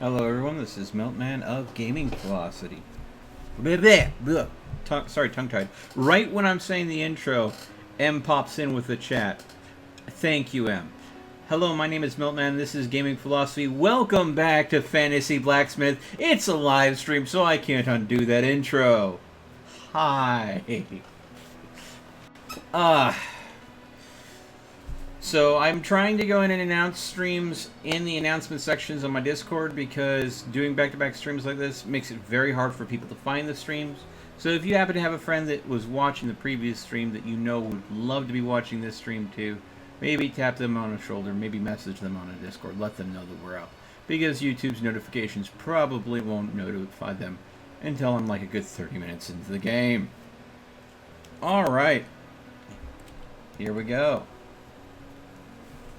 Hello everyone, this is Meltman of Gaming Velocity. Bleh, bleh. Sorry, tongue-tied. Right when I'm saying the intro, M pops in with the chat. Thank you, M. Hello, my name is Meltman, this is Gaming Philosophy. Welcome back to Fantasy Blacksmith. It's a live stream, so I can't undo that intro. Hi. So I'm trying to go in and announce streams in the announcement sections on my Discord because doing back-to-back streams like this makes it very hard for people to find the streams. So if you happen to have a friend that was watching the previous stream that you know would love to be watching this stream too, maybe tap them on the shoulder, maybe message them on a Discord, let them know that we're up. Because YouTube's notifications probably won't notify them until I'm like a good 30 minutes into the game. Alright, here we go.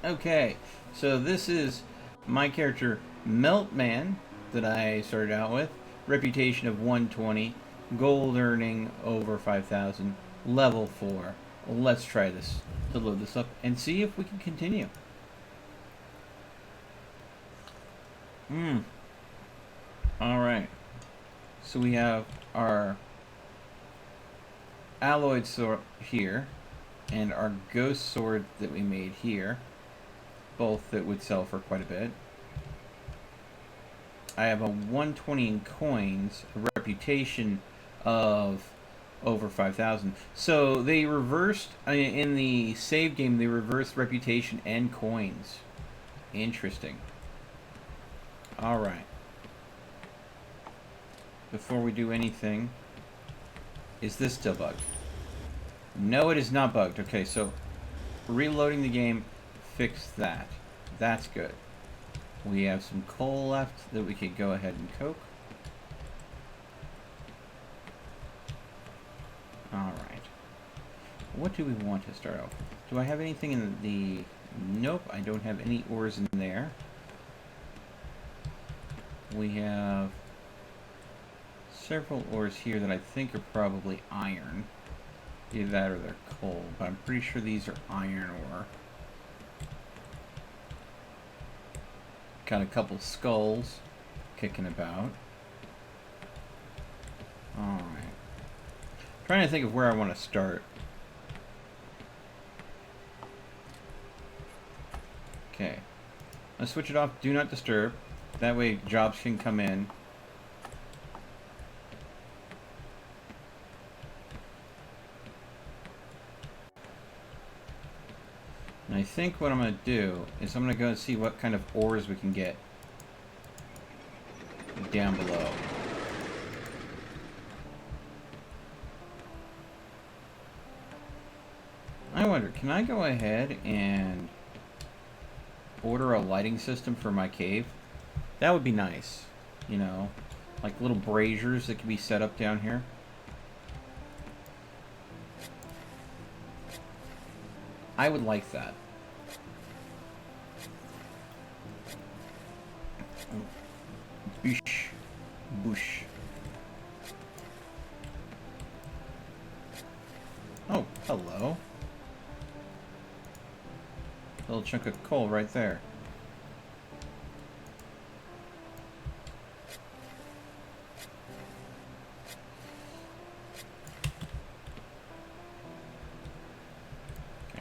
Okay, so this is my character Meltman that I started out with. Reputation of 120, gold earning over 5,000, level 4. Let's try this to load this up and see if we can continue. Alright, so we have our alloyed sword here and our ghost sword that we made here. Both that would sell for quite a bit. I have a 120 in coins, a reputation of over 5,000. So they reversed, in the save game, they reversed reputation and coins. Interesting. Alright. Before we do anything, is this still bugged? No, it is not bugged. Okay, so reloading the game fixed that. That's good. We have some coal left that we could go ahead and coke. Alright. What do we want to start off with? Do I have anything in the... Nope, I don't have any ores in there. We have several ores here that I think are probably iron. Either that or they're coal, but I'm pretty sure these are iron ore. Got a couple skulls kicking about. Alright. Trying to think of where I want to start. Okay. Let's switch it off. Do not disturb. That way jobs can come in. And I think what I'm going to do is I'm going to go and see what kind of ores we can get down below. I wonder, can I go ahead and order a lighting system for my cave? That would be nice. You know, like little braziers that can be set up down here. I would like that. Bush. Bush. Oh, hello. A little chunk of coal right there.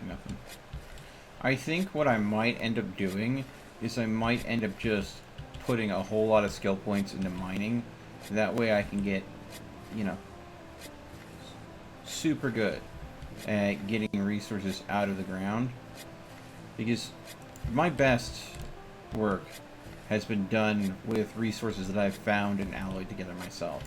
Nothing. I think what I might end up doing is I might end up just putting a whole lot of skill points into mining. That way I can get, you know, super good at getting resources out of the ground. Because my best work has been done with resources that I've found and alloyed together myself.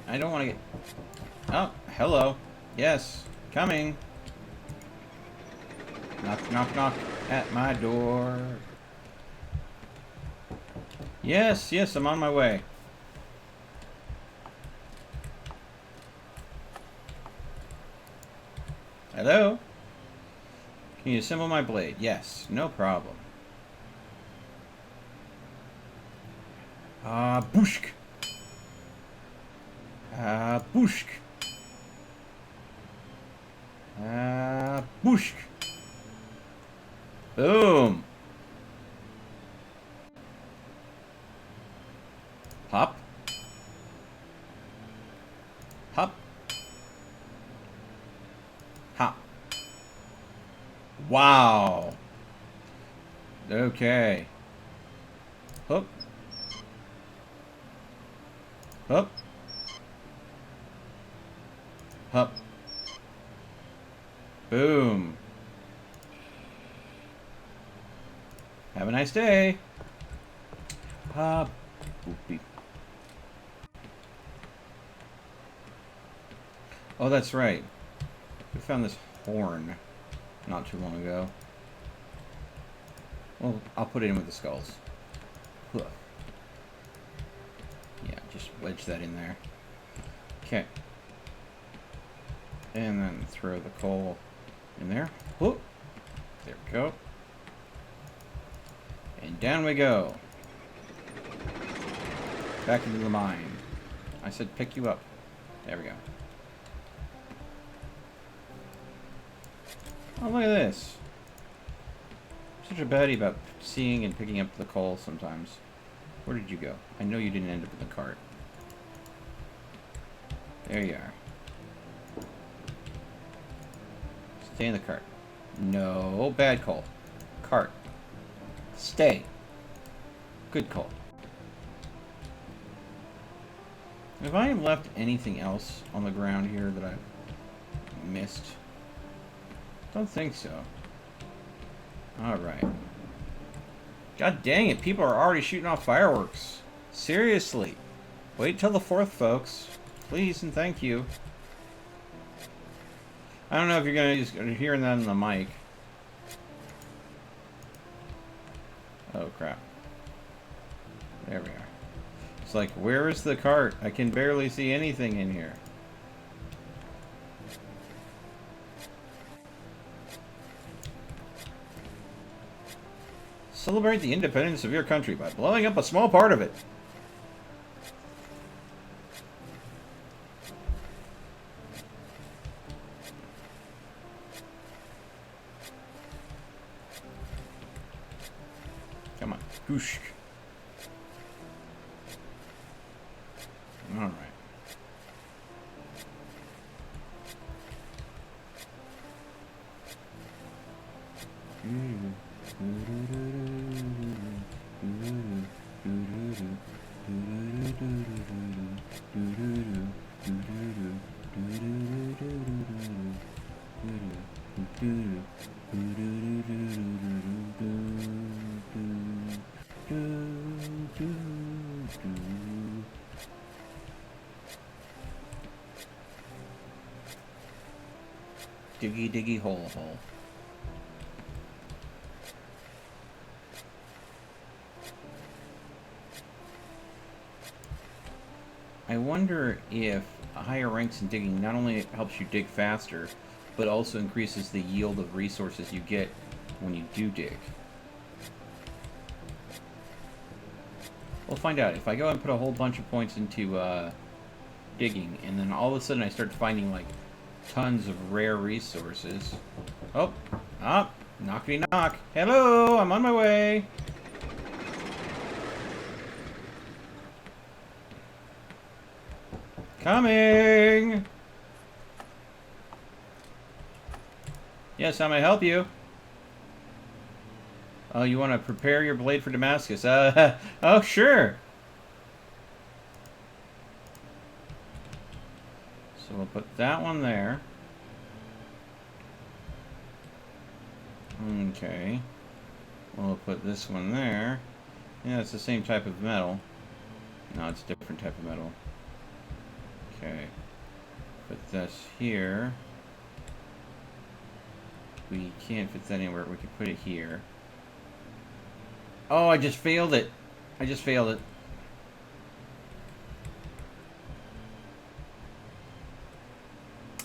I don't want to get... Oh, hello. Yes, coming. Knock, knock, knock at my door. Yes, yes, I'm on my way. Hello? Can you assemble my blade? Yes, no problem. Bushk. Bushk. Bushk. Boom. Hop. Hop. Hop. Wow. Okay. Hook. Hup. Hup. Boom. Have a nice day. Hop. Boopy. Oh, that's right. We found this horn not too long ago. Well, I'll put it in with the skulls. Huh. Yeah, just wedge that in there. Okay. And then throw the coal in there. Whoop. There we go. And down we go. Back into the mine. I said pick you up. There we go. Oh, look at this. I'm such a baddie about seeing and picking up the coal sometimes. Where did you go? I know you didn't end up in the cart. There you are. Stay in the cart. No, bad coal. Cart. Stay. Good coal. Have I left anything else on the ground here that I've missed? Don't think so. Alright. God dang it, people are already shooting off fireworks. Seriously. Wait till the 4th, folks. Please and thank you. I don't know if you're going to just hearing that on the mic. Oh, crap. There we are. It's like, where is the cart? I can barely see anything in here. Celebrate the independence of your country by blowing up a small part of it. Come on. Goosh. All right. Diggy diggy hole hole. I wonder if higher ranks in digging not only helps you dig faster, but also increases the yield of resources you get when you do dig. We'll find out. If I go and put a whole bunch of points into digging, and then all of a sudden I start finding like tons of rare resources. Oh, knockity knock. Hello, I'm on my way. Coming. Yes, how may I help you? Oh, you want to prepare your blade for Damascus? Oh, sure. So we'll put that one there. Okay. We'll put this one there. Yeah, it's the same type of metal. No, it's a different type of metal. Okay. Put this here. We can't fit that anywhere. We can put it here. Oh, I just failed it. I just failed it.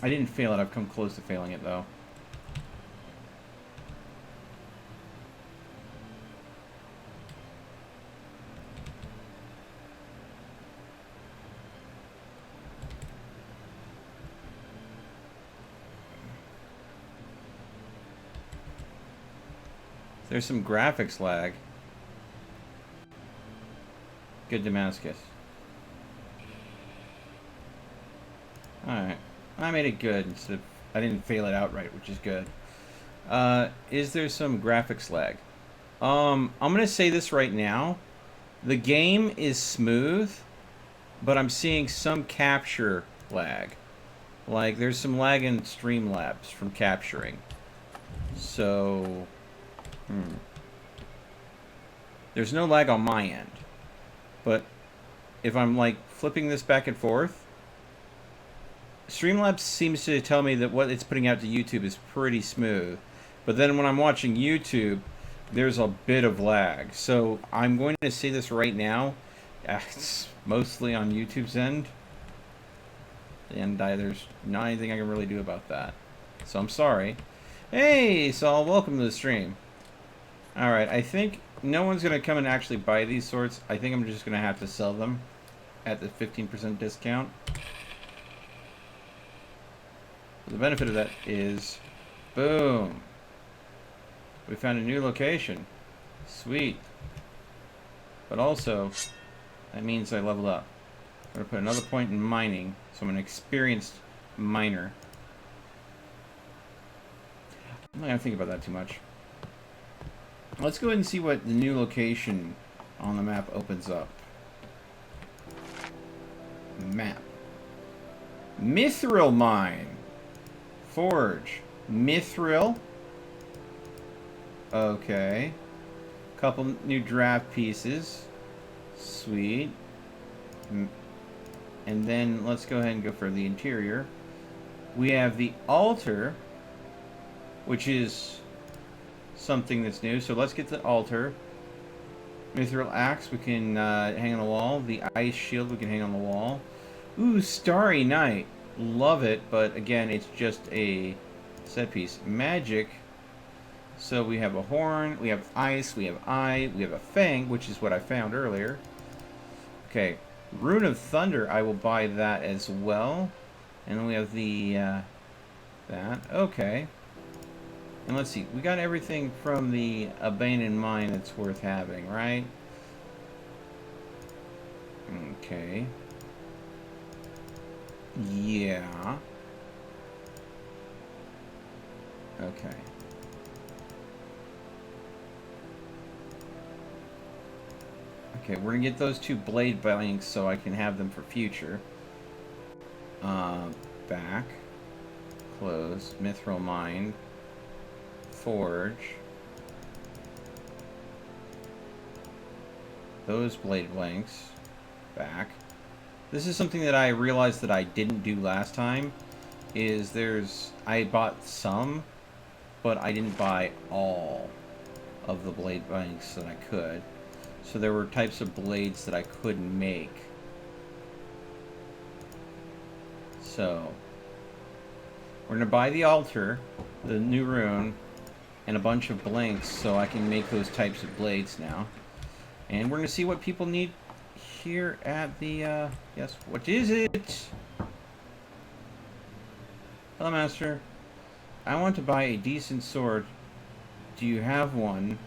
I didn't fail it. I've come close to failing it, though. There's some graphics lag. Good Damascus. Alright. I made it good instead of... I didn't fail it outright, which is good. Is there some graphics lag? I'm gonna say this right now. The game is smooth, but I'm seeing some capture lag. Like, there's some lag in Streamlabs from capturing. So... There's no lag on my end. But if I'm, like, flipping this back and forth, Streamlabs seems to tell me that what it's putting out to YouTube is pretty smooth. But then when I'm watching YouTube, there's a bit of lag. So I'm going to say this right now. It's mostly on YouTube's end. And there's not anything I can really do about that. So I'm sorry. Hey, Saul, welcome to the stream. Alright, I think no one's going to come and actually buy these swords. I think I'm just going to have to sell them at the 15% discount. The benefit of that is, boom, we found a new location. Sweet. But also, that means I leveled up. I'm going to put another point in mining, so I'm an experienced miner. I'm not going to think about that too much. Let's go ahead and see what the new location on the map opens up. Map. Mithril Mine. Forge. Mithril. Okay. Couple new draft pieces. Sweet. And then let's go ahead and go for the interior. We have the altar, which is something that's new. So let's get the altar. Mithril axe we can hang on the wall. The ice shield we can hang on the wall. Ooh, Starry Night. Love it, but again, it's just a set piece. Magic. So we have a horn, we have ice, we have eye, we have a fang, which is what I found earlier. Okay, Rune of Thunder, I will buy that as well. And then we have the, that. Okay. And let's see, we got everything from the abandoned mine that's worth having, right? Okay. Yeah. Okay. Okay, we're gonna get those two blade blanks so I can have them for future. Back. Close. Mithril Mine. Forge. Those blade blanks. Back. This is something that I realized that I didn't do last time. I bought some, but I didn't buy all of the blade blanks that I could. So there were types of blades that I couldn't make. So we're going to buy the altar, the new rune, and a bunch of blanks so I can make those types of blades now. And we're going to see what people need here at the, yes, what is it? Hello, Master. I want to buy a decent sword. Do you have one?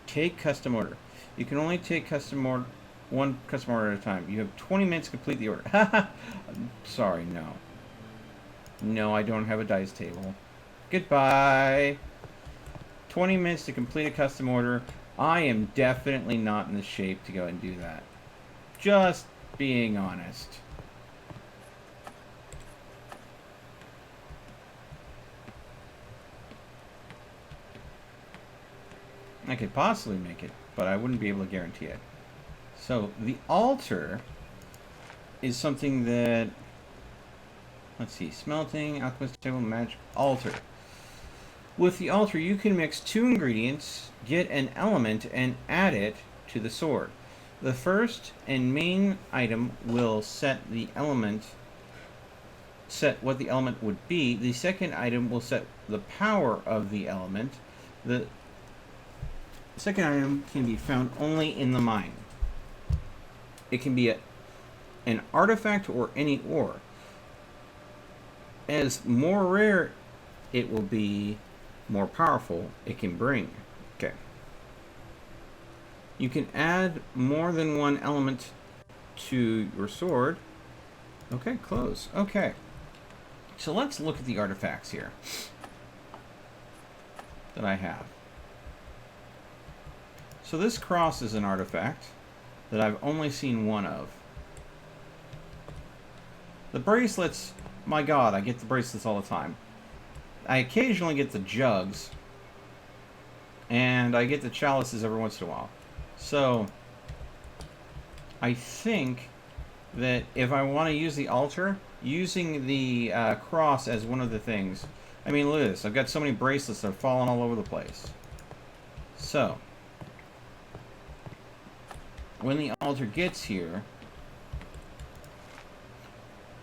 Take custom order. You can only take one custom order at a time. You have 20 minutes to complete the order. Sorry, no. No, I don't have a dice table. Goodbye. 20 minutes to complete a custom order. I am definitely not in the shape to go and do that. Just being honest. I could possibly make it, but I wouldn't be able to guarantee it. So, the altar is something that... Let's see. Smelting, alchemist table, magic, altar. With the altar, you can mix two ingredients, get an element, and add it to the sword. The first and main item will set what the element would be. The second item will set the power of the element. The second item can be found only in the mine. It can be an artifact or any ore. As more rare it will be, more powerful it can bring. Okay. You can add more than one element to your sword. Okay, close. Okay. So let's look at the artifacts here that I have. So this cross is an artifact that I've only seen one of. The bracelets, my god, I get the bracelets all the time. I occasionally get the jugs, and I get the chalices every once in a while. So, I think that if I want to use the altar, using the cross as one of the things. I mean, look at this. I've got so many bracelets that are falling all over the place. So, when the altar gets here,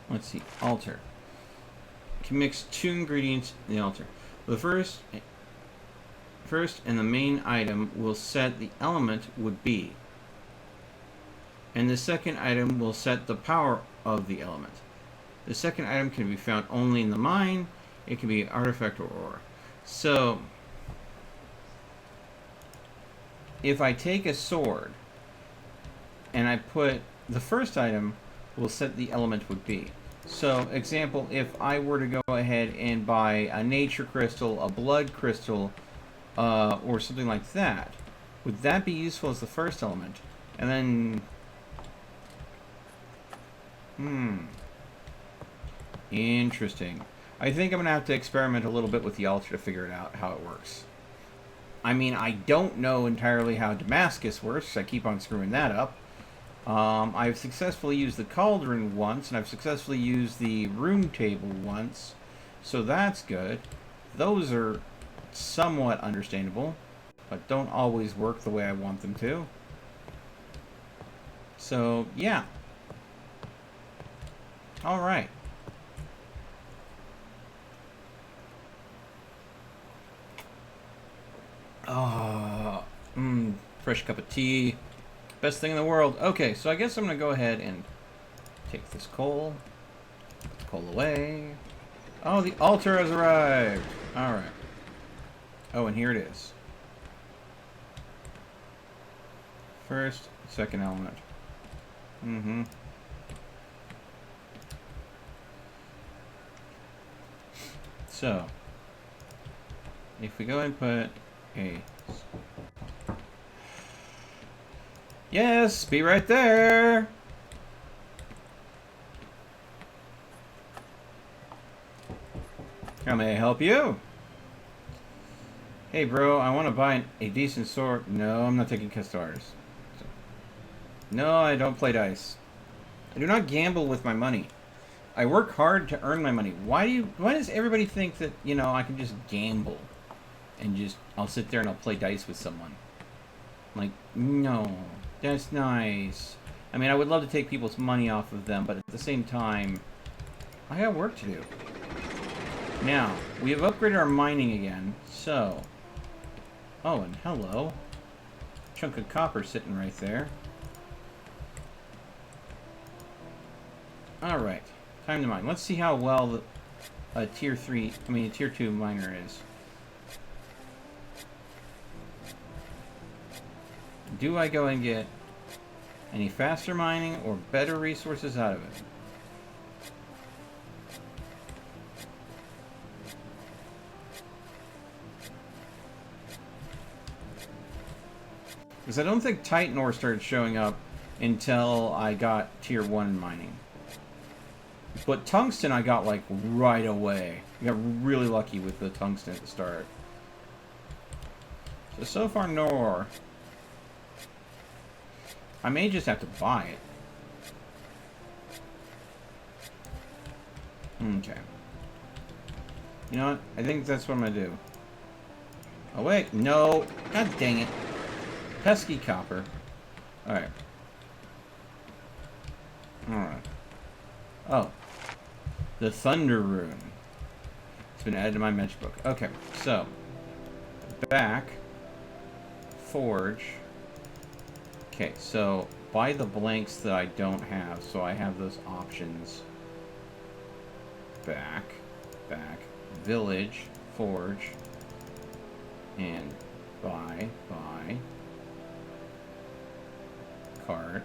let's see, altar. You can mix 2 ingredients in the altar. The first and the main item will set the element would be. And the second item will set the power of the element. The second item can be found only in the mine. It can be an artifact or ore. So, if I take a sword and I put the first item will set the element would be. So, example, if I were to go ahead and buy a nature crystal, a blood crystal, or something like that, would that be useful as the first element? And then, interesting. I think I'm going to have to experiment a little bit with the altar to figure it out how it works. I mean, I don't know entirely how Damascus works. I keep on screwing that up. I've successfully used the cauldron once, and I've successfully used the room table once, so that's good. Those are somewhat understandable, but don't always work the way I want them to. So, yeah. Alright. Fresh cup of tea. Best thing in the world. Okay, so I guess I'm going to go ahead and take this coal. Put the coal away. Oh, the altar has arrived. Alright. Oh, and here it is. First, second element. So, if we go and put a... Yes, be right there! How may I help you? Hey bro, I want to buy a decent sword. No, I'm not taking castars. No, I don't play dice. I do not gamble with my money. I work hard to earn my money. Why does everybody think that, you know, I can just gamble and I'll sit there and I'll play dice with someone? Like, no, that's nice. I mean, I would love to take people's money off of them, but at the same time, I got work to do. Now, we have upgraded our mining again, so... Oh, and hello. Chunk of copper sitting right there. Alright, time to mine. Let's see how well a tier 2 miner is. Do I go and get any faster mining or better resources out of it? Because I don't think Titan ore started showing up until I got tier 1 mining. But tungsten I got like right away. I got really lucky with the tungsten at the start. So far no ore. I may just have to buy it. Okay. You know what? I think that's what I'm gonna do. Oh wait, no! God dang it. Pesky copper. Alright. Alright. Oh. The Thunder Rune. It's been added to my match book. Okay, so. Back. Forge. Okay, so buy the blanks that I don't have, so I have those options. Back. Village. Forge. And buy. Cart.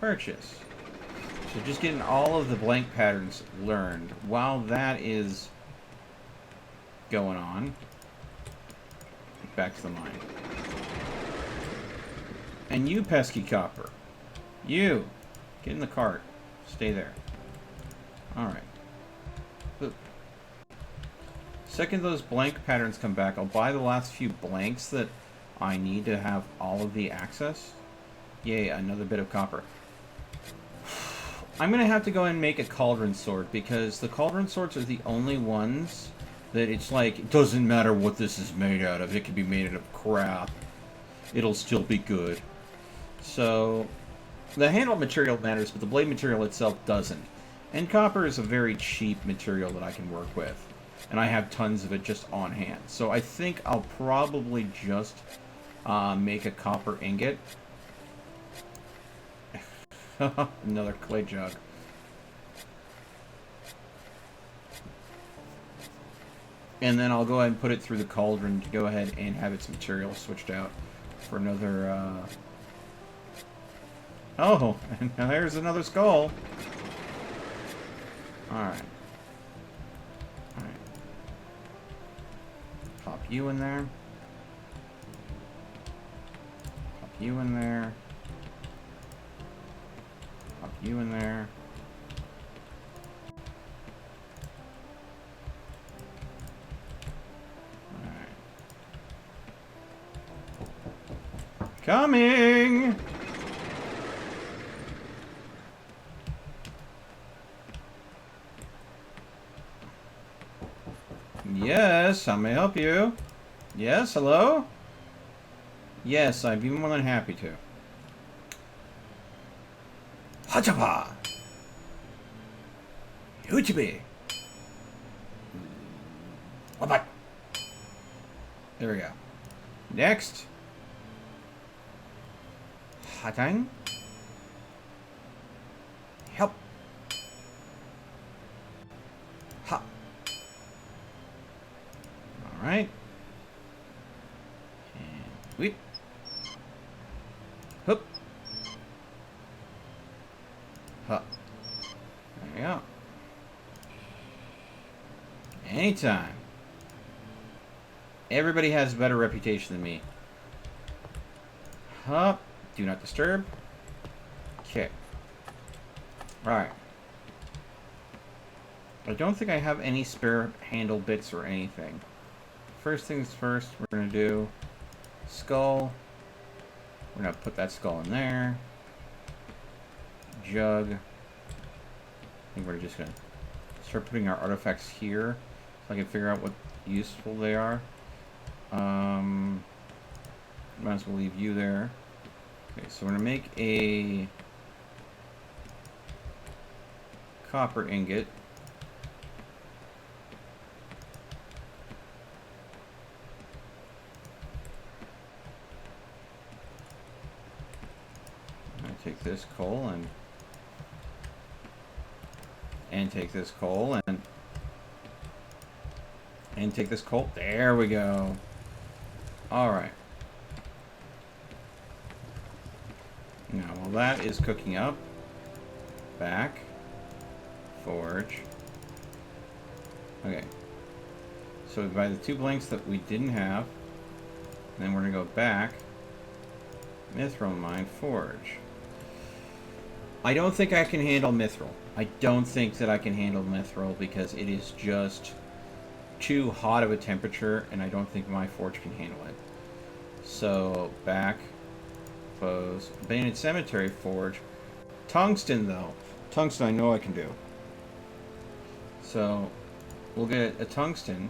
Purchase. So just getting all of the blank patterns learned. While that is going on, back to the mine. And you, pesky copper. You! Get in the cart. Stay there. Alright. Second those blank patterns come back, I'll buy the last few blanks that I need to have all of the access. Yay, another bit of copper. I'm going to have to go and make a cauldron sword, because the cauldron swords are the only ones that it's like, it doesn't matter what this is made out of, it can be made out of crap. It'll still be good. So, the handle material matters, but the blade material itself doesn't. And copper is a very cheap material that I can work with. And I have tons of it just on hand. So I think I'll probably just make a copper ingot. Another clay jug. And then I'll go ahead and put it through the cauldron to go ahead and have its material switched out for another... Oh, and there's another skull. Alright. Pop you in there. Pop you in there. Pop you in there. Alright. Coming! Yes, how may I help you? Yes, hello? Yes, I'd be more than happy to. Hachapa! Uchibi! What? There we go. Next. Hatang. Help. Ha. Alright. And whip. Hoop. Ha. There we go. Anytime. Everybody has a better reputation than me. Hup. Do not disturb. Okay. Alright. I don't think I have any spare handle bits or anything. First things first, we're going to do skull. We're going to put that skull in there. Jug. I think we're just going to start putting our artifacts here so I can figure out what useful they are. Might as well leave you there. Okay, so we're going to make a copper ingot. Take this coal and take this coal and take this coal. There we go. All right. Now, while that is cooking up, back, forge. Okay. So we buy the 2 blanks that we didn't have. Then we're gonna go back, mithril mine, forge. I don't think I can handle mithril. I don't think that I can handle mithril because it is just too hot of a temperature, and I don't think my forge can handle it. So, back, close, abandoned cemetery, forge. Tungsten, though. Tungsten I know I can do. So, we'll get a tungsten.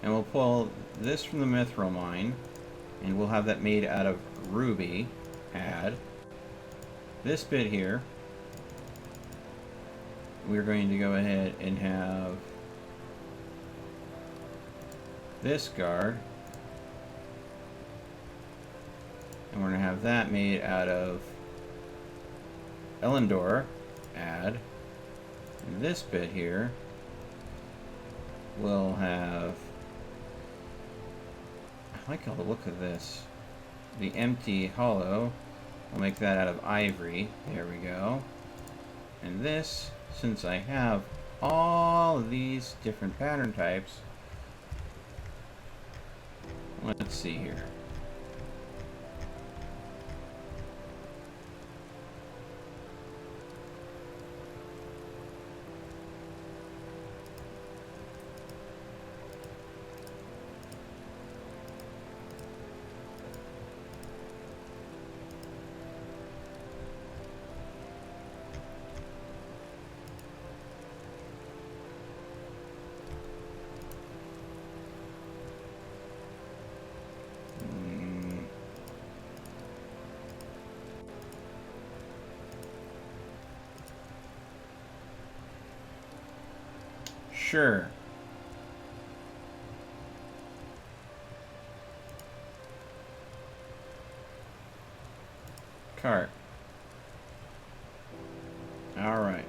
And we'll pull this from the mithril mine, and we'll have that made out of ruby. Add this bit here. We're going to go ahead and have this guard, and we're going to have that made out of Elendor. Add. And this bit here will have, I like the look of this, the empty hollow. I'll make that out of ivory. There we go. And this, since I have all of these different pattern types, let's see here. Sure. Cart. Alright.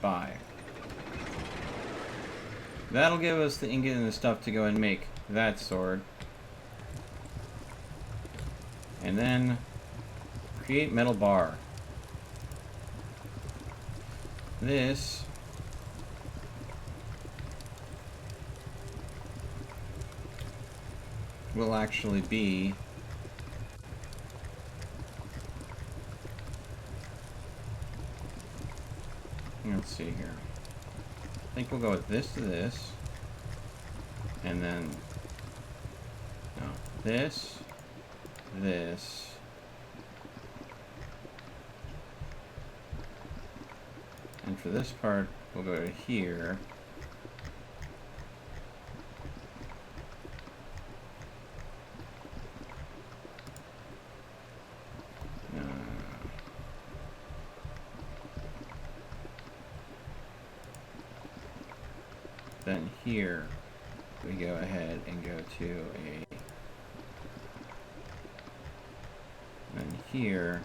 Buy. That'll give us the ingot and the stuff to go and make that sword. And then create metal bar. This will actually be let's see here. I think we'll go with this to this, and then no, this, and for this part we'll go to here. Then here we go ahead and go to a, and here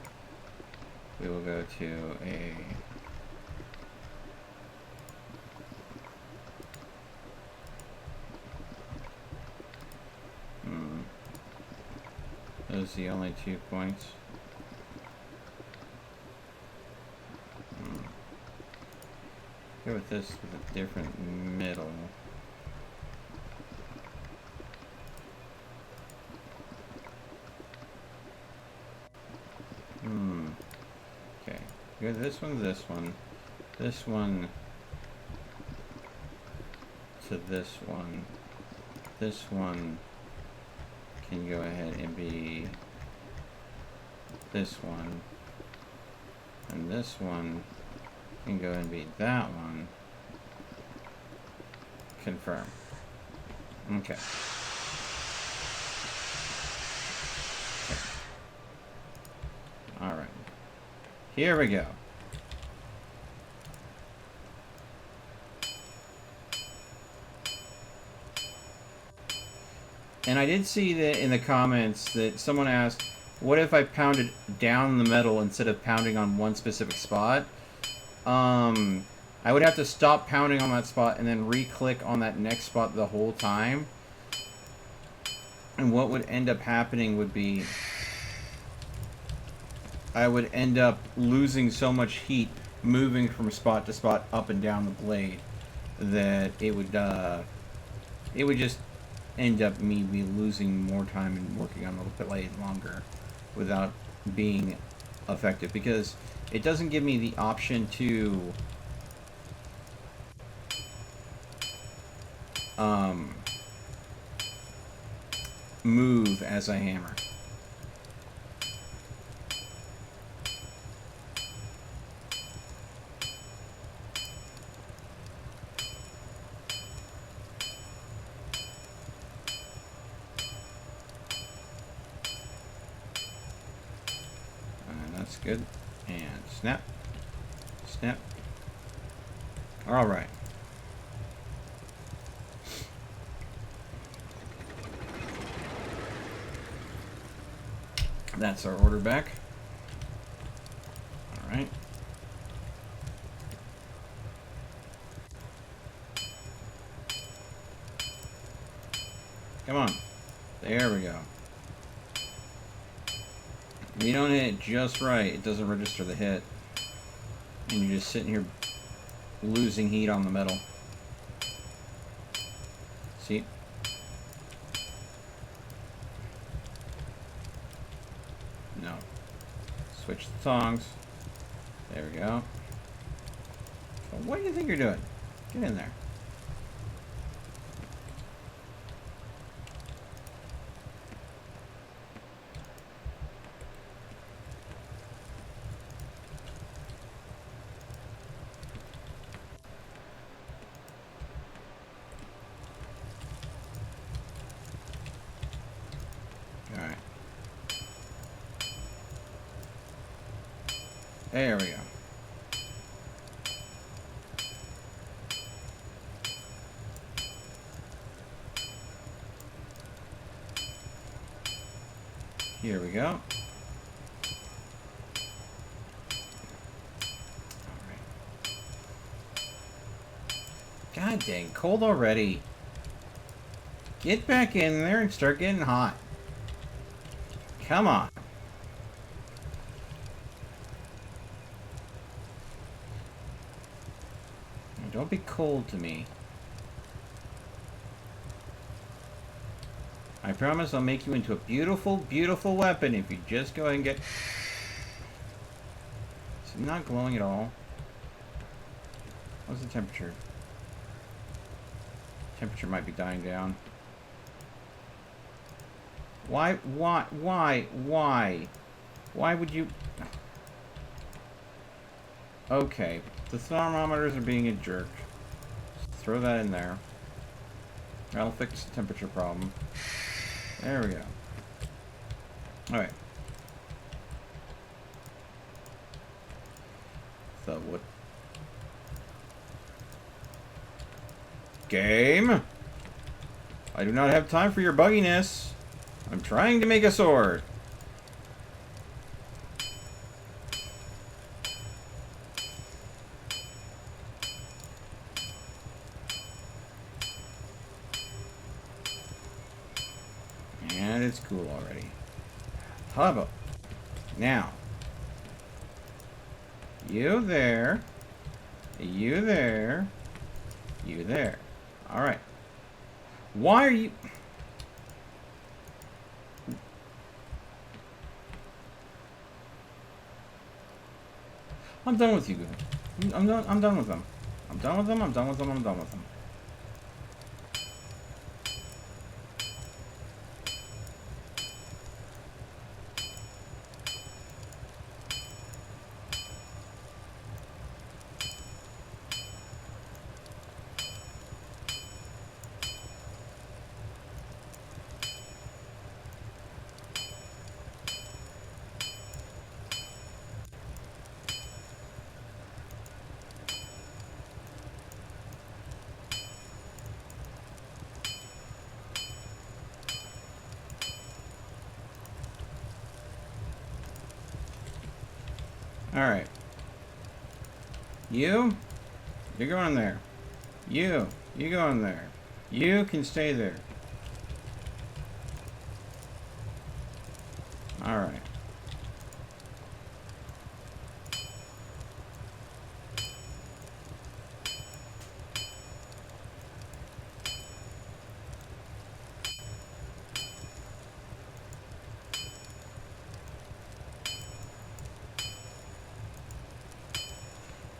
we will go to a, those are the only 2 points. Go with this with a different middle. Okay. Go this one to this one. This one to this one. This one can go ahead and be this one. And this one can go and be that one. Confirm. Okay. Alright. Here we go. And I did see that in the comments that someone asked, what if I pounded down the metal instead of pounding on one specific spot? I would have to stop pounding on that spot and then re-click on that next spot the whole time. And what would end up happening would be I would end up losing so much heat moving from spot to spot up and down the blade that it would just end up me losing more time and working on the blade longer without being effective, because it doesn't give me the option to move as I hammer. good. And snap. Snap. Alright. That's our order back. Alright. Come on. There we go. If you don't hit it just right, it doesn't register the hit. And you're just sitting here losing heat on the metal. See? No. Switch the tongs. There we go. So what do you think you're doing? Get in there. Alright. There we go. Here we go. Alright. God dang, cold already. Get back in there and start getting hot. Come on. Don't be cold to me. I promise I'll make you into a beautiful, beautiful weapon if you just go ahead and get... Is it not glowing at all? What's the temperature? Temperature might be dying down. Why would you... Okay, the thermometers are being a jerk. Just throw that in there. That'll fix the temperature problem. There we go. Alright. So what? Game? I do not have time for your bugginess. I'm trying to make a sword. And it's cool already. Hubba. Now. You there. You there. You there. Alright. Why are you... I'm done with you guys. I'm done with them. I'm done with them. I'm done with them. I'm done with them. Alright. You go in there. You go in there. You can stay there. Alright.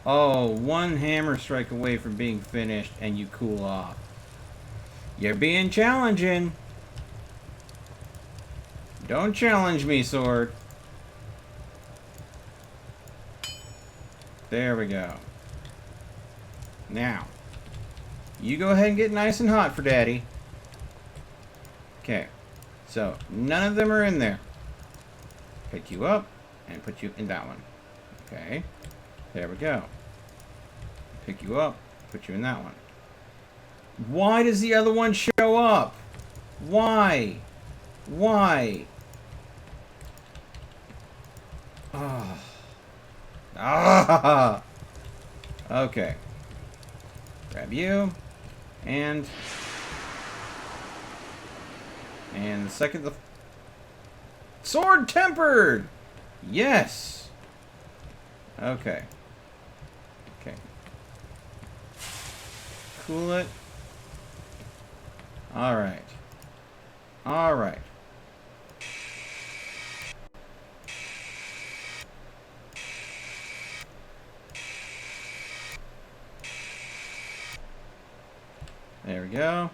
Oh, one hammer strike away from being finished and you cool off. You're being challenging. Don't challenge me, sword. There we go. Now, you go ahead and get nice and hot for Daddy. Okay, so none of them are in there. Pick you up and put you in that one. Okay. There we go. Pick you up, put you in that one. Why does the other one show up? Why? Why? Oh. Ah. Okay. Grab you. And the second the sword tempered. Yes. Okay. Okay. Cool it. All right. All right. There we go.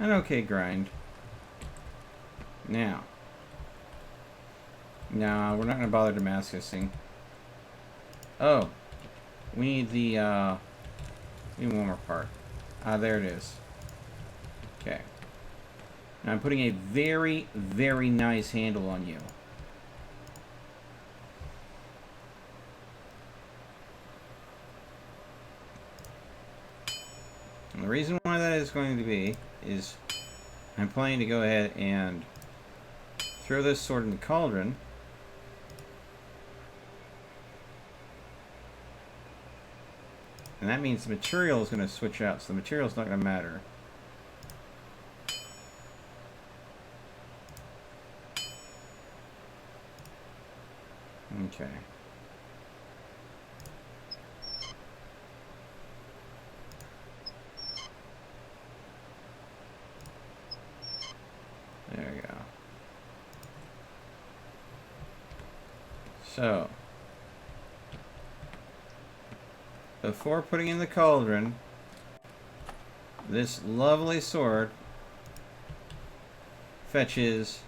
An okay grind. Now. No, we're not going to bother Damascusing. Oh. We need the, we need one more part. Ah, there it is. Okay. Now I'm putting a very, very nice handle on you. And the reason why that is going to be is I'm planning to go ahead and throw this sword in the cauldron. And that means the material is going to switch out, so the material is not going to matter. Okay. There we go. So, before putting in the cauldron, this lovely sword fetches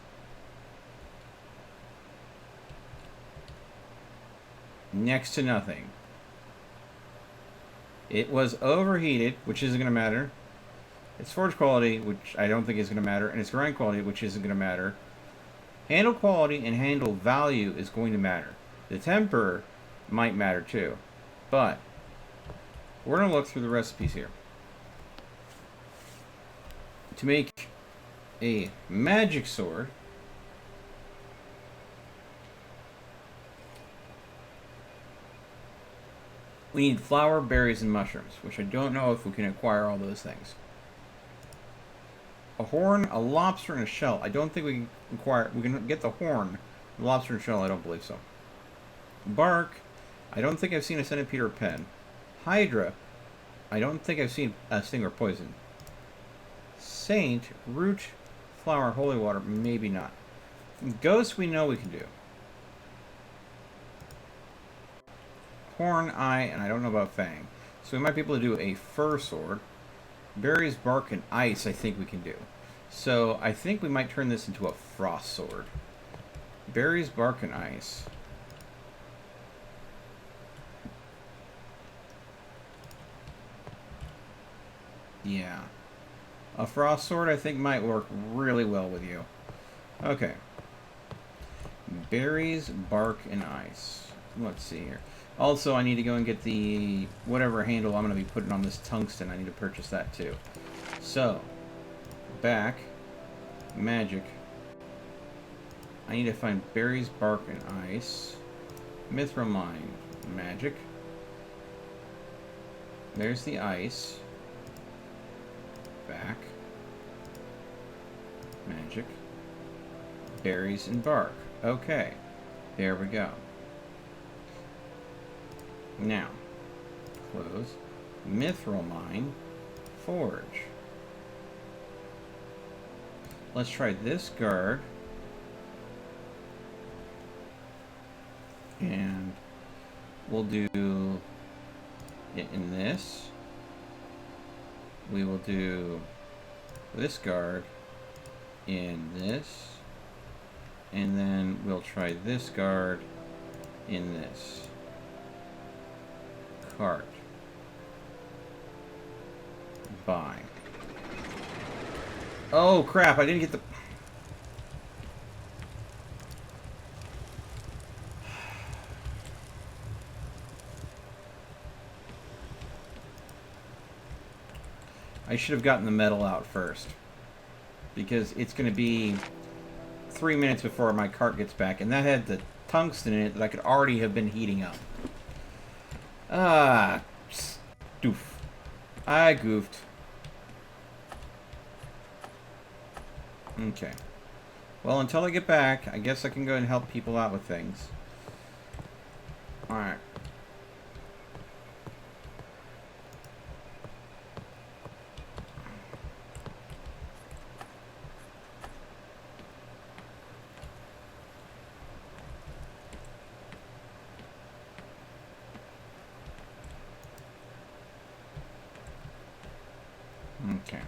next to nothing. It was overheated, which isn't going to matter. It's forge quality, which I don't think is going to matter, and it's grind quality, which isn't going to matter. Handle quality and handle value is going to matter. The temper might matter too, but we're going to look through the recipes here. To make a magic sword, we need flour, berries, and mushrooms, which I don't know if we can acquire all those things. A horn, a lobster, and a shell. I don't think we can acquire. We can get the horn. The lobster and shell, I don't believe so. Bark. I don't think I've seen a centipede or pen. Hydra. I don't think I've seen a sting or poison. Saint, root, flower, holy water. Maybe not. Ghost, we know we can do. Horn, eye, and I don't know about fang. So we might be able to do a fur sword. Berries, bark, and ice I think we can do. So I think we might turn this into a frost sword. Berries, bark, and ice. Yeah. A frost sword I think might work really well with you. Okay. Berries, bark, and ice. Let's see here. Also, I need to go and get the whatever handle I'm going to be putting on this tungsten. I need to purchase that too. So, back, magic. I need to find berries, bark, and ice. Mithril mine, magic. There's the ice. Back, magic. Berries and bark. Okay, there we go. Now, close. Mithril mine, forge. Let's try this guard. And we'll do it in this. We will do this guard in this. And then we'll try this guard in this. Cart. Buy. Oh crap, I didn't get the... I should have gotten the metal out first. Because it's going to be 3 minutes before my cart gets back. And that had the tungsten in it that I could already have been heating up. Ah, stoof. I goofed. Okay. Well, until I get back, I guess I can go and help people out with things. Alright. Okay.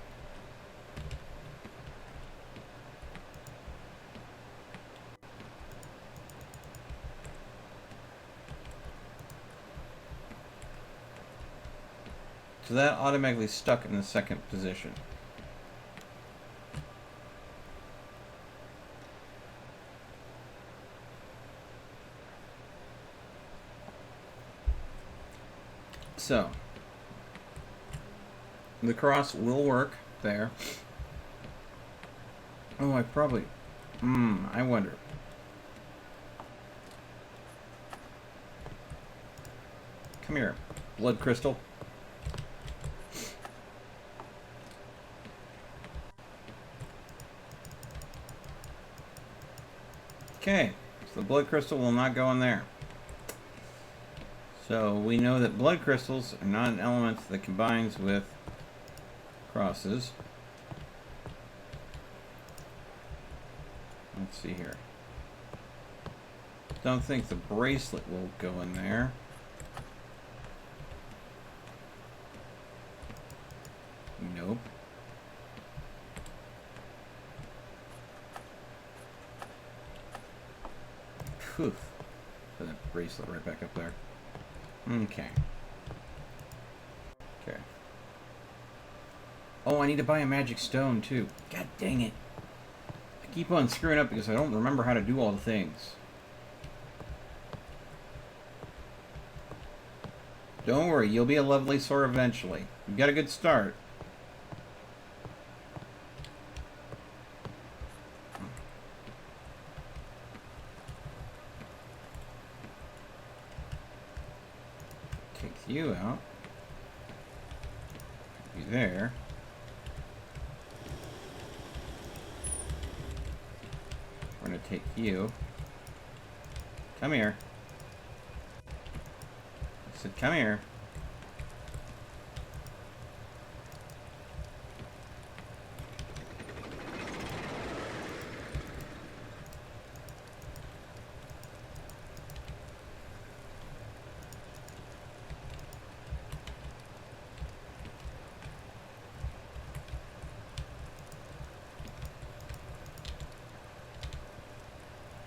So that automatically stuck in the second position. So, the cross will work there. Oh, I probably... I wonder. Come here, blood crystal. Okay, so the blood crystal will not go in there. So we know that blood crystals are not an element that combines with crosses. Let's see here. Don't think the bracelet will go in there. Nope. Poof. Put that bracelet right back up there. Okay. Okay. Oh, I need to buy a magic stone, too. God dang it. I keep on screwing up because I don't remember how to do all the things. Don't worry, you'll be a lovely sword eventually. You've got a good start. Takes you out. You there. We're gonna take you. Come here. I said, come here.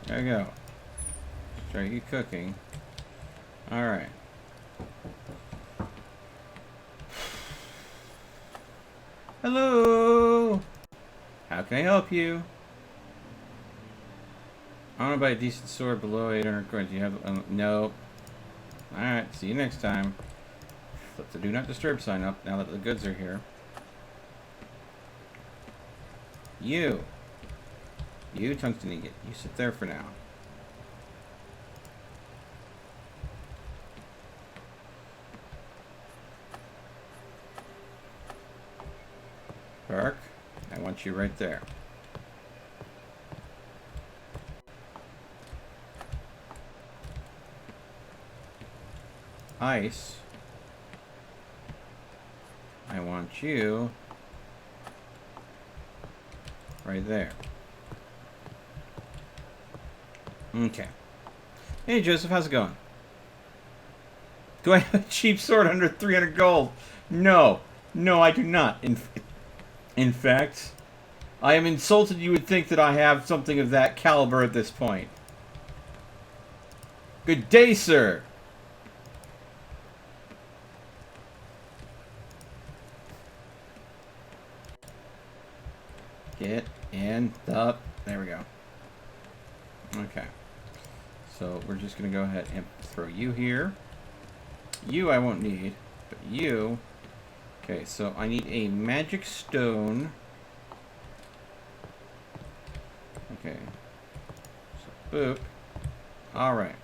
There you go. Try you cooking. Alright. Hello! How can I help you? I want to buy a decent sword below 800 coins. You have... no. Alright, see you next time. Put the do not disturb sign up now that the goods are here. You, tungsten ingot. You sit there for now. Bark, I want you right there. Ice, I want you right there. Okay. Hey Joseph, how's it going? Do I have a cheap sword under 300 gold? No. No, I do not. In fact, I am insulted you would think that I have something of that caliber at this point. Good day, sir. Get in the... there we go. Okay. So we're just going to go ahead and throw you here. You I won't need, but you Okay, so I need a magic stone. Okay. So, boop. Alright.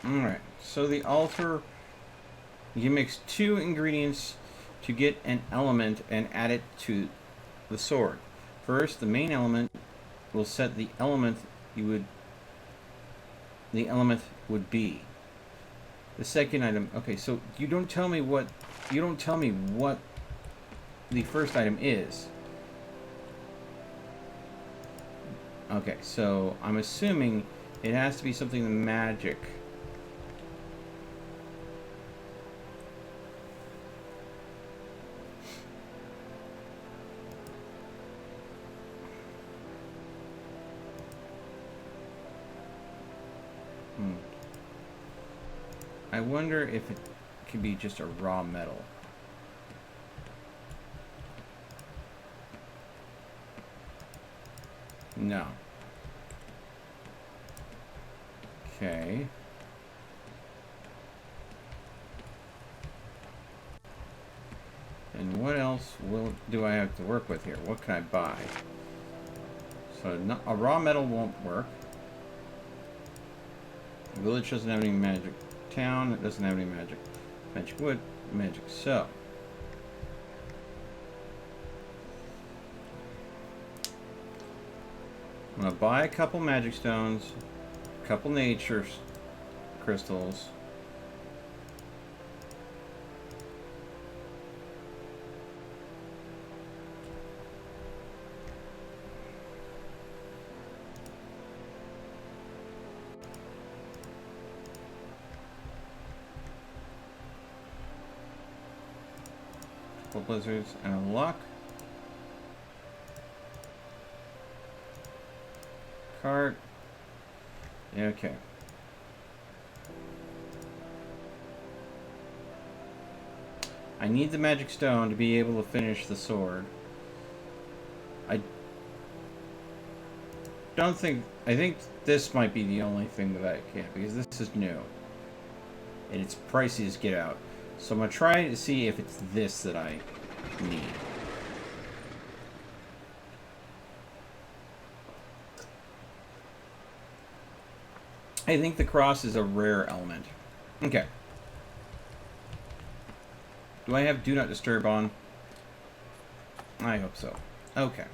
Alright. So the altar, you mix 2 ingredients to get an element and add it to the sword. First, the main element will set the element would be. The second item, okay, so you don't tell me what the first item is. Okay, so I'm assuming it has to be something magic. I wonder if it could be just a raw metal. No. Okay. And what else do I have to work with here? What can I buy? So a raw metal won't work. The village doesn't have any magic. Town, it doesn't have any magic. Magic wood, magic. So I'm gonna buy a couple magic stones, a couple nature crystals. Blizzards and a luck. Cart. Yeah, okay. I need the magic stone to be able to finish the sword. I think this might be the only thing that I can't, because this is new. And it's pricey as get out. So I'm going to try to see if it's this that I need. I think the cross is a rare element. Okay. Do I have Do Not Disturb on? I hope so. Okay.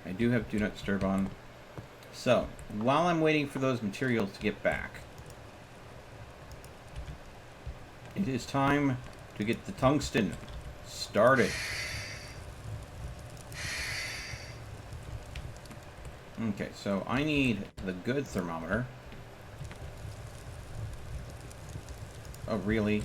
I do have Do Not Disturb on. So, while I'm waiting for those materials to get back, it is time to get the tungsten started. Okay, so I need the good thermometer. Oh, really?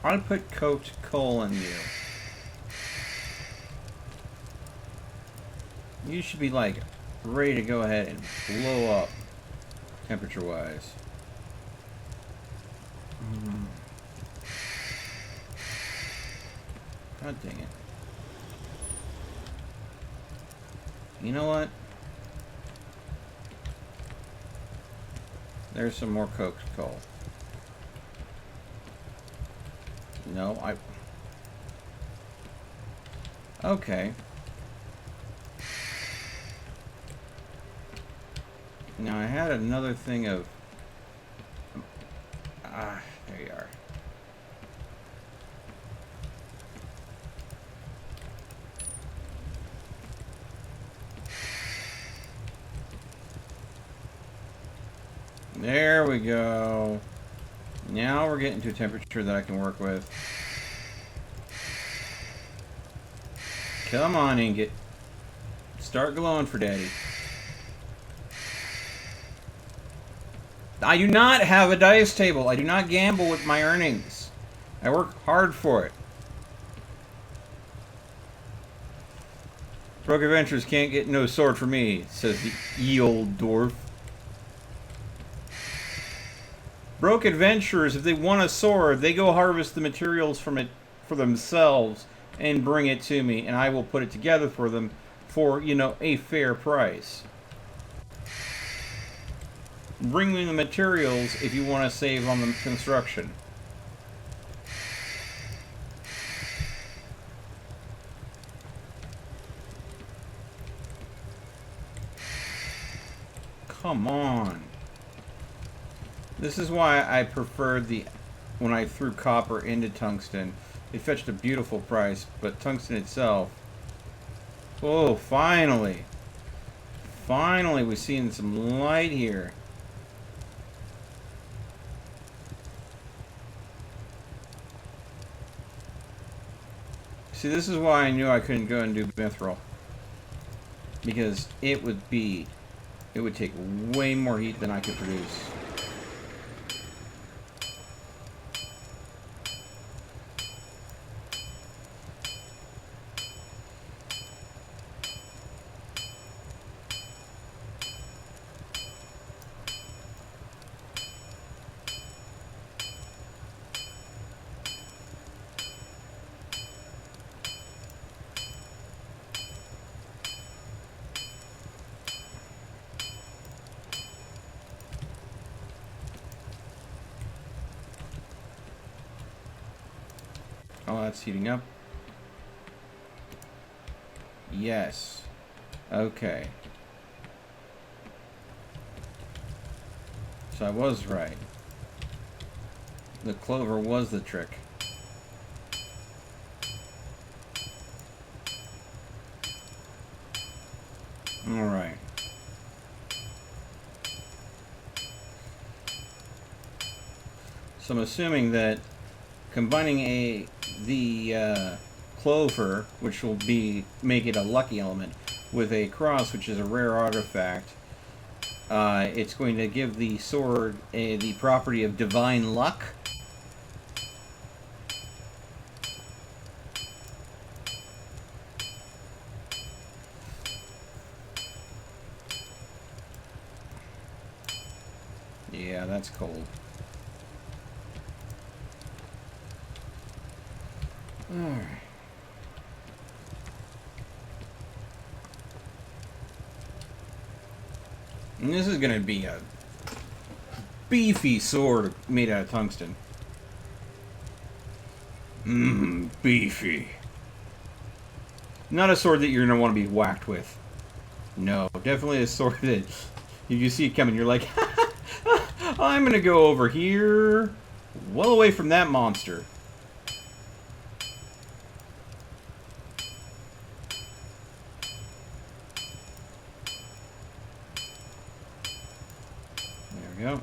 I'll put cooked coal in you. You should be like ready to go ahead and blow up temperature wise. God dang it. You know what? There's some more cooked coal. No, okay. Now I had another thing of... there you are. There we go. Now we're getting to a temperature that I can work with. Come on, ingot. Start glowing for daddy. I do not have a dice table. I do not gamble with my earnings. I work hard for it. Broke Adventures can't get no sword for me, says the ye old dwarf. Broke Adventurers, if they want a sword, they go harvest the materials from it for themselves. and bring it to me, and I will put it together for them for, you know, a fair price. Bring me the materials if you want to save on the construction. Come on. This is why I preferred when I threw copper into tungsten. It fetched a beautiful price, but tungsten itself... Oh, finally! Finally, we're seeing some light here. See, this is why I knew I couldn't go and do mithril. Because it would take way more heat than I could produce. Oh, that's heating up. Yes. Okay. So I was right. The clover was the trick. Alright. So I'm assuming that combining the clover, which will make it a lucky element, with a cross, which is a rare artifact, it's going to give the sword the property of divine luck. Yeah, that's cold. Alright. And this is going to be a beefy sword made out of tungsten. Beefy. Not a sword that you're going to want to be whacked with. No, definitely a sword that if you see it coming, you're like, I'm going to go over here, well away from that monster. There we go.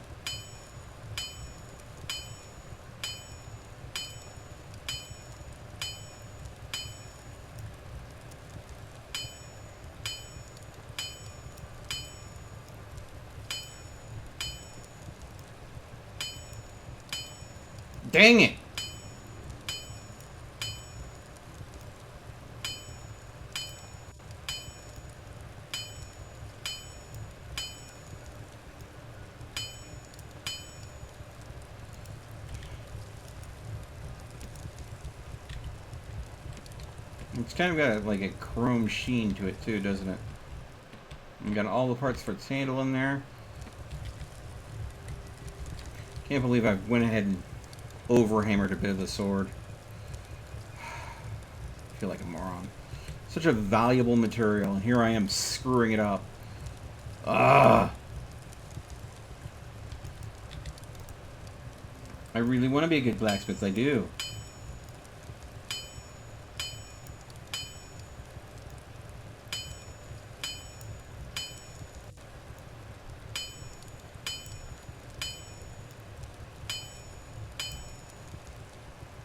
Dang it! It's kind of got like a chrome sheen to it too, doesn't it? You got all the parts for its handle in there. Can't believe I went ahead and overhammered a bit of the sword. I feel like a moron. Such a valuable material, and here I am screwing it up. Ugh. I really want to be a good blacksmith, I do.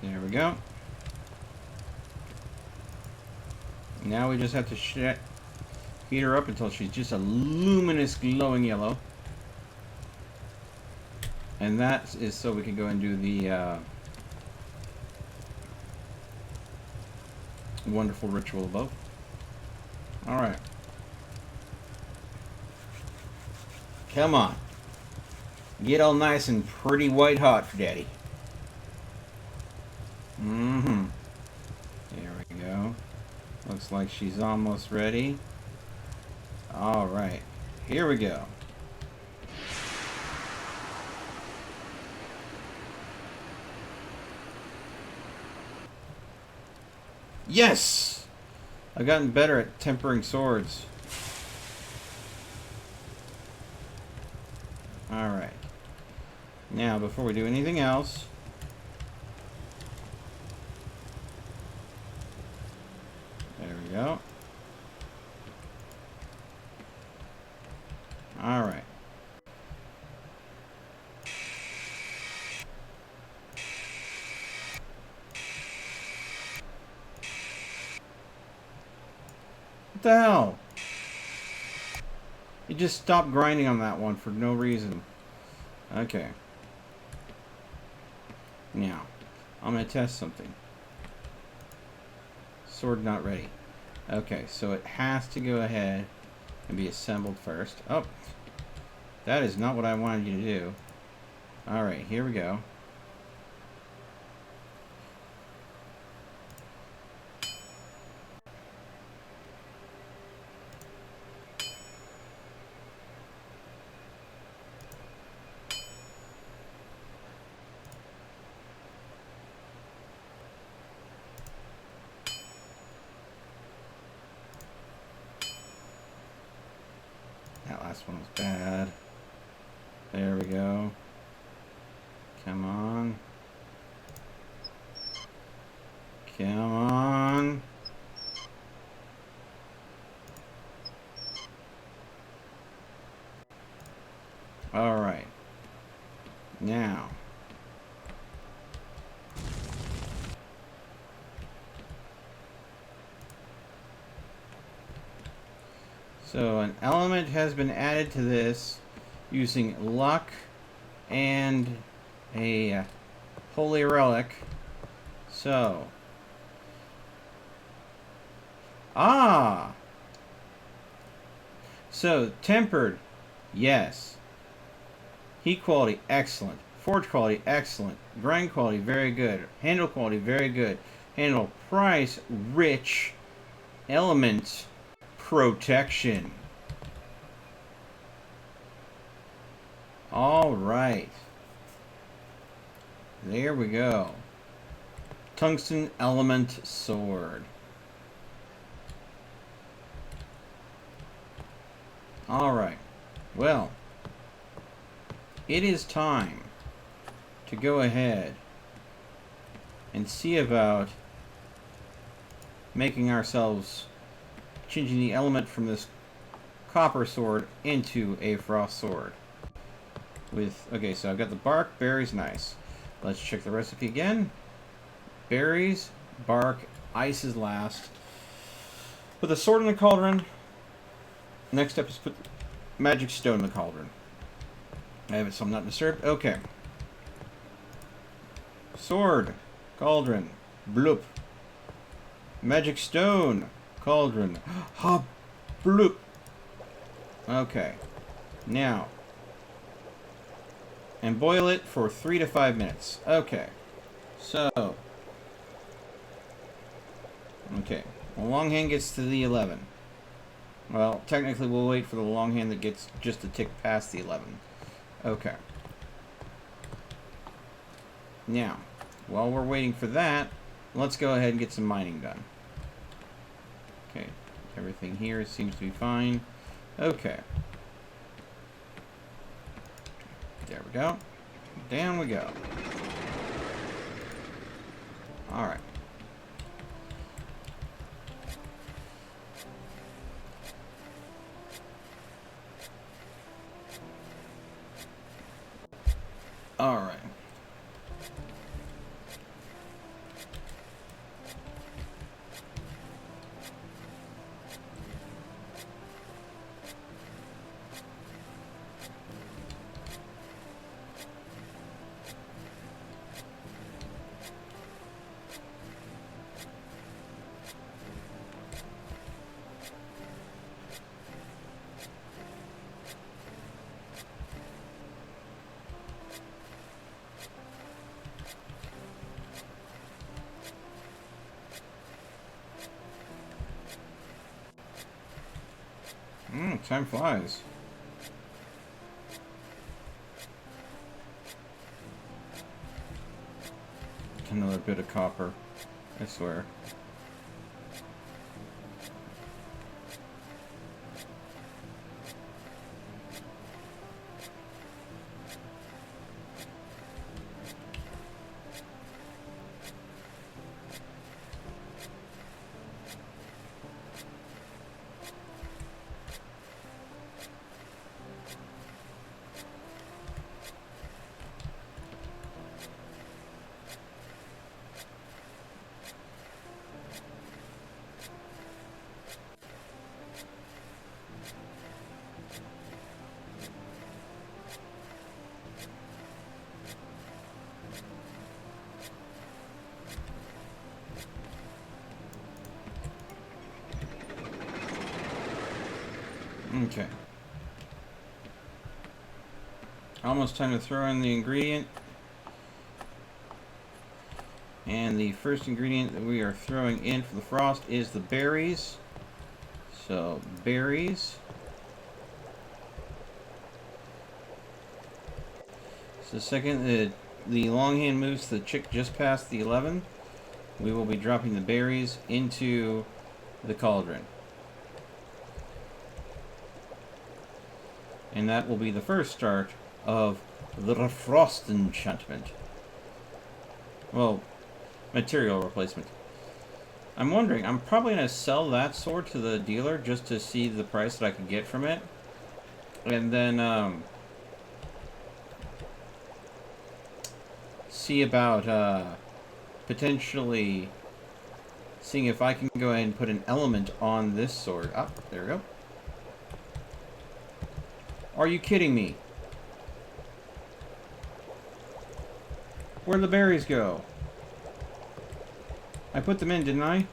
There we go. Now we just have to heat her up until she's just a luminous glowing yellow. And that is so we can go and do the wonderful ritual above. Alright. Come on. Get all nice and pretty white hot for Daddy. There we Looks like she's almost ready. Alright, here we go. Yes! I've gotten better at tempering swords. Alright. Now, before we do anything else, there we go. Alright. What the hell? You just stopped grinding on that one for no reason. Okay. Now, I'm going to test something. Sword not ready. Okay, so it has to go ahead and be assembled first. Oh, that is not what I wanted you to do. Alright, here we go. That last one was bad. There we go. Come on. Come on. Alright. Now. So an element has been added to this using luck and a holy relic. So. Ah! So, tempered, yes. Heat quality, excellent. Forge quality, excellent. Grind quality, very good. Handle quality, very good. Handle price, rich. Element, protection. Alright. There we go. Tungsten element sword. Alright. Well, it is time to go ahead and see about making ourselves, changing the element from this copper sword into a frost sword. Okay, so I've got the bark, berries, nice. Let's check the recipe again. Berries, bark, ice is last. Put the sword in the cauldron. Next step is put magic stone in the cauldron. I have it so I'm not disturbed. Okay. Sword, cauldron, bloop. Magic stone, cauldron, hop, bloop. Okay. Now. And boil it for 3 to 5 minutes. Okay. So. Okay. The long hand gets to the 11. Well, technically we'll wait for the long hand that gets just a tick past the 11. Okay. Now, while we're waiting for that, let's go ahead and get some mining done. Okay. Everything here seems to be fine. Okay. There we go. Down we go. Alright. Alright. Time flies. Another bit of copper, I swear. Okay. Almost time to throw in the ingredient. And the first ingredient that we are throwing in for the frost is the berries. So, berries. So the second the longhand moves the chick just past the 11, we will be dropping the berries into the cauldron. And that will be the first start of the frost enchantment. Well, material replacement. I'm wondering, I'm probably going to sell that sword to the dealer just to see the price that I can get from it. And then, see about, potentially seeing if I can go ahead and put an element on this sword. Ah, there we go. Are you kidding me? Where'd the berries go? I put them in, didn't I?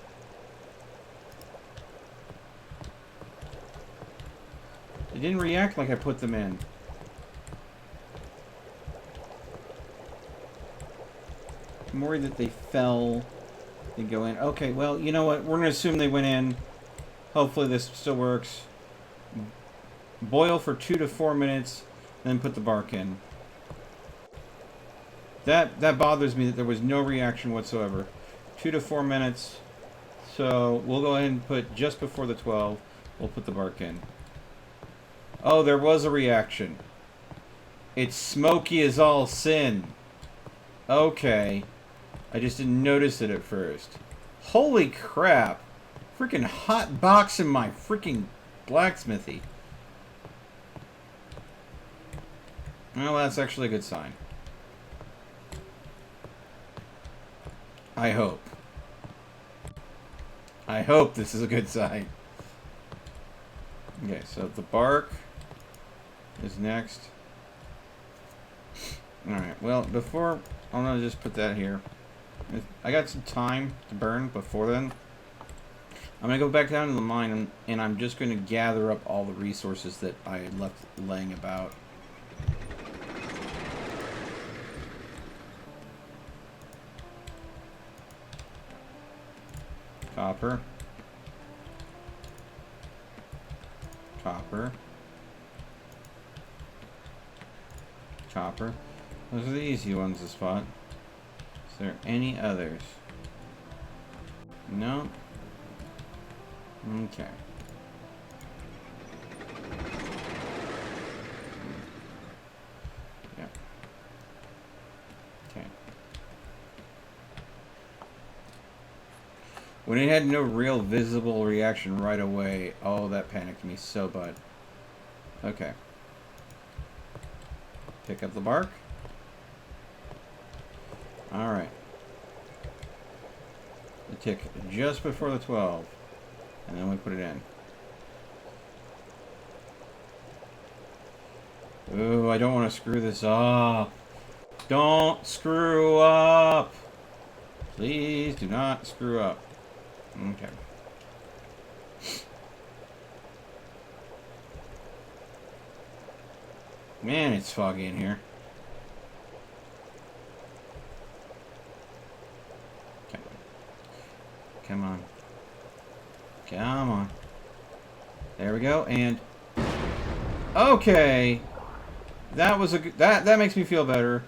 They didn't react like I put them in. I'm worried that they fell. They go in. Okay, well, you know what? We're going to assume they went in. Hopefully this still works. Boil for 2 to 4 minutes, then put the bark in. That bothers me that there was no reaction whatsoever. 2 to 4 minutes. So we'll go ahead and put just before the 12. We'll put the bark in. Oh, there was a reaction. It's smoky as all sin. Okay. I just didn't notice it at first. Holy crap. Freaking hot box in my freaking blacksmithy. Well, that's actually a good sign. I hope. I hope this is a good sign. Okay, so the bark is next. Alright, well, before... I'm going to just put that here. I got some time to burn before then. I'm going to go back down to the mine, and I'm just going to gather up all the resources that I had left laying about. Copper. Copper. Copper. Those are the easy ones to spot. Is there any others? No? Okay. Yeah. Okay. When it had no real visible reaction right away, oh, that panicked me so bad. Okay. Pick up the bark. Alright. The tick just before the 12. And then we put it in. Ooh, I don't want to screw this up. Don't screw up. Please do not screw up. Okay. Man, it's foggy in here. Okay. Come on. Come on. There we go, and... Okay! That was a good... That makes me feel better.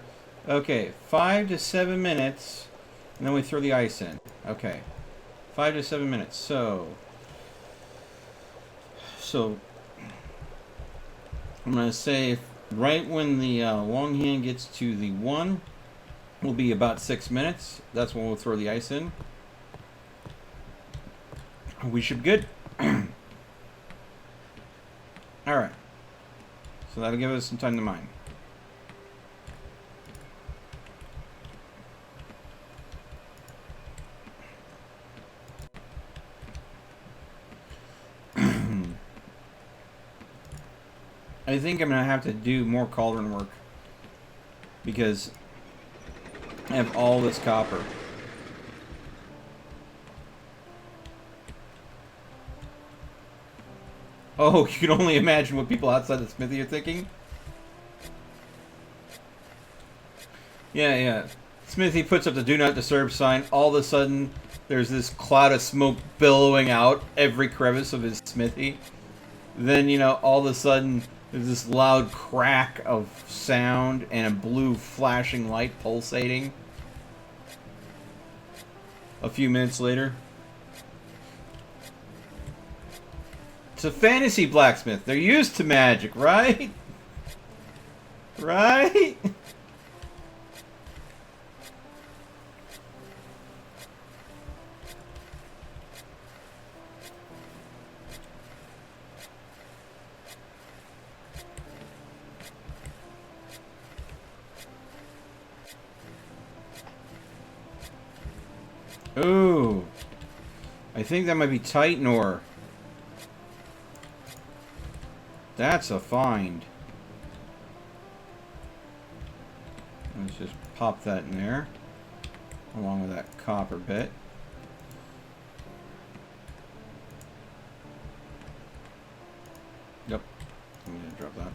Okay, 5 to 7 minutes, and then we throw the ice in. Okay. 5 to 7 minutes, so... I'm going to say right when the long hand gets to the 1 will be about 6 minutes. That's when we'll throw the ice in. We should be good. Alright. So that'll give us some time to mine. I think I'm going to have to do more cauldron work because I have all this copper. Oh, you can only imagine what people outside the smithy are thinking? Yeah. Smithy puts up the do not disturb sign. All of a sudden, there's this cloud of smoke billowing out every crevice of his smithy. Then, you know, all of a sudden... There's this loud crack of sound and a blue flashing light pulsating. A few minutes later. It's a fantasy blacksmith. They're used to magic, right? Right? Ooh. I think that might be Titan ore. That's a find. Let's just pop that in there. Along with that copper bit. Yep. I'm gonna drop that.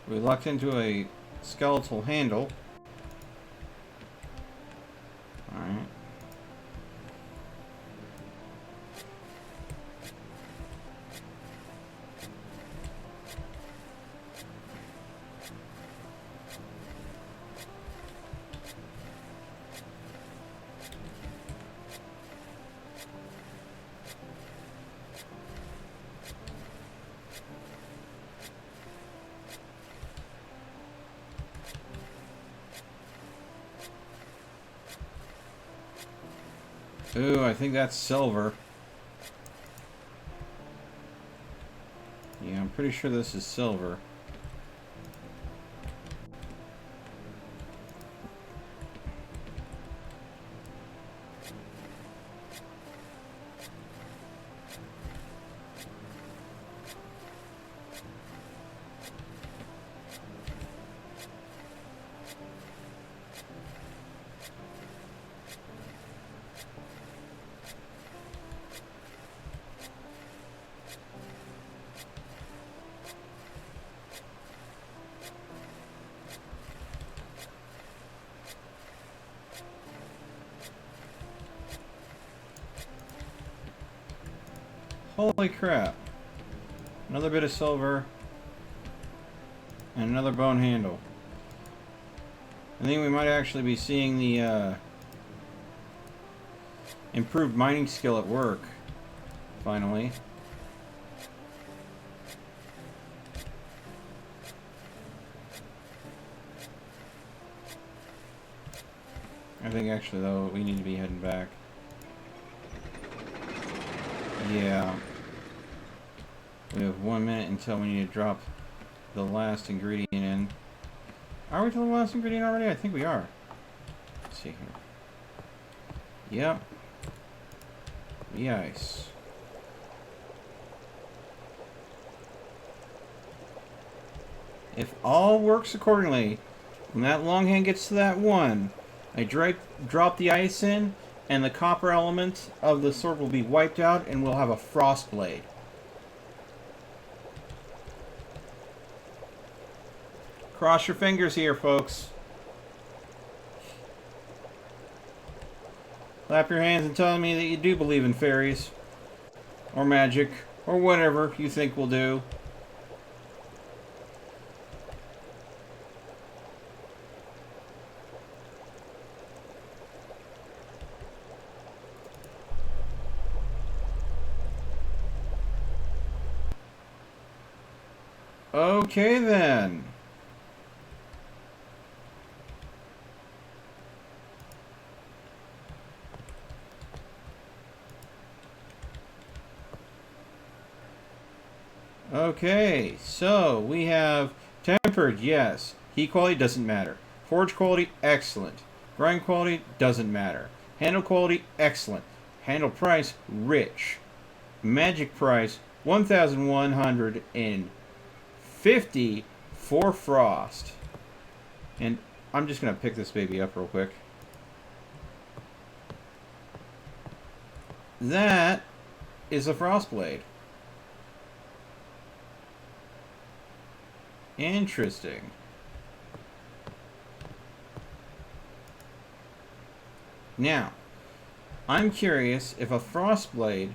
We locked into a skeletal handle. Alright. Ooh, I think that's silver. Yeah, I'm pretty sure this is silver. Holy crap. Another bit of silver. And another bone handle. I think we might actually be seeing the improved mining skill at work. Finally. I think actually though we need to be heading back. Yeah. We have 1 minute until we need to drop the last ingredient in. Are we to the last ingredient already? I think we are. Let's see here. Yep. The ice. If all works accordingly, when that long hand gets to that 1, I drop the ice in, and the copper element of the sword will be wiped out, and we'll have a frost blade. Cross your fingers here, folks. Clap your hands and tell me that you do believe in fairies. Or magic. Or whatever you think will do. Okay then. Okay, so we have tempered, yes. Heat quality doesn't matter. Forge quality, excellent. Grind quality doesn't matter. Handle quality, excellent. Handle price, rich. Magic price, 1,150 for frost. And I'm just going to pick this baby up real quick. That is a frost blade. Interesting. Now, I'm curious if a frost blade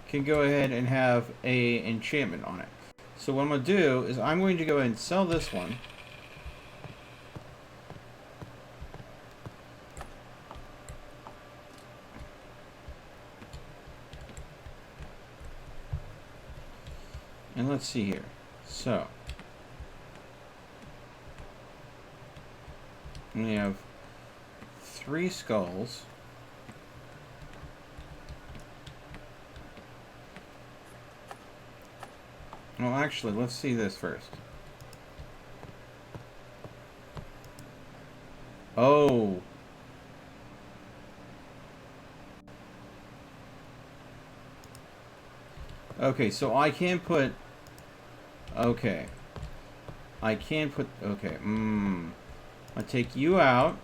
can go ahead and have a enchantment on it. So what I'm going to do is I'm going to go ahead and sell this one. And let's see here. So, we have 3 skulls. Well, actually, let's see this first. Oh. Okay, so I can put... Okay. I can put... Okay, I'll take you out.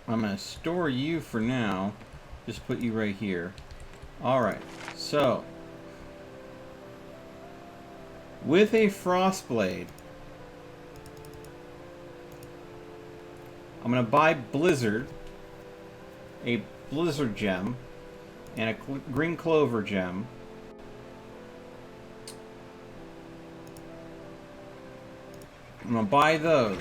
I'm going to store you for now. Just put you right here. Alright, so with a frost blade, I'm going to buy Blizzard, a Blizzard gem, and a green clover gem. I'm going to buy those.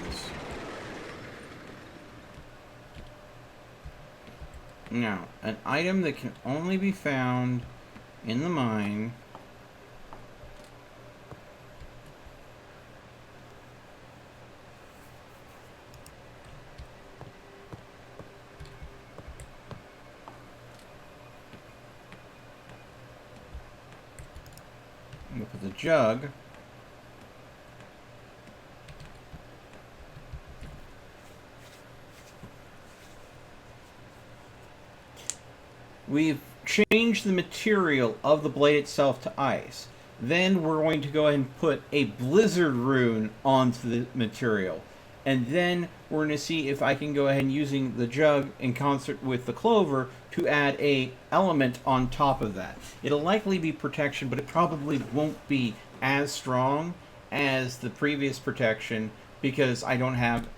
Now, an item that can only be found in the mine. I'm going to put the jug. We've changed the material of the blade itself to ice. Then we're going to go ahead and put a blizzard rune onto the material. And then we're going to see if I can go ahead and using the jug in concert with the clover to add a element on top of that. It'll likely be protection, but it probably won't be as strong as the previous protection because I don't have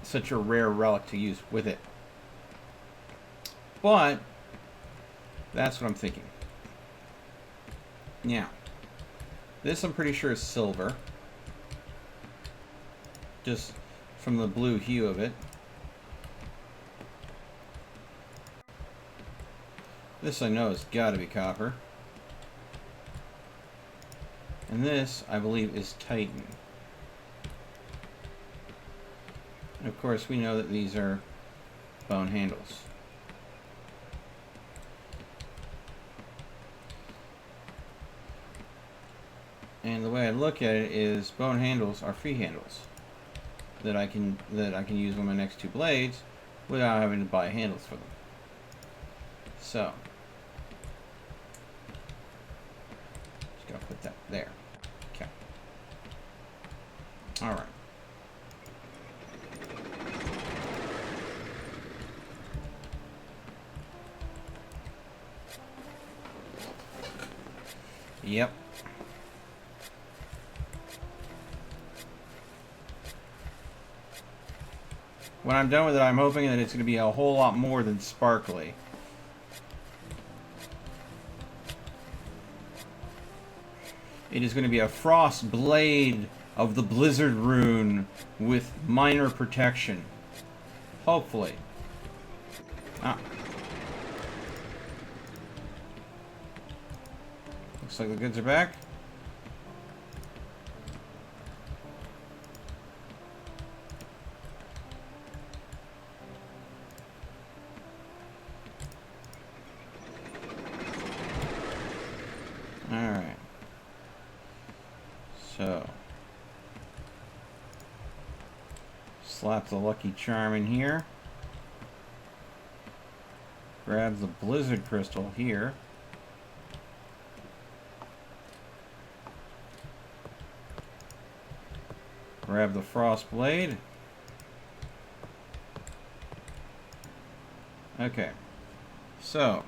such a rare relic to use with it. But that's what I'm thinking. Now, this I'm pretty sure is silver. Just from the blue hue of it. This I know has got to be copper. And this, I believe, is Titan. And of course, we know that these are bone handles. And the way I look at it is bone handles are free handles that I can use on my next two blades without having to buy handles for them. So just gotta put that there. Okay. Alright. Yep. When I'm done with it, I'm hoping that it's going to be a whole lot more than sparkly. It is going to be a frost blade of the blizzard rune with minor protection. Hopefully. Ah. Looks like the goods are back. Alright. So. Slap the lucky charm in here. Grab the blizzard crystal here. Grab the frost blade. Okay. So.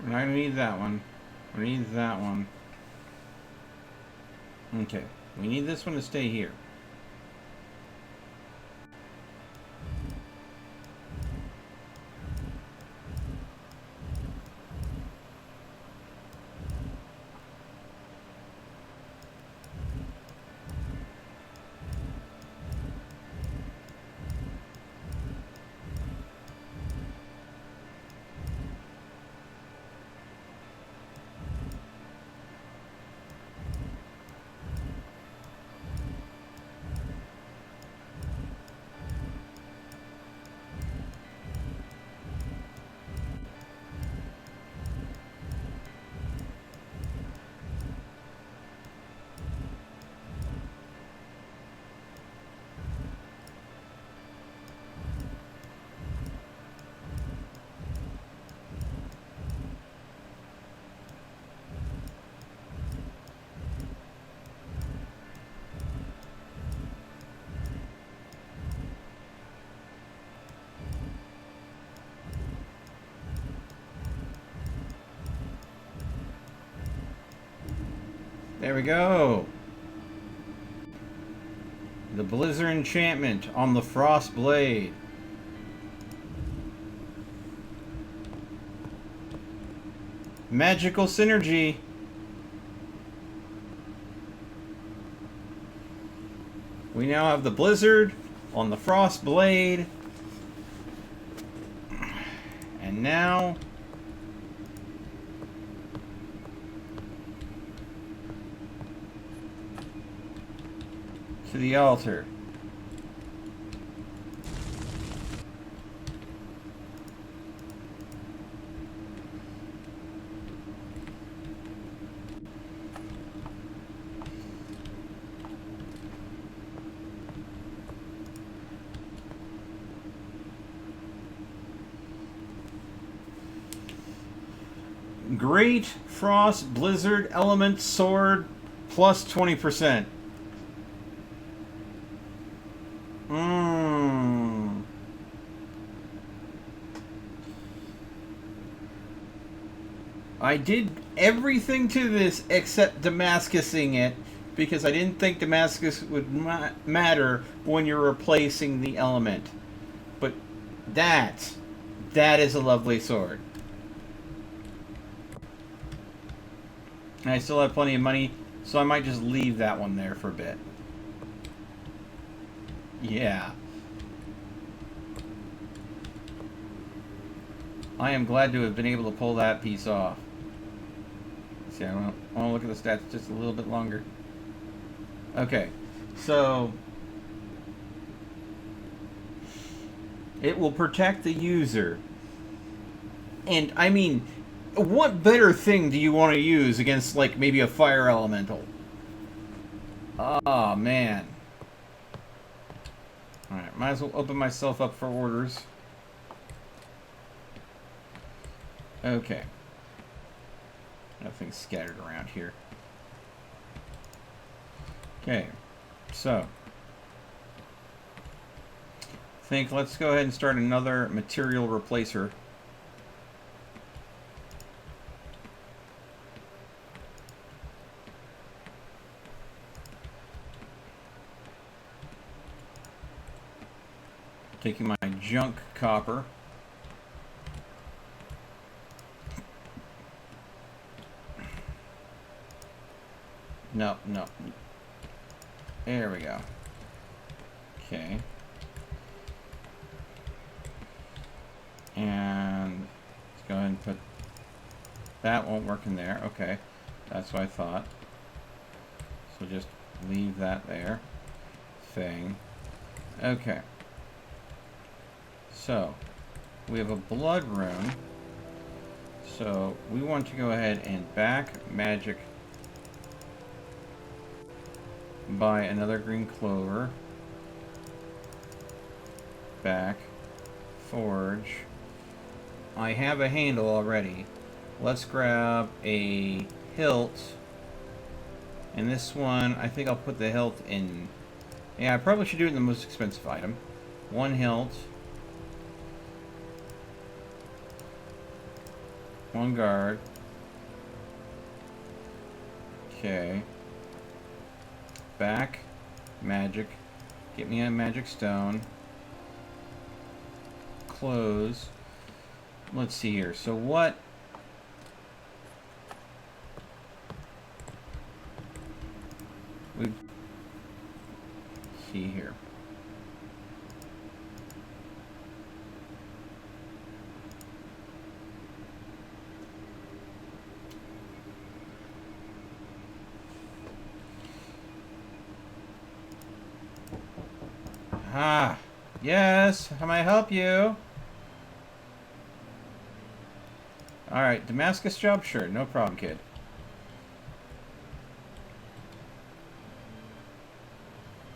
We're not going to need that one. We need that one. Okay. We need this one to stay here. There we go. The Blizzard enchantment on the Frost Blade. Magical synergy. We now have the Blizzard on the Frost Blade. And now to the altar. Great Frost Blizzard Element Sword plus 20%. I did everything to this except Damascusing it because I didn't think Damascus would matter when you're replacing the element. But that is a lovely sword. And I still have plenty of money, so I might just leave that one there for a bit. Yeah. I am glad to have been able to pull that piece off. See, I want to look at the stats just a little bit longer. Okay, so it will protect the user. And, I mean, what better thing do you want to use against, like, maybe a fire elemental? Oh, man. Alright, might as well open myself up for orders. Okay. Nothing scattered around here. Okay, so let's go ahead and start another material replacer. Taking my junk copper. No. There we go. Okay. And let's go ahead and put... That won't work in there. Okay. That's what I thought. So just leave that there. Thing. Okay. So, we have a blood rune. So, we want to go ahead and back magic buy another green clover. Back. Forge. I have a handle already. Let's grab a hilt. And this one, I think I'll put the hilt in. Yeah, I probably should do it in the most expensive item. One hilt. One guard. Okay. Back. Magic. Get me a magic stone. Close. Let's see here. So what... we see here. Ah, yes. How may I help you? All right, Damascus job, sure, no problem, kid.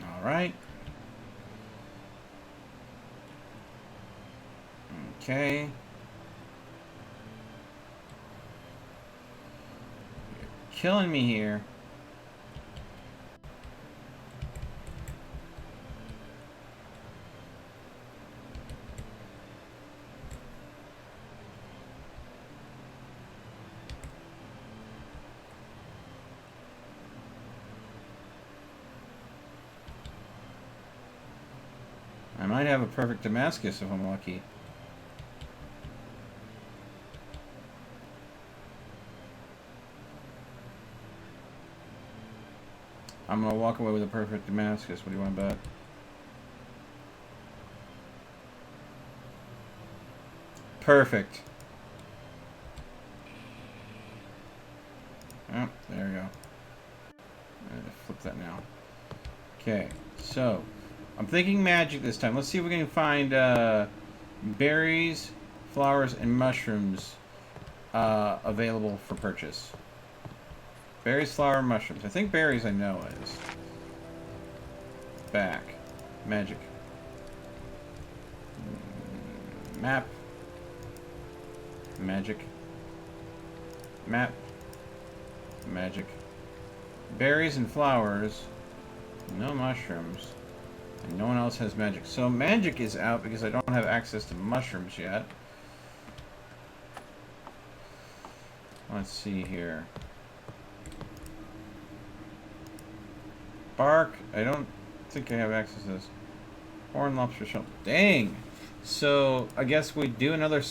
All right. Okay. You're killing me here. I might have a perfect Damascus if I'm lucky. I'm gonna walk away with a perfect Damascus. What do you want to bet? Perfect. Oh, there we go. I'm gonna flip that now. Okay, so I'm thinking magic this time. Let's see if we can find berries, flowers, and mushrooms available for purchase. Berries, flower, mushrooms. I think berries I know is. Back. Magic. Map. Magic. Map. Magic. Berries and flowers. No mushrooms. And no one else has magic. So magic is out because I don't have access to mushrooms yet. Let's see here. Bark. I don't think I have access to this. Horn, lobster, shell. Dang! So I guess we do another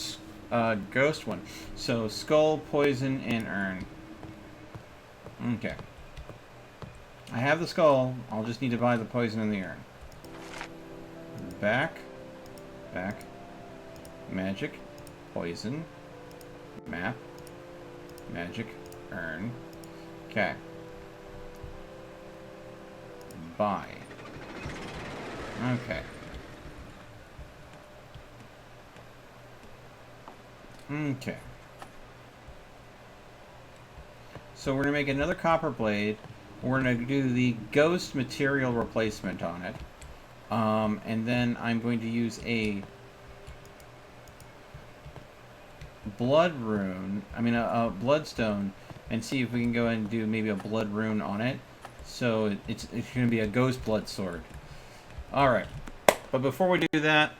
ghost one. So skull, poison, and urn. Okay. I have the skull. I'll just need to buy the poison in the urn. Back. Back. Magic. Poison. Map. Magic. Urn. Okay. Buy. Okay. Okay. So we're going to make another copper blade. We're going to do the ghost material replacement on it. And then I'm going to use a blood rune, a bloodstone, and see if we can go ahead and do maybe a blood rune on it. So it's going to be a ghost blood sword. Alright. But before we do that,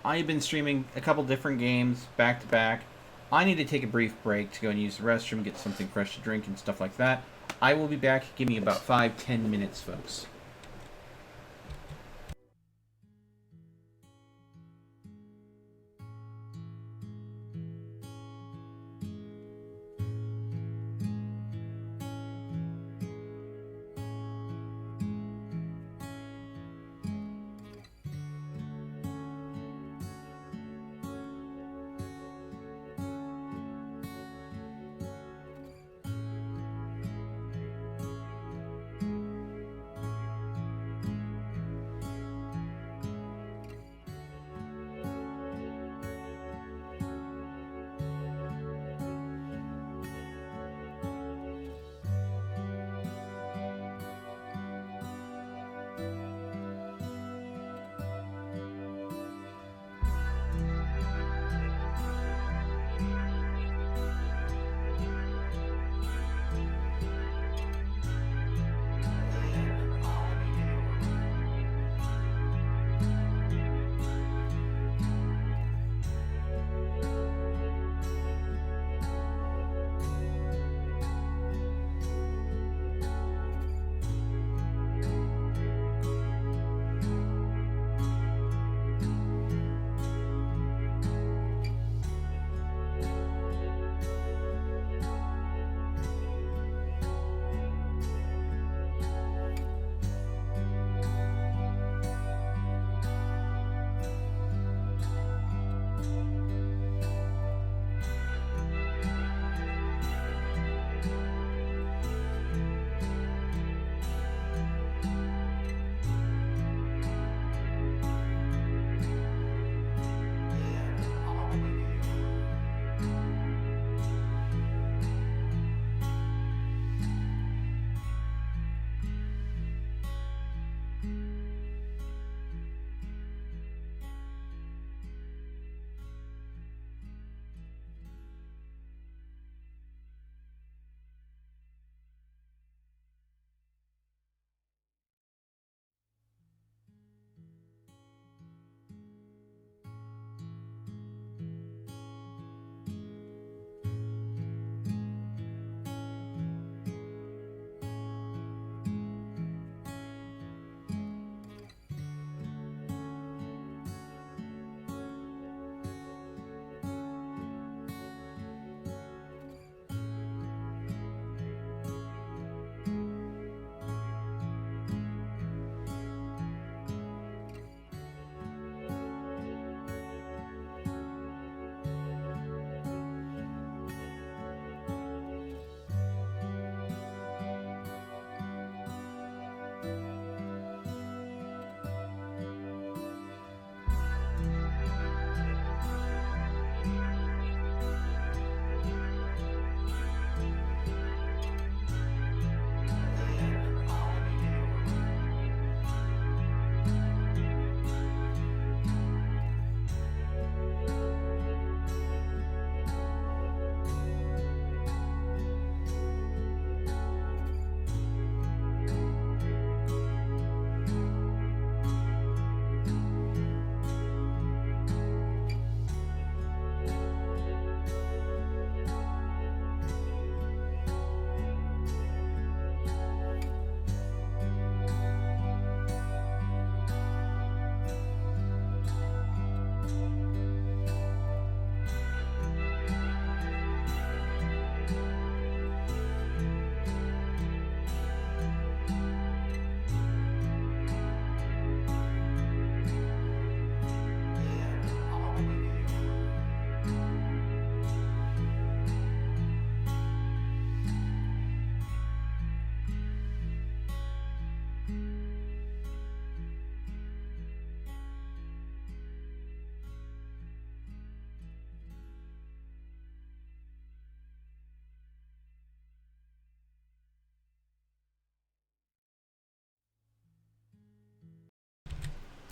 I've been streaming a couple different games back to back. I need to take a brief break to go and use the restroom, get something fresh to drink and stuff like that. I will be back. Give me about 5-10 minutes, folks.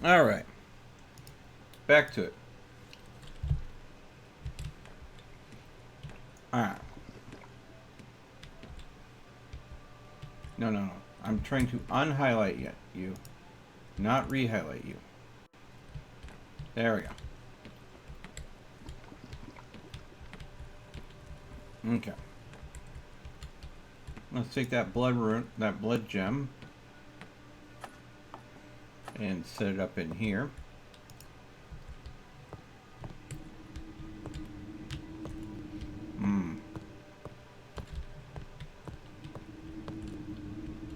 All right. Back to it. All right. No. I'm trying to unhighlight you, not rehighlight you. There we go. Okay. Let's take that blood gem, and set it up in here.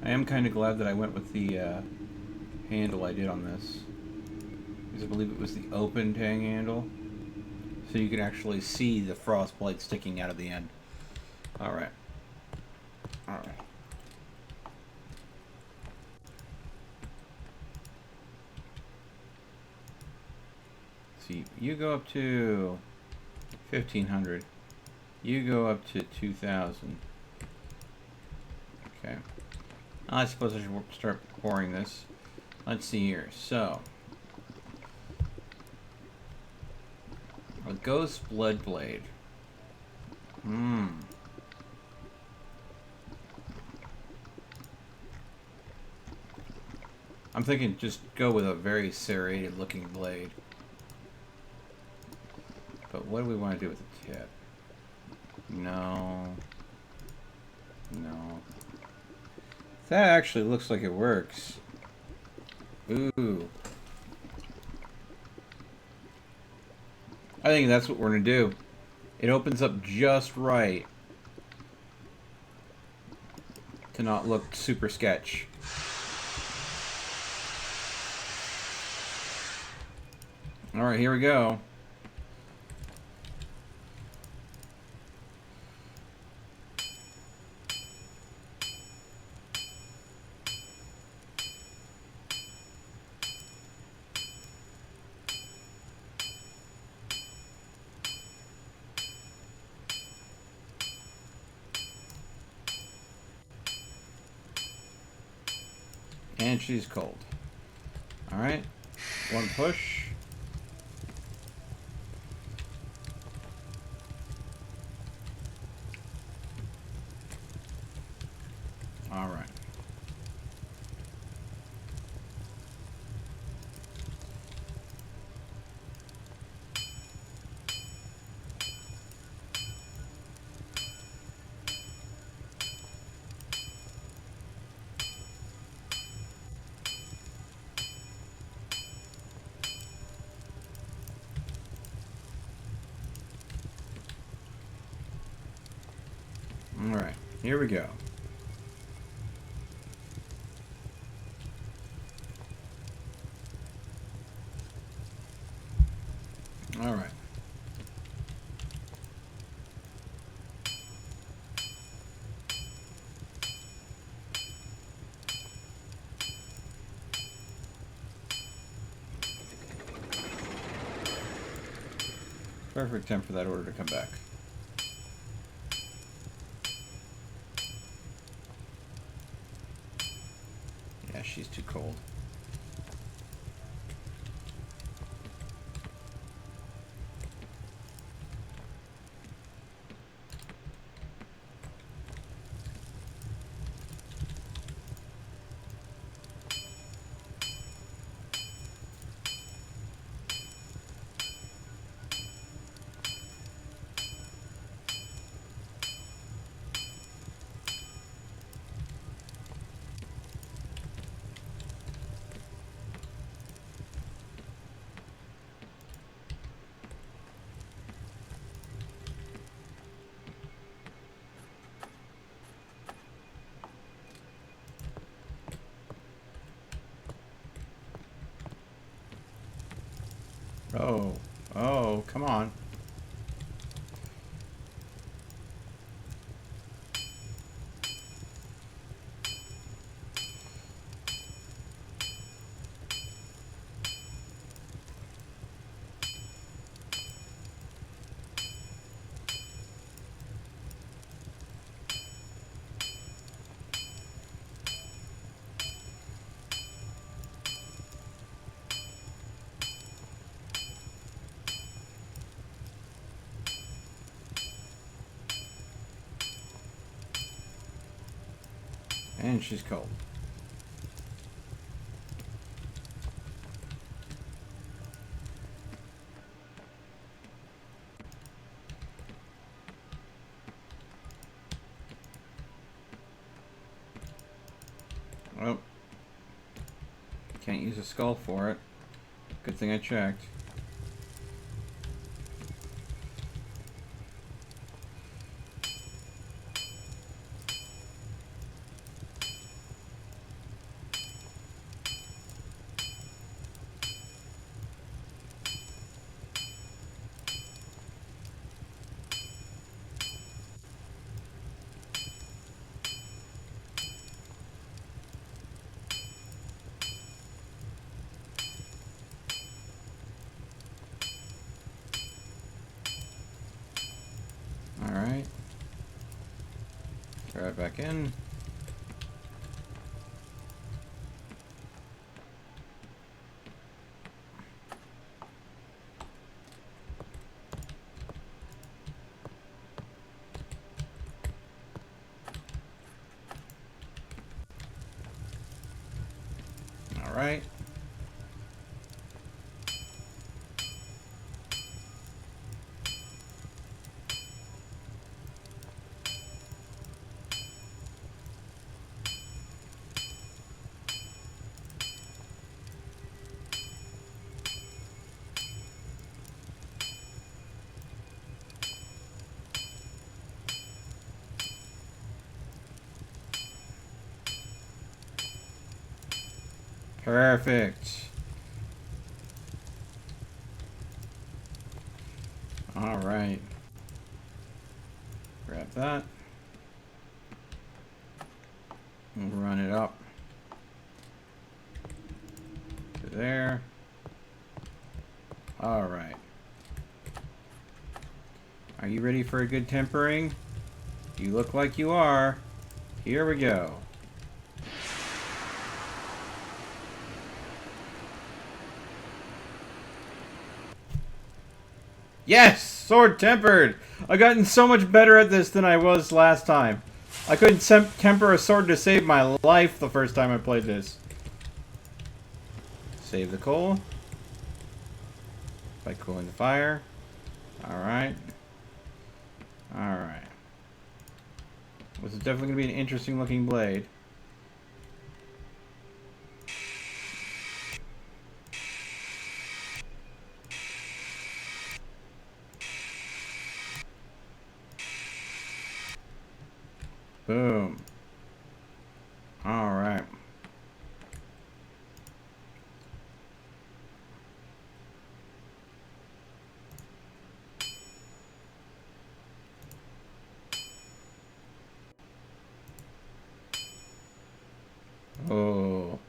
I am kind of glad that I went with the handle I did on this, because I believe it was the open tang handle, so you can actually see the frost blade sticking out of the end. Alright. Alright. See, you go up to 1500. You go up to 2000. Okay. I suppose I should start pouring this. Let's see here. So, a ghost blood blade. I'm thinking just go with a very serrated looking blade. But what do we want to do with the tip? No. That actually looks like it works. Ooh. I think that's what we're going to do. It opens up just right to not look super sketch. Alright, here we go. And she's cold. Alright. One push. Alright. Alright, here we go. Alright. Perfect time for that order to come back. Yeah, she's too cold. Oh, come on. And she's cold. Oh. Can't use a skull for it. Good thing I checked. Alright. Throw it back in. Alright. Perfect. All right. Grab that. And run it up to there. All right. Are you ready for a good tempering? You look like you are. Here we go. Yes! Sword tempered! I've gotten so much better at this than I was last time. I couldn't temper a sword to save my life the first time I played this. Save the coal. By cooling the fire. Alright. Alright. This is definitely going to be an interesting looking blade. Boom. All right. Oh.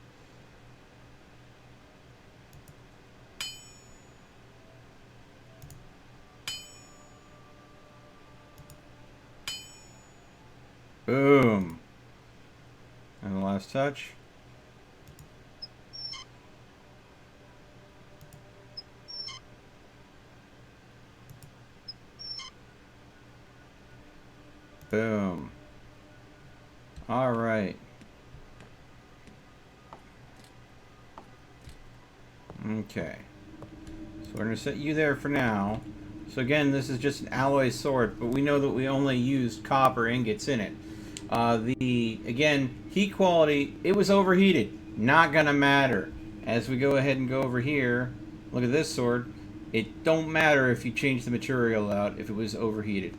Boom. And the last touch. Boom. All right. Okay. So we're going to set you there for now. So again, this is just an alloy sword, but we know that we only used copper ingots in it. Again, heat quality, it was overheated. Not gonna matter. As we go ahead and go over here, look at this sword. It don't matter if you change the material out if it was overheated.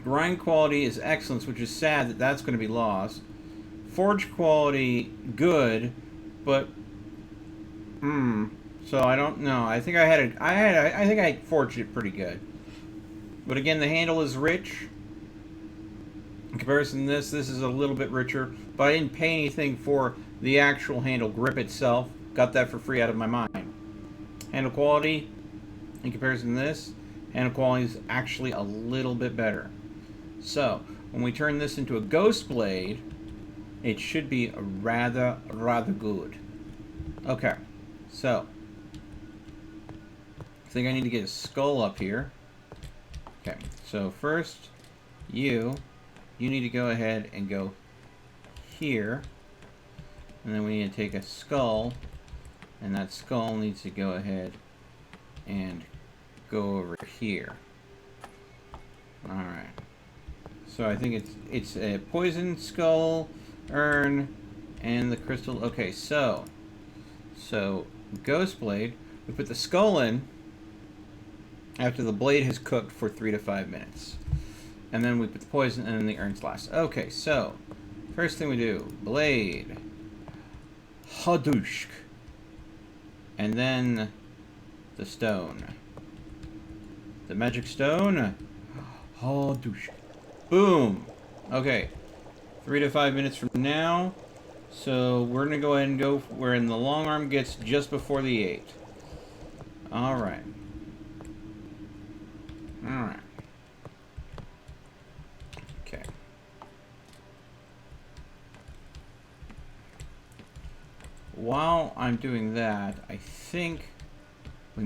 Grind quality is excellence, which is sad that that's going to be lost. Forge quality, good, but so I don't know. I think I think I forged it pretty good. But again, the handle is rich. In comparison to this is a little bit richer, but I didn't pay anything for the actual handle grip itself. Got that for free out of my mind. Handle quality, in comparison to this, handle quality is actually a little bit better. So, when we turn this into a ghost blade, it should be rather good. Okay, so, I think I need to get a skull up here. Okay, so first, you you need to go ahead and go here. And then we need to take a skull, and that skull needs to go ahead and go over here. Alright. So I think it's a poison skull, urn, and the crystal. Okay, so Ghost Blade, we put the skull in after the blade has cooked for 3 to 5 minutes. And then we put the poison, and then the urn's last. Okay, so first thing we do, blade, hadushk, and then the stone. The magic stone, hadushk. Boom. Okay, 3 to 5 minutes from now. So we're gonna go ahead and go where in the long arm gets just before the 8. All right. All right. Okay. While I'm doing that, I think I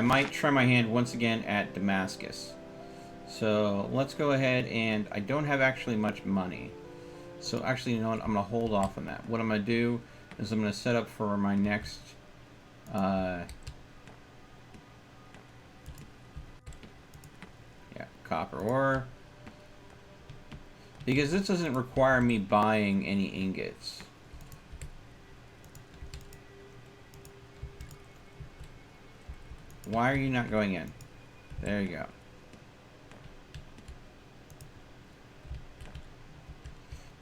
might try my hand once again at Damascus. So let's go ahead, and I don't have actually much money. So actually, you know what? I'm going to hold off on that. What I'm going to do is I'm going to set up for my next... yeah, copper ore. Because this doesn't require me buying any ingots. Why are you not going in? There you go.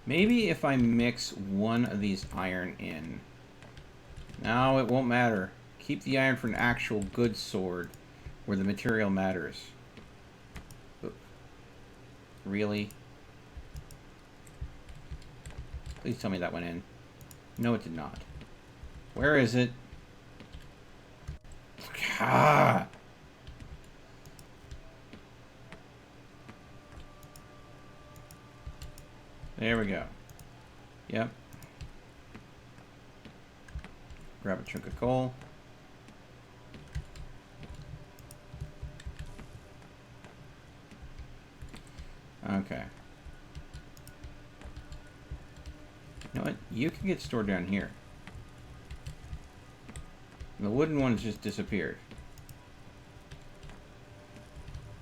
Maybe if I mix one of these iron in. No, it won't matter. Keep the iron for an actual good sword where the material matters. Really? Please tell me that went in. No, it did not. Where is it? Ah! There we go. Yep. Grab a chunk of coal. Okay. You know what? You can get stored down here. The wooden ones just disappeared.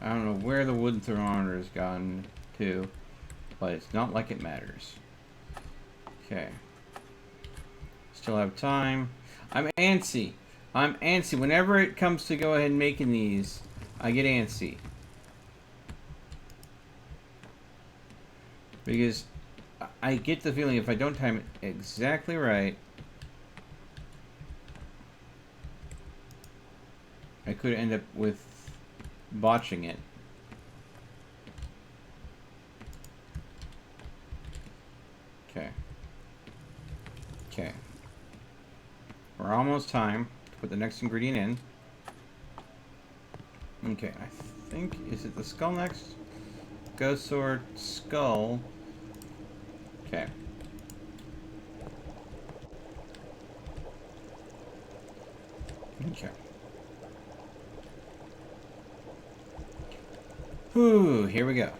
I don't know where the wooden thermometer has gone to, but it's not like it matters. Okay. Still have time. I'm antsy. I'm antsy. Whenever it comes to go ahead and making these, I get antsy. Because I get the feeling if I don't time it exactly right, I could end up with botching it. Okay. Okay. We're almost time to put the next ingredient in. Okay, I think, is it the skull next? Ghost sword, skull. Okay. Okay. Whew, here we go.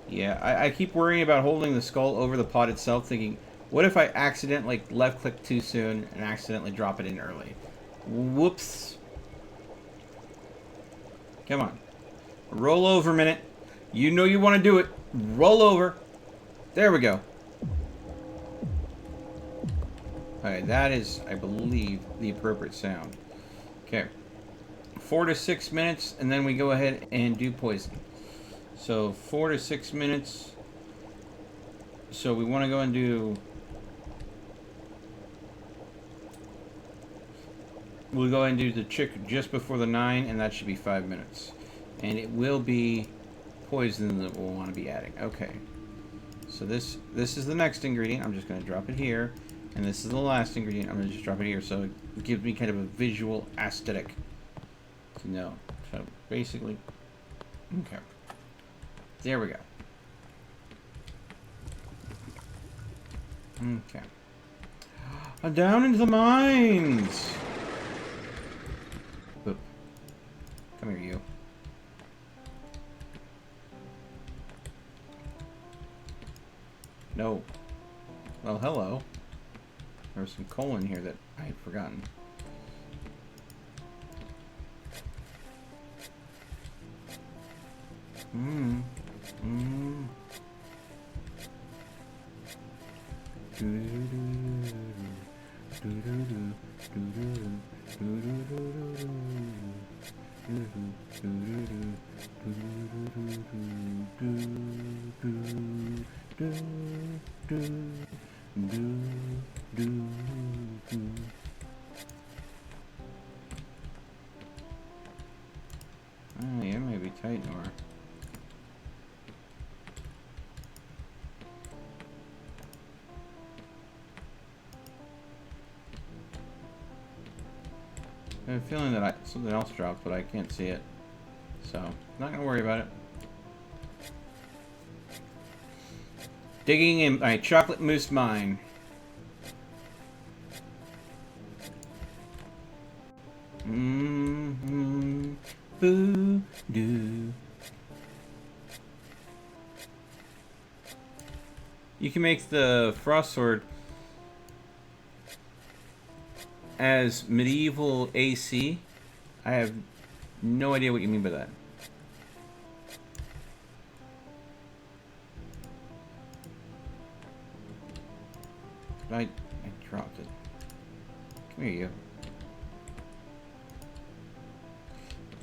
Yeah, I keep worrying about holding the skull over the pot itself, thinking, what if I accidentally left click too soon and accidentally drop it in early? Whoops. Come on. Roll over a minute. You know you want to do it. Roll over. There we go. Alright, that is, I believe, the appropriate sound. Okay. 4 to 6 minutes, and then we go ahead and do poison. So, 4 to 6 minutes. So, we want to go and do... We'll go ahead and do the chick just before the 9, and that should be 5 minutes. And it will be poison that we'll want to be adding. Okay. So, this is the next ingredient. I'm just going to drop it here. And this is the last ingredient. I'm going to just drop it here so it gives me kind of a visual aesthetic to know. So basically, okay. There we go. Okay. Down into the mines! coal in here that I had forgotten. Oh, yeah, may be tight, Nora. I have a feeling that something else dropped, but I can't see it. So, not gonna worry about it. Digging in my chocolate mousse mine. Boo doo. You can make the frost sword as medieval AC. I have no idea what you mean by that. I dropped it. Come here, you.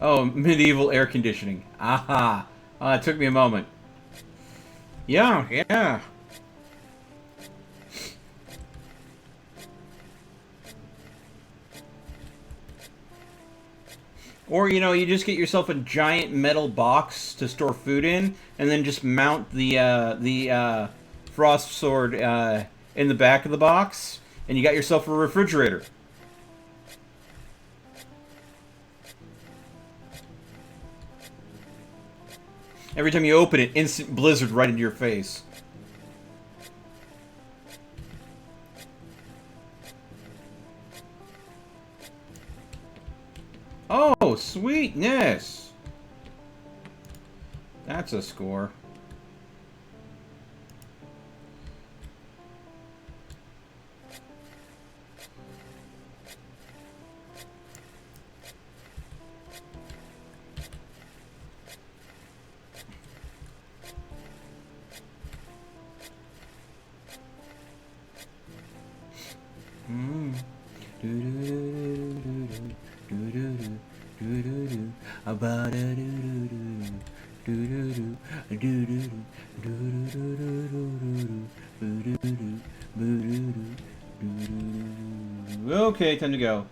Oh, medieval air conditioning. Aha! Oh, it took me a moment. Yeah, yeah. Or, you know, you just get yourself a giant metal box to store food in, and then just mount the frost sword in the back of the box, and you got yourself a refrigerator. Every time you open it, instant blizzard right into your face. Oh, sweetness! That's a score. Okay, time to go.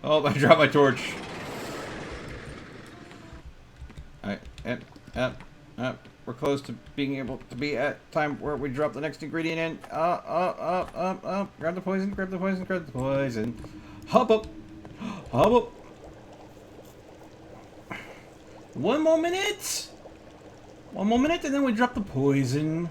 Oh, I dropped my torch. Alright, we're close to being able to be at time where we drop the next ingredient in. Grab the poison, grab the poison, grab the poison. Hop up! Hop up! One more minute! One more minute, and then we drop the poison.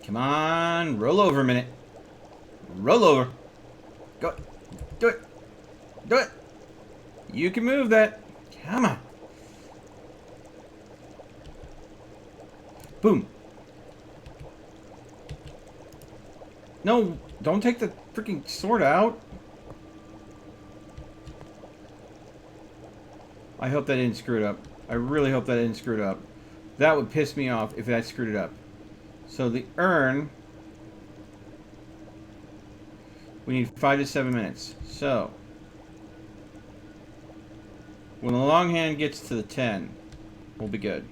Come on, roll over a minute. Roll over. Go. Do it. Do it. You can move that. Come on. Boom. No, don't take the freaking sword out. I hope that didn't screw it up. I really hope that didn't screw it up. That would piss me off if that screwed it up. So the urn, we need 5 to 7 minutes. So when the long hand gets to the 10, we'll be good.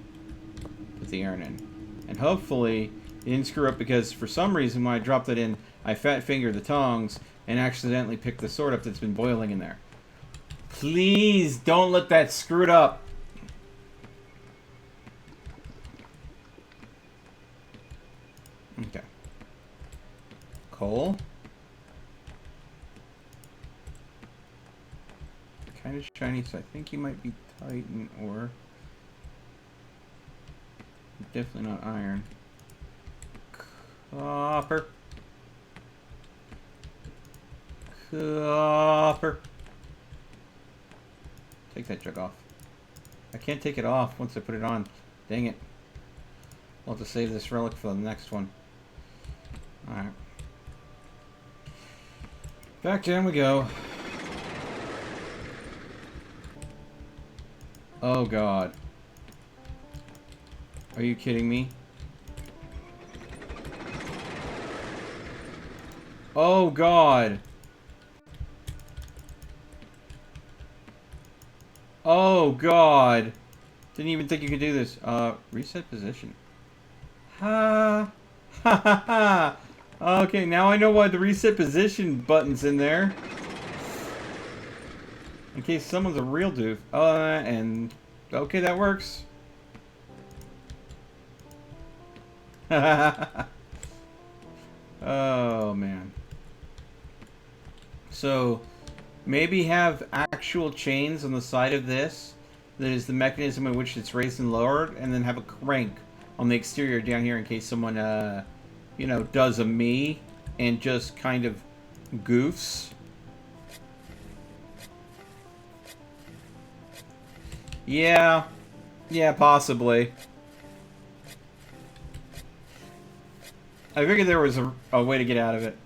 Put the urn in. And hopefully it didn't screw up, because for some reason when I dropped it in, I fat fingered the tongs and accidentally picked the sword up that's been boiling in there. Please don't let that screw it up. Okay. Coal. Kind of shiny, so I think he might be Titan ore. Definitely not iron. Copper. Copper. Take that jug off. I can't take it off once I put it on. Dang it. I'll have to save this relic for the next one. Alright. Back down we go. Oh god. Are you kidding me? Oh god. Oh god. Didn't even think you could do this. Reset position. Ha ha ha ha. Okay, now I know why the reset position button's in there. In case someone's a real doof. And okay, that works. Oh man. So maybe have actual chains on the side of this. That is the mechanism in which it's raised and lowered, and then have a crank on the exterior down here in case someone, you know, does a me and just kind of goofs. Yeah, possibly. I figured there was a way to get out of it.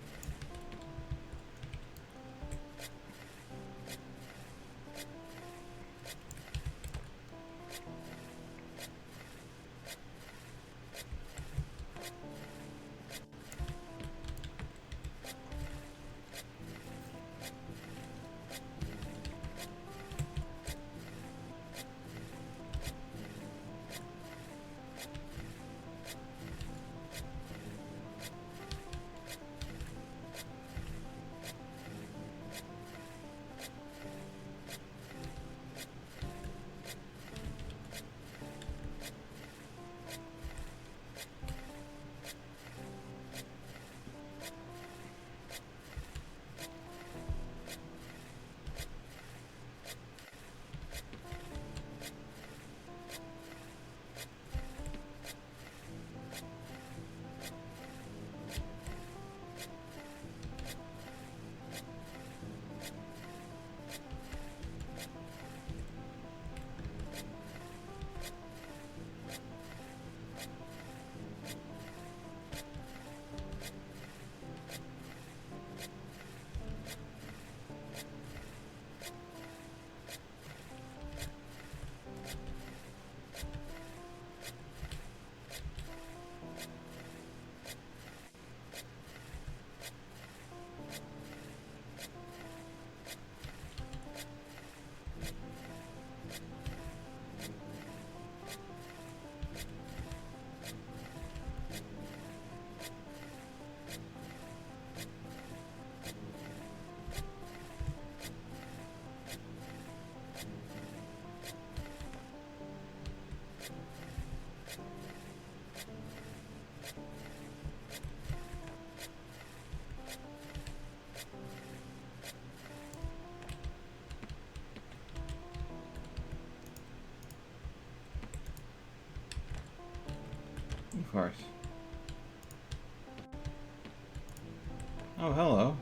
Of course. Oh, hello.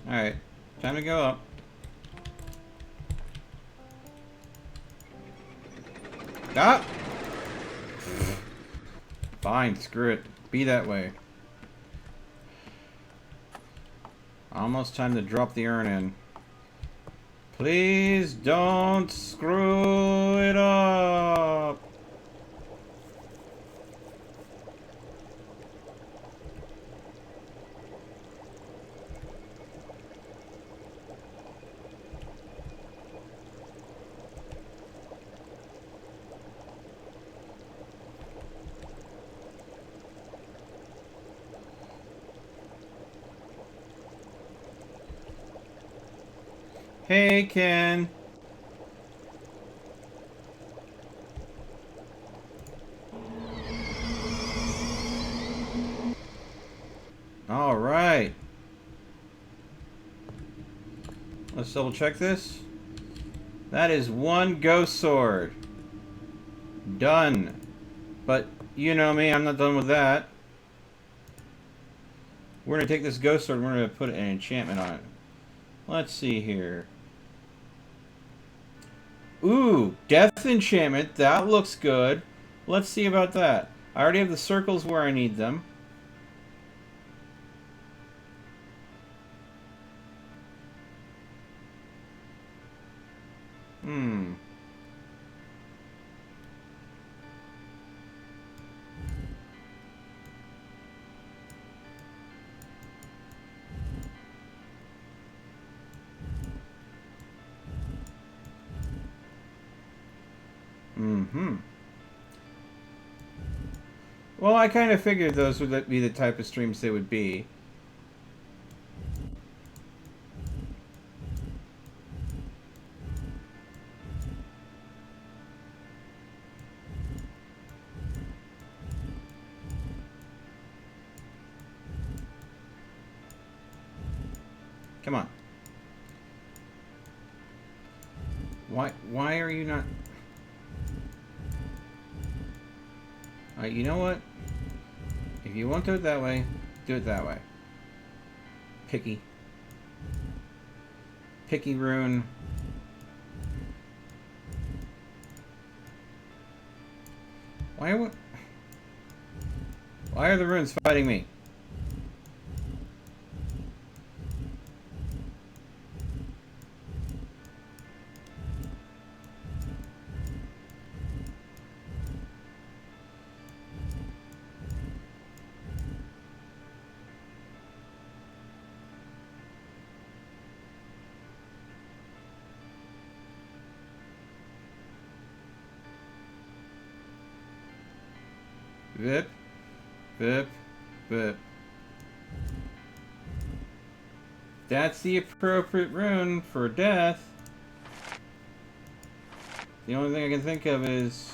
Alright, time to go up. Ah! Fine, screw it. Be that way. Almost time to drop the urn in. Please don't screw it up! Hey, Ken. All right. Let's double check this. That is one ghost sword. Done. But you know me, I'm not done with that. We're going to take this ghost sword and we're going to put an enchantment on it. Let's see here. Ooh, death enchantment. That looks good. Let's see about that. I already have the circles where I need them. Hmm. Mm-hmm. Well, I kind of figured those would be the type of streams they would be. Come on. Why are you not... you know what? If you want to do it that way, do it that way. Picky. Picky rune. Why are the runes fighting me? Vip, vip, vip. That's the appropriate rune for death. The only thing I can think of is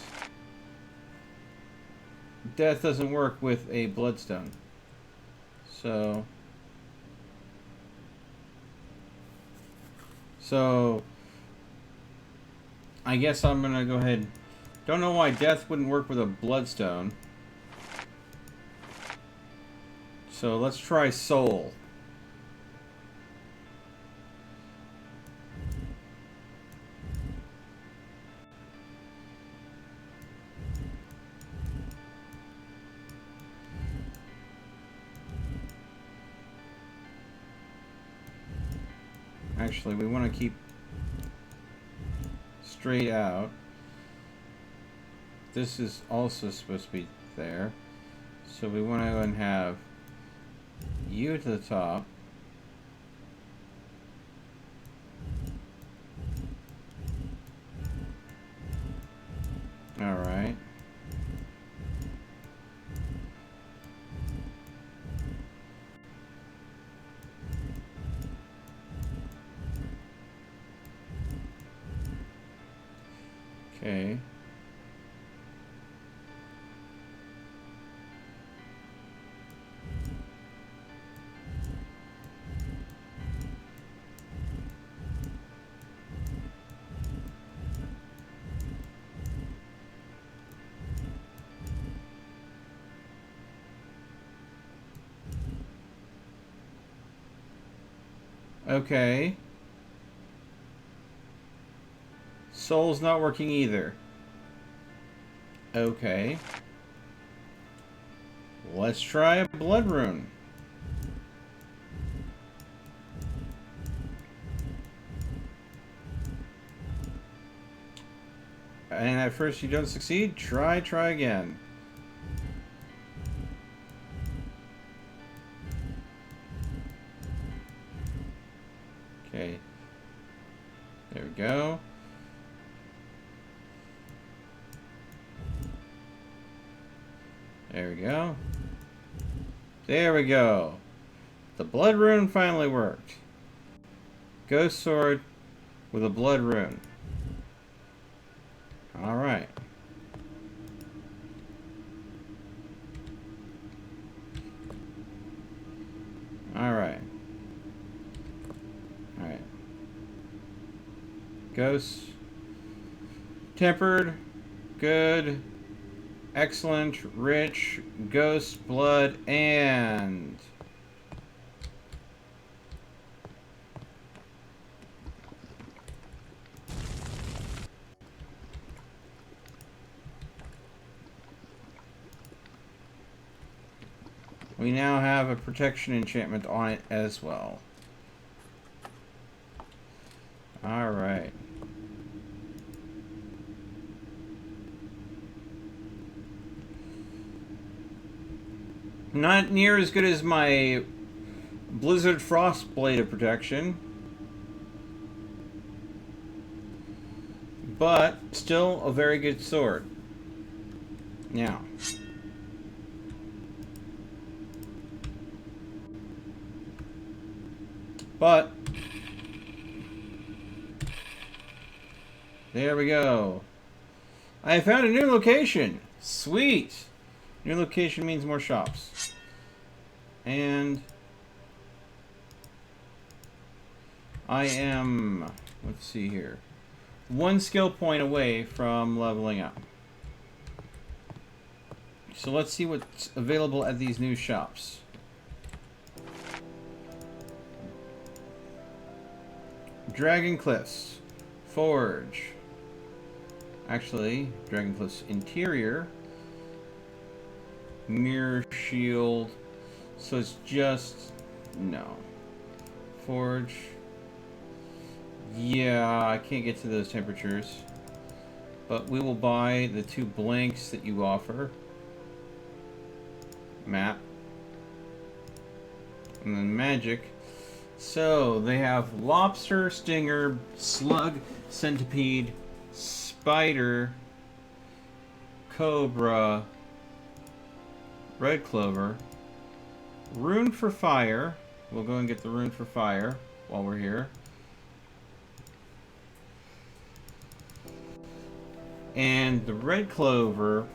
death doesn't work with a bloodstone. So I guess I'm gonna go ahead. Don't know why death wouldn't work with a bloodstone. So let's try soul. Actually, we want to keep straight out. This is also supposed to be there. So we want to go and have you to the top. All right. Okay. Okay. Soul's not working either. Okay. Let's try a blood rune. And at first you don't succeed, try again. Okay. There we go. There we go. There we go. The blood rune finally worked. Ghost sword with a blood rune. Alright. Ghost. Tempered. Good. Excellent. Rich. Ghost. Blood. And... we now have a protection enchantment on it as well. Alright. Not near as good as my Blizzard Frost Blade of Protection. But still a very good sword. Now. But there we go. I found a new location. Sweet. New location means more shops. And I am, let's see here, 1 skill point away from leveling up. So let's see what's available at these new shops. Dragon Cliffs. Forge. Actually, Dragon Cliffs Interior. Mirror Shield. So it's just... no. Forge. Yeah, I can't get to those temperatures. But we will buy the 2 blanks that you offer. Map. And then magic. So, they have lobster, stinger, slug, centipede, spider, cobra, red clover, rune for fire. We'll go and get the rune for fire while we're here. And the red clover,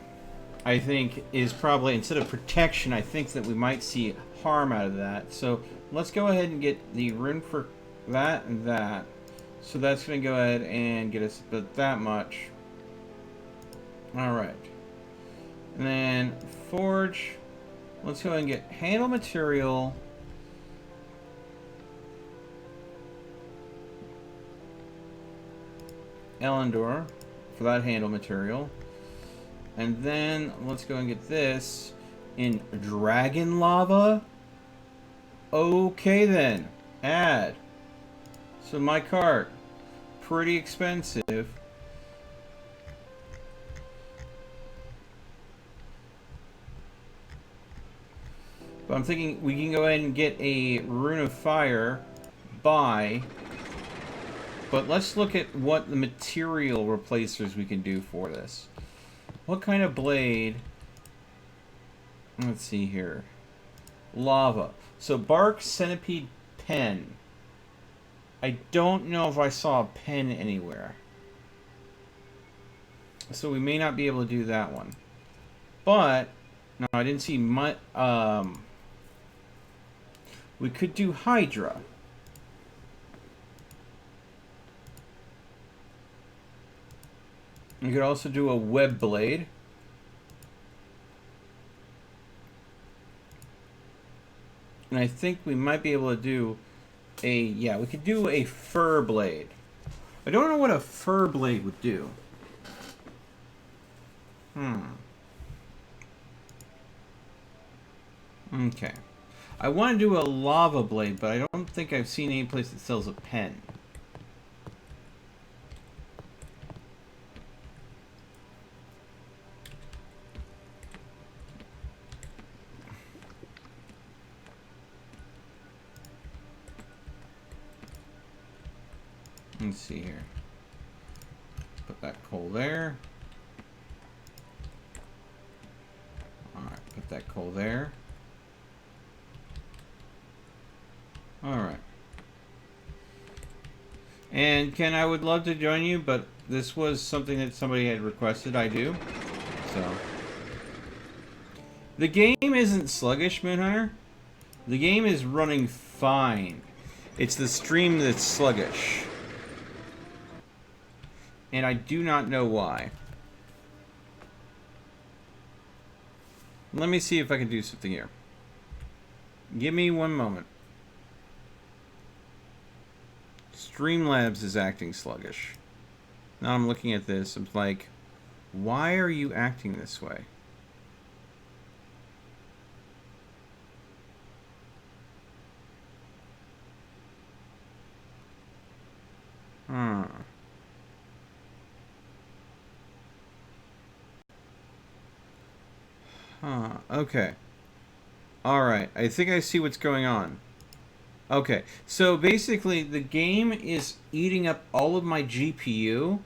I think, is probably, instead of protection, I think that we might see harm out of that. So let's go ahead and get the rune for that and that. So that's going to go ahead and get us about that much. Alright. And then forge. Let's go ahead and get handle material. Elendor for that handle material. And then let's go and get this in dragon lava. Okay then, add. So my cart, pretty expensive. But I'm thinking we can go ahead and get a rune of fire, buy. But let's look at what the material replacers we can do for this. What kind of blade? Let's see here. Lava. So bark, centipede, pen. I don't know if I saw a pen anywhere. So we may not be able to do that one. But no, I didn't see much. We could do Hydra. You could also do a web blade. And I think we might be able to do a, yeah, we could do a fur blade. I don't know what a fur blade would do. Okay. I want to do a lava blade, but I don't think I've seen any place that sells a pen. Let's see here. Put that coal there. Alright, put that coal there. Alright. And Ken, I would love to join you, but this was something that somebody had requested I do. So. The game isn't sluggish, Moonhunter. The game is running fine. It's the stream that's sluggish. And I do not know why. Let me see if I can do something here. Give me one moment. Streamlabs is acting sluggish. Now I'm looking at this. I'm like, why are you acting this way? Okay. Alright, I think I see what's going on. Okay, so basically the game is eating up all of my GPU,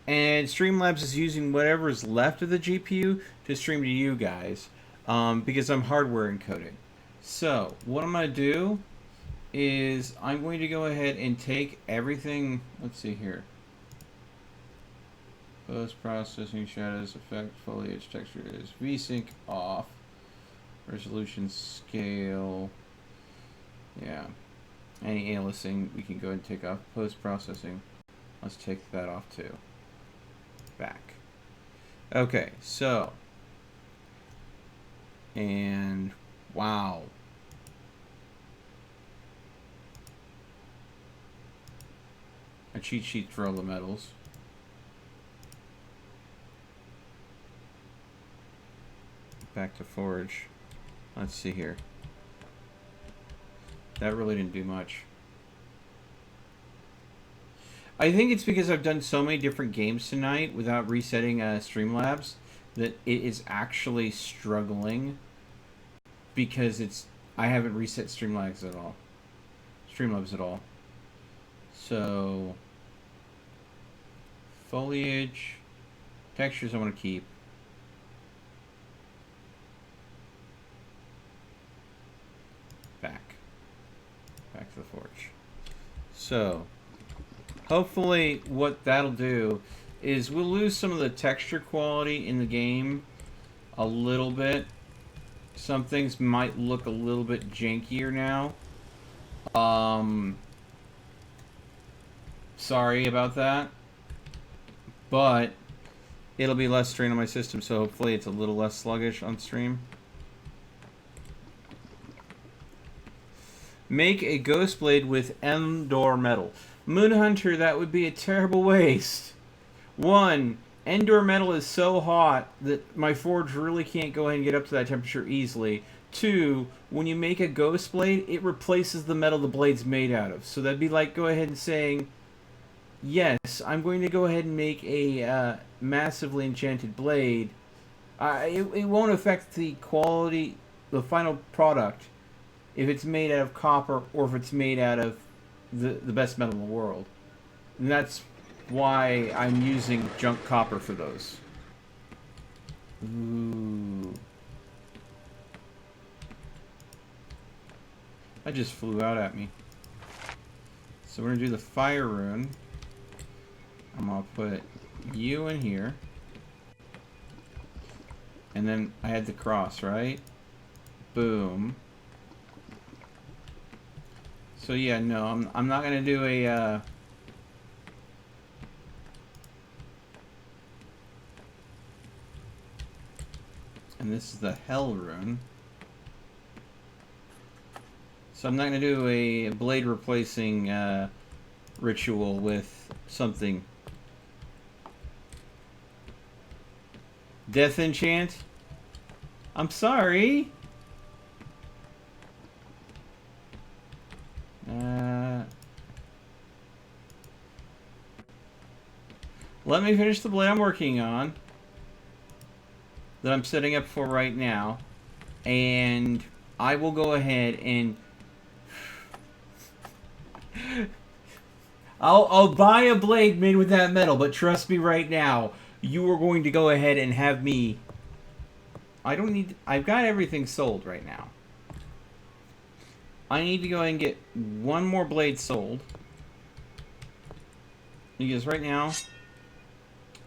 and Streamlabs is using whatever is left of the GPU to stream to you guys, because I'm hardware encoding. So, what I'm going to do is I'm going to go ahead and take everything, let's see here. Post-processing, shadows, effect, foliage, textures, VSync off, resolution, scale, yeah. Any aliasing we can go ahead and take off. Post-processing, let's take that off too. Back. Okay, so, and wow. A cheat sheet for all the metals. Back to Forge. Let's see here. That really didn't do much. I think it's because I've done so many different games tonight without resetting Streamlabs that it is actually struggling because I haven't reset Streamlabs at all. So foliage, textures I want to keep. Back to the forge. So, hopefully what that'll do is we'll lose some of the texture quality in the game a little bit. Some things might look a little bit jankier now. Sorry about that. But it'll be less strain on my system, so hopefully it's a little less sluggish on stream. Make a ghost blade with Endor metal. Moonhunter, that would be a terrible waste. 1, Endor metal is so hot that my forge really can't go ahead and get up to that temperature easily. 2, when you make a ghost blade, it replaces the metal the blade's made out of. So that'd be like go ahead and saying, yes, I'm going to go ahead and make a massively enchanted blade. It won't affect the quality, the final product, if it's made out of copper or if it's made out of the best metal in the world. And that's why I'm using junk copper for those. Ooh. That just flew out at me. So we're going to do the fire rune. I'm going to put you in here. And then I had the cross, right? Boom. So yeah, no, I'm not going to do a... And this is the Hell rune. So I'm not going to do a blade replacing ritual with something. Death enchant? I'm sorry. Let me finish the blade I'm working on, that I'm setting up for right now, and I will go ahead and I'll buy a blade made with that metal, but trust me right now, you are going to go ahead and have me... I've got everything sold right now. I need to go ahead and get one more blade sold. Because right now,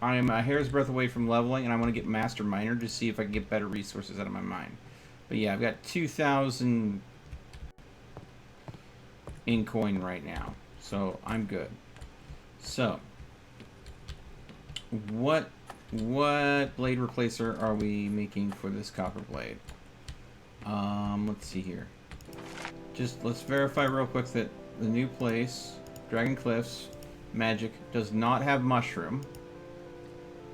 I am a hair's breadth away from leveling, and I want to get Master Miner to see if I can get better resources out of my mine. But yeah, I've got 2,000 in coin right now, so I'm good. So, what blade replacer are we making for this copper blade? Let's see here. Just let's verify real quick that the new place, Dragon Cliffs, Magic, does not have mushroom.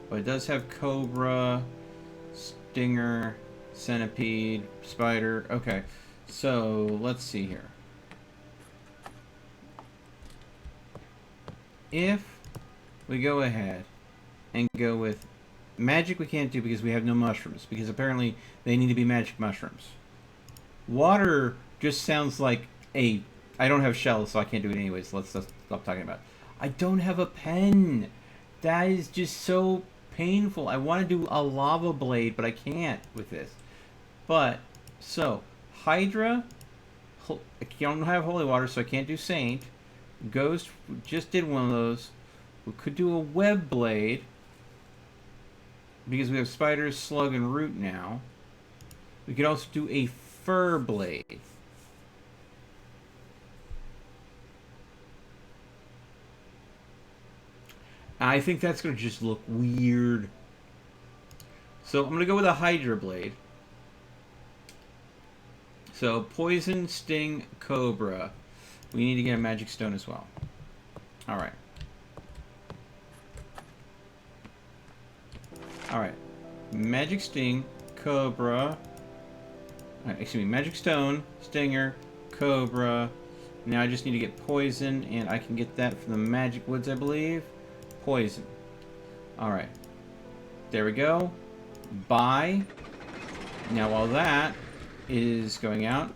But it does have cobra, stinger, centipede, spider. Okay, so let's see here. If we go ahead and go with magic, we can't do because we have no mushrooms, because apparently they need to be magic mushrooms. Water just sounds like a... I don't have shells, so I can't do it anyways. Let's stop talking about it. I don't have a pen. That is just so painful. I want to do a lava blade, but I can't with this. But, so, Hydra, I don't have holy water, so I can't do Saint. Ghost, just did one of those. We could do a web blade, because we have spider, slug, and root now. We could also do a fur blade. I think that's going to just look weird. So I'm going to go with a Hydra blade. So poison, sting, cobra. We need to get a magic stone as well. Alright. Alright. Magic sting, cobra. Excuse me, magic stone, stinger, cobra. Now I just need to get poison, and I can get that from the magic woods, I believe. Poison. Alright. There we go. Buy. Now while that is going out,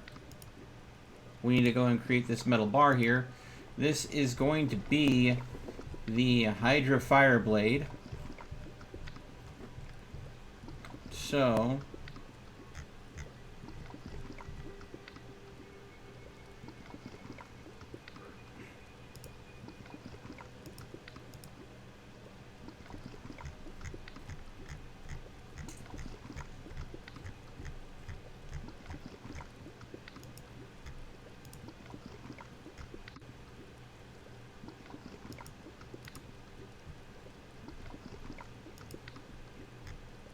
we need to go and create this metal bar here. This is going to be the Hydra Fire Blade. So...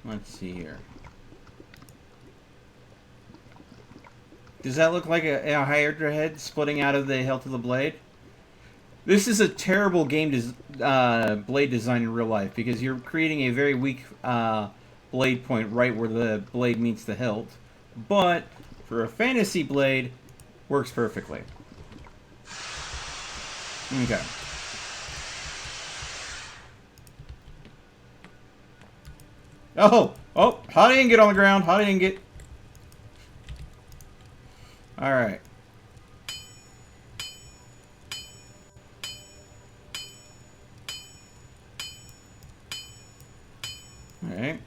let's see here. Does that look like a Hydra head splitting out of the hilt of the blade? This is a terrible game blade design in real life, because you're creating a very weak blade point right where the blade meets the hilt. But for a fantasy blade, works perfectly. Okay. Oh! Oh! How did he get on the ground? How did he get... Alright. Alright.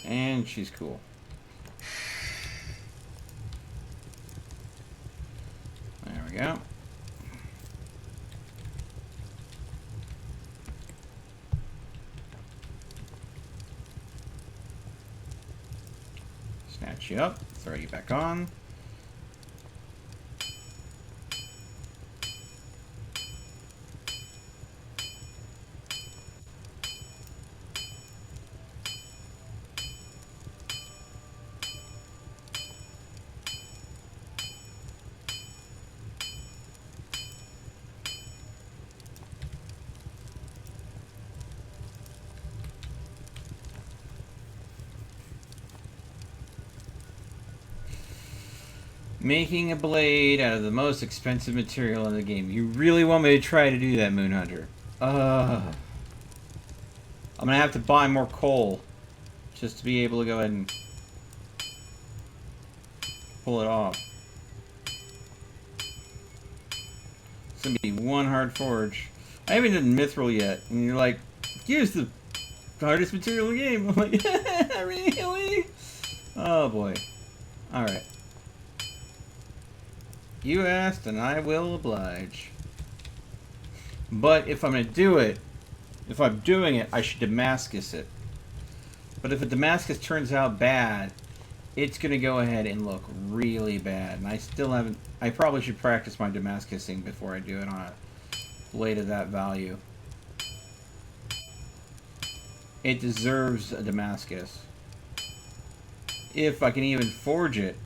And she's cool. There we go. Snatch you up, throw you back on. Making a blade out of the most expensive material in the game. You really want me to try to do that, Moonhunter? I'm gonna have to buy more coal just to be able to go ahead and pull it off. It's gonna be one hard forge. I haven't done mithril yet, and you're like, here's the hardest material in the game. I'm like, really? Oh boy. Alright. You asked, and I will oblige. But if I'm going to do it, if I'm doing it, I should Damascus it. But if a Damascus turns out bad, it's going to go ahead and look really bad. And I still haven't... I probably should practice my Damascusing before I do it on a blade of that value. It deserves a Damascus. If I can even forge it.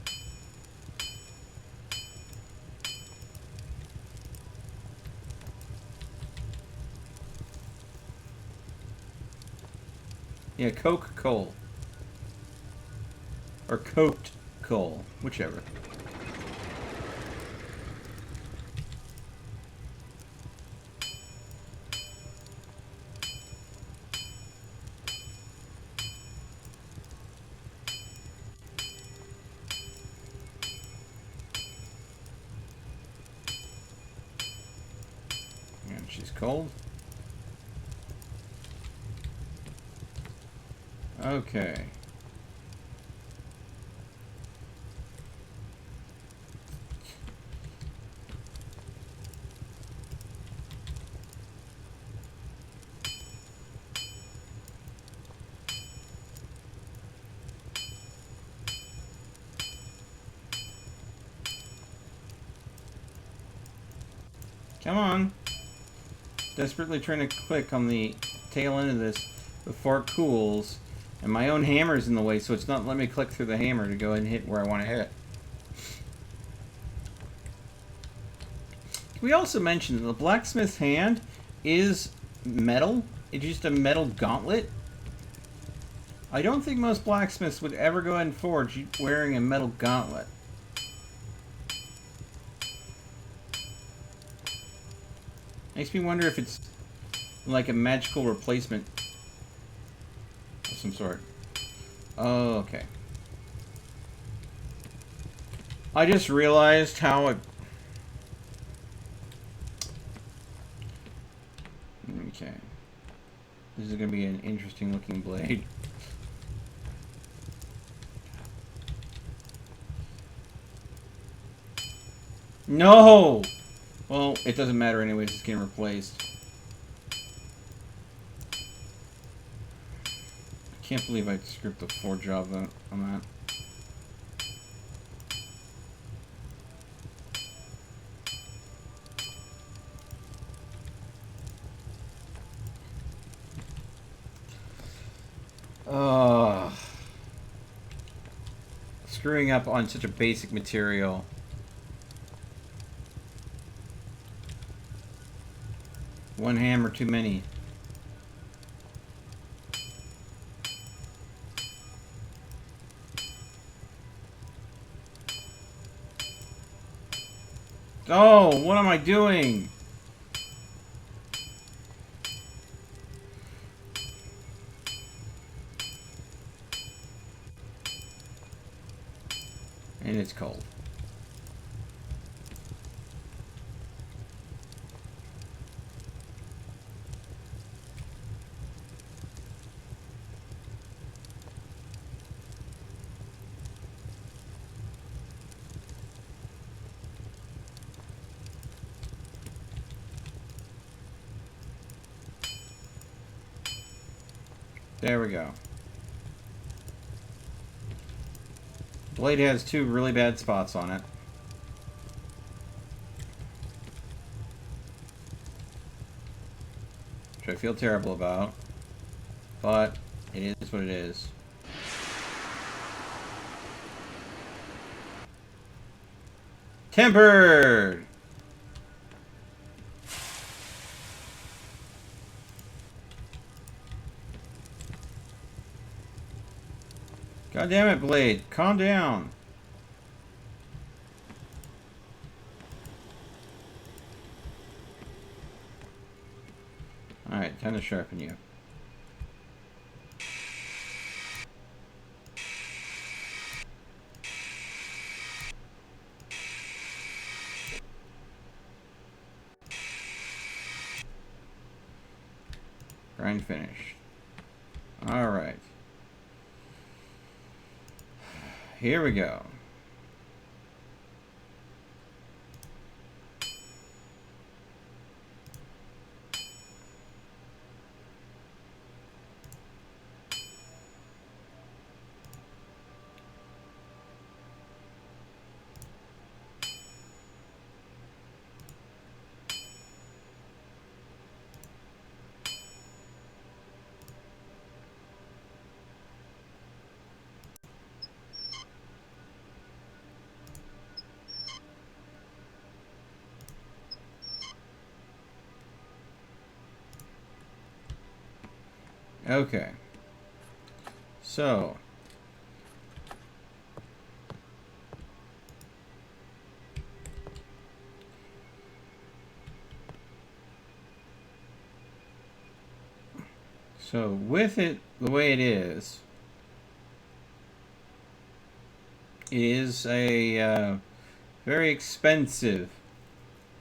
Yeah, coke coal. Or coked coal. Whichever. And she's cold. Okay. Come on. Desperately trying to click on the tail end of this before it cools. And my own hammer's in the way, so it's not letting me click through the hammer to go ahead and hit where I want to hit. We also mentioned that the blacksmith's hand is metal. It's just a metal gauntlet. I don't think most blacksmiths would ever go ahead and forge wearing a metal gauntlet. Makes me wonder if it's like a magical replacement of some sort. Oh, okay. I just realized how it... Okay. This is going to be an interesting looking blade. No! Well, it doesn't matter anyways, it's getting replaced. I can't believe I scripted the forge job on that. Screwing up on such a basic material. One hammer too many. Oh, what am I doing? And it's cold. There we go. Blade has two really bad spots on it. Which I feel terrible about. But it is what it is. Tempered! God damn it, Blade. Calm down. Alright, time to sharpen you. Grind finished. Alright. Here we go. Okay. So. So with it the way it is a very expensive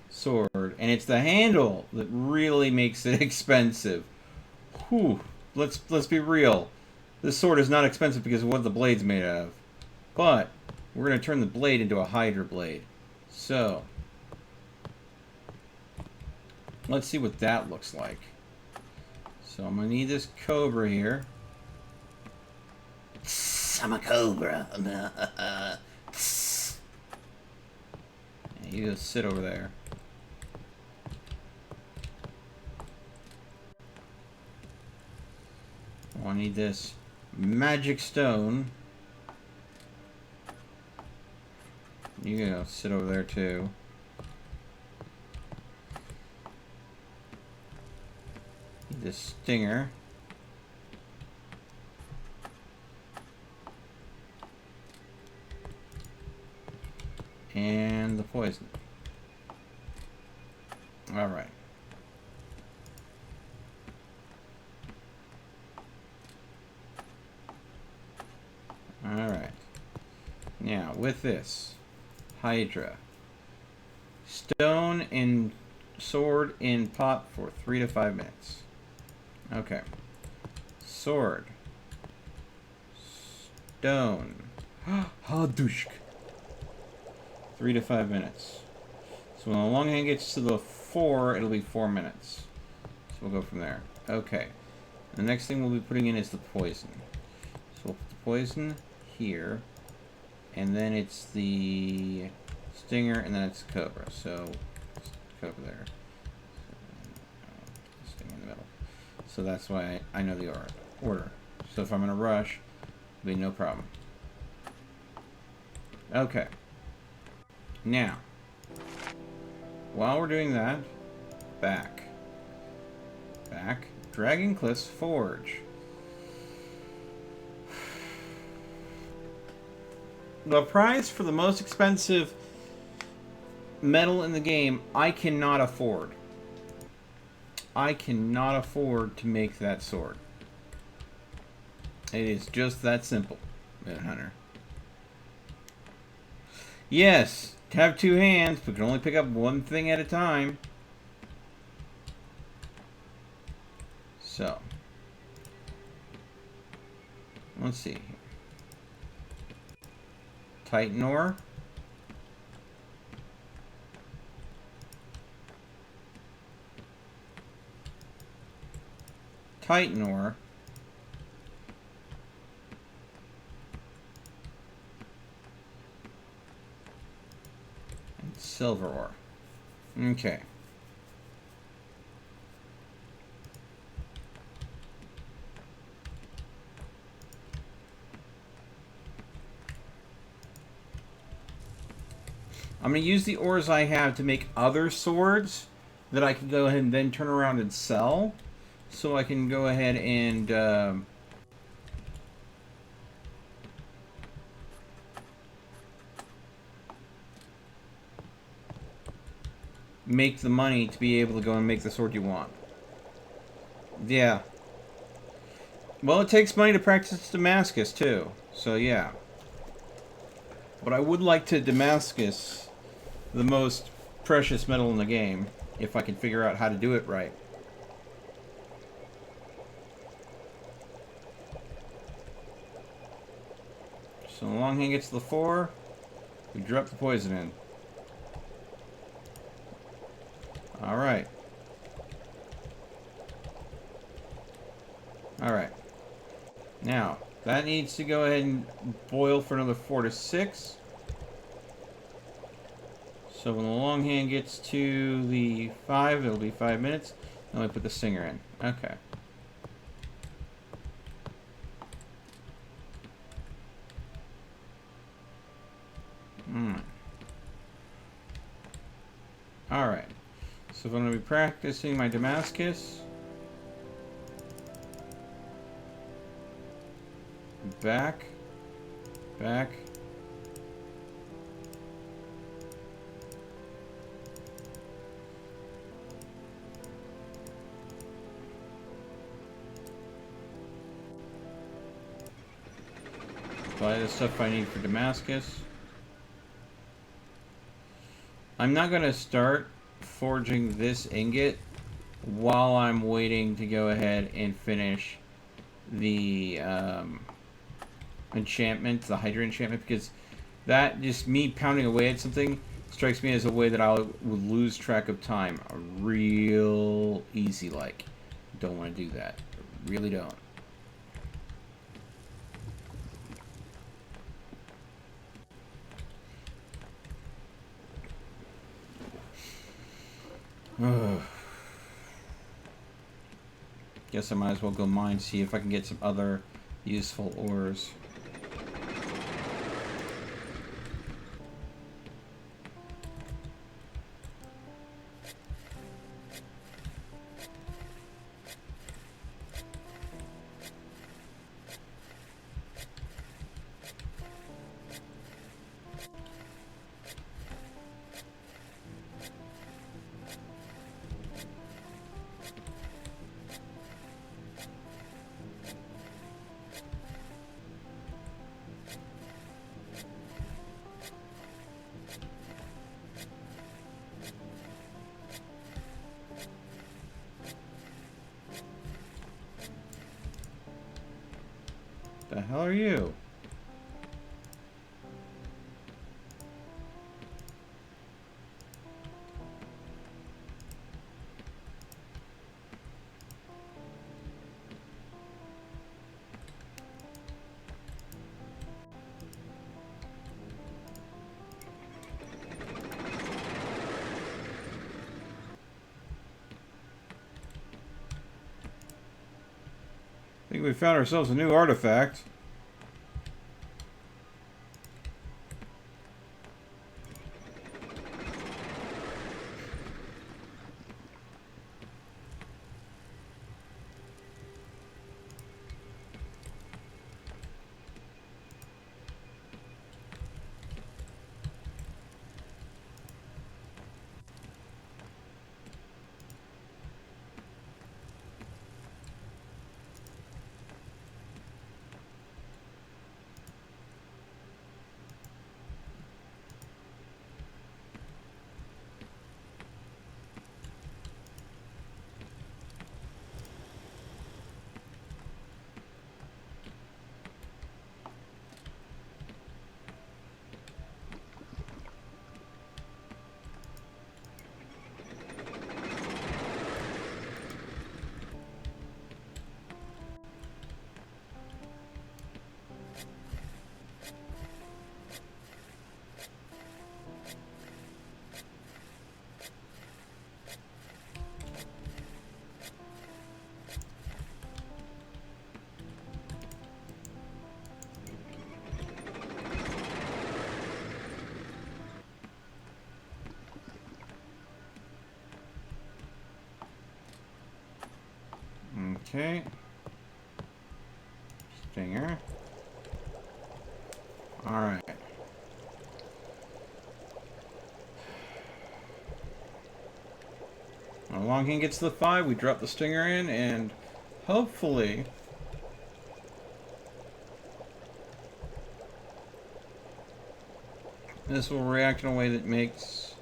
sword, and it's the handle that really makes it expensive. Whew. Let's be real. This sword is not expensive because of what the blade's made of. But we're going to turn the blade into a Hydra blade. So let's see what that looks like. So I'm going to need this Cobra here. I'm a Cobra. You just sit over there. Oh, I need this magic stone. You go sit over there too. Need this stinger. And the poison. Alright. Alright. Now, with this, Hydra. Stone and sword in pot for 3 to 5 minutes. Okay. Sword. Stone. Hadushk. 3 to 5 minutes. So when the long hand gets to the 4, it'll be 4 minutes. So we'll go from there. Okay. The next thing we'll be putting in is the poison. So we'll put the poison here. And then it's the stinger, and then it's the Cobra. So, Cobra there. Stinger in the middle. So that's why I know the order. So if I'm in a rush, it'll be no problem. Okay. Now, while we're doing that, back. Dragon Cliff's Forge. The price for the most expensive metal in the game, I cannot afford. I cannot afford to make that sword. It is just that simple, Moon Hunter. Yes, have 2 hands, but can only pick up one thing at a time. So, let's see. Titan ore. Titan ore. And silver ore. Okay. I'm going to use the ores I have to make other swords that I can go ahead and then turn around and sell. So I can go ahead and make the money to be able to go and make the sword you want. Yeah. Well, it takes money to practice Damascus too. So yeah. But I would like to Damascus the most precious metal in the game, if I can figure out how to do it right. So the long hand gets to the 4, we drop the poison in. Alright. Alright. Now, that needs to go ahead and boil for another 4 to 6. So when the long hand gets to the 5, it'll be 5 minutes. Then we put the stinger in. Okay. Alright. So if I'm going to be practicing my Damascus, Back. Back. Buy the stuff I need for Damascus. I'm not going to start forging this ingot while I'm waiting to go ahead and finish the enchantment, the Hydra enchantment, because that, just me pounding away at something, strikes me as a way that I would lose track of time real easy like. Don't want to do that. Really don't. Guess I might as well go mine, see if I can get some other useful ores. The hell are you? I think we found ourselves a new artifact. Okay. Stinger. Alright. When Longing gets to the 5, we drop the Stinger in, and hopefully this will react in a way that makes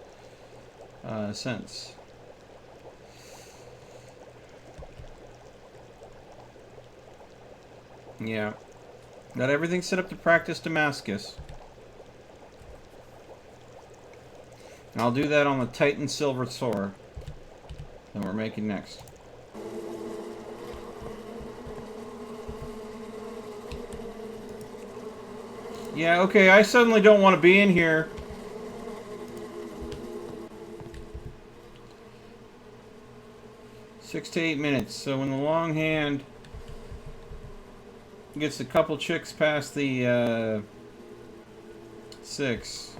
sense. Yeah. Got everything set up to practice Damascus. And I'll do that on the Titan Silver Sword that we're making next. Yeah, okay, I suddenly don't want to be in here. Six to 8 minutes. So when the long hand gets a couple chicks past the 6,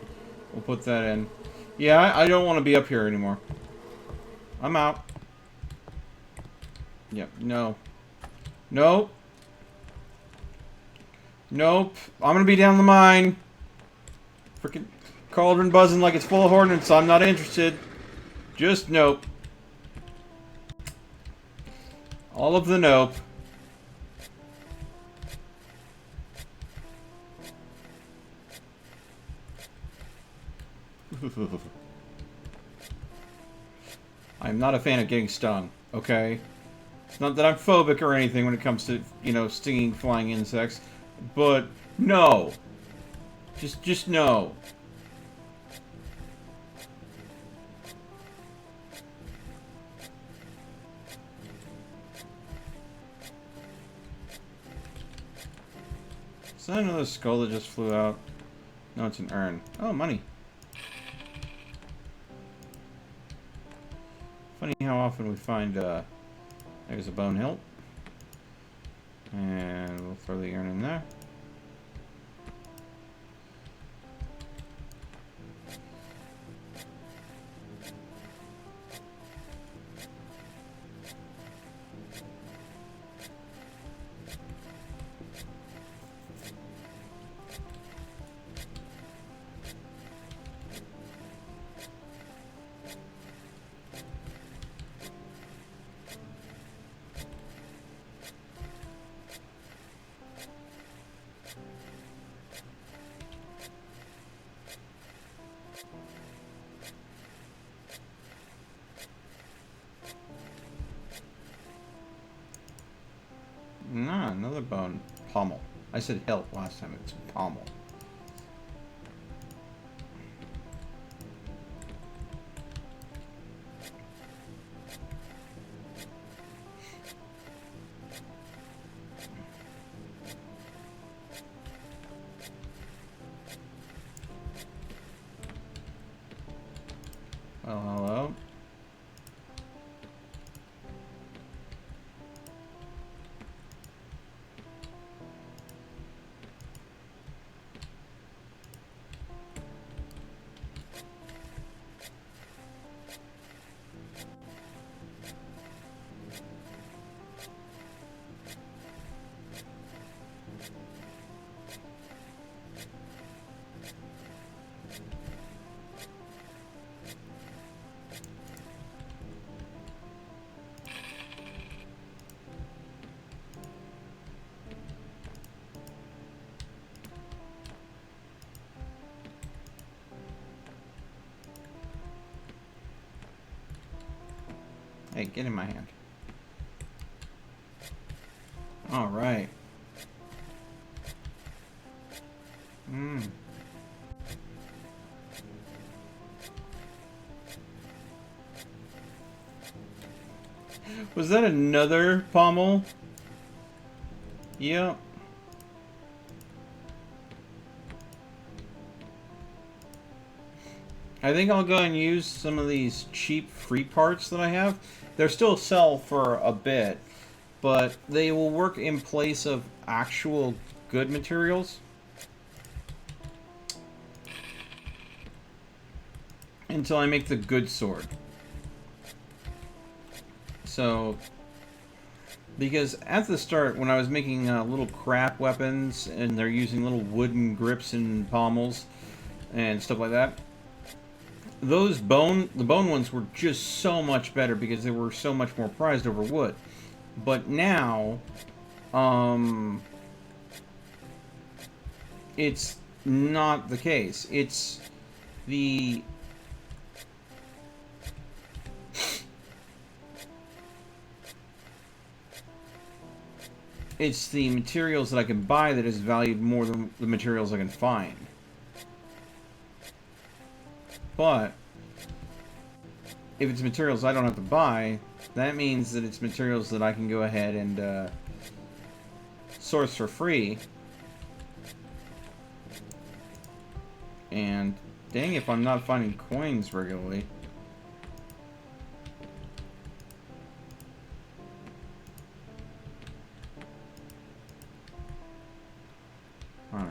we'll put that in. Yeah, I don't want to be up here anymore. I'm out. Yep, no. No. Nope. I'm gonna be down the mine. Freaking cauldron buzzing like it's full of hornets. I'm not interested. Just nope. All of the nope. I'm not a fan of getting stung, okay? It's not that I'm phobic or anything when it comes to, you know, stinging flying insects, but no. Just no. Is that another skull that just flew out? No, it's an urn. Oh, money. Funny how often we find, there's a bone hilt. And we'll throw the urn in there. Nah, another bone. Pommel. I said hilt last time. It's pommel. Well, hello. Hey, get in my hand. All right. Was that another pommel? Yep. I think I'll go and use some of these cheap free parts that I have. They'll still sell for a bit, but they will work in place of actual good materials. Until I make the good sword. So, because at the start, when I was making little crap weapons, and they're using little wooden grips and pommels, and stuff like that, the bone ones were just so much better because they were so much more prized over wood. But now, it's not the case. It's the materials that I can buy that is valued more than the materials I can find. But if it's materials I don't have to buy, that means that it's materials that I can go ahead and source for free. And dang if I'm not finding coins regularly. Alright.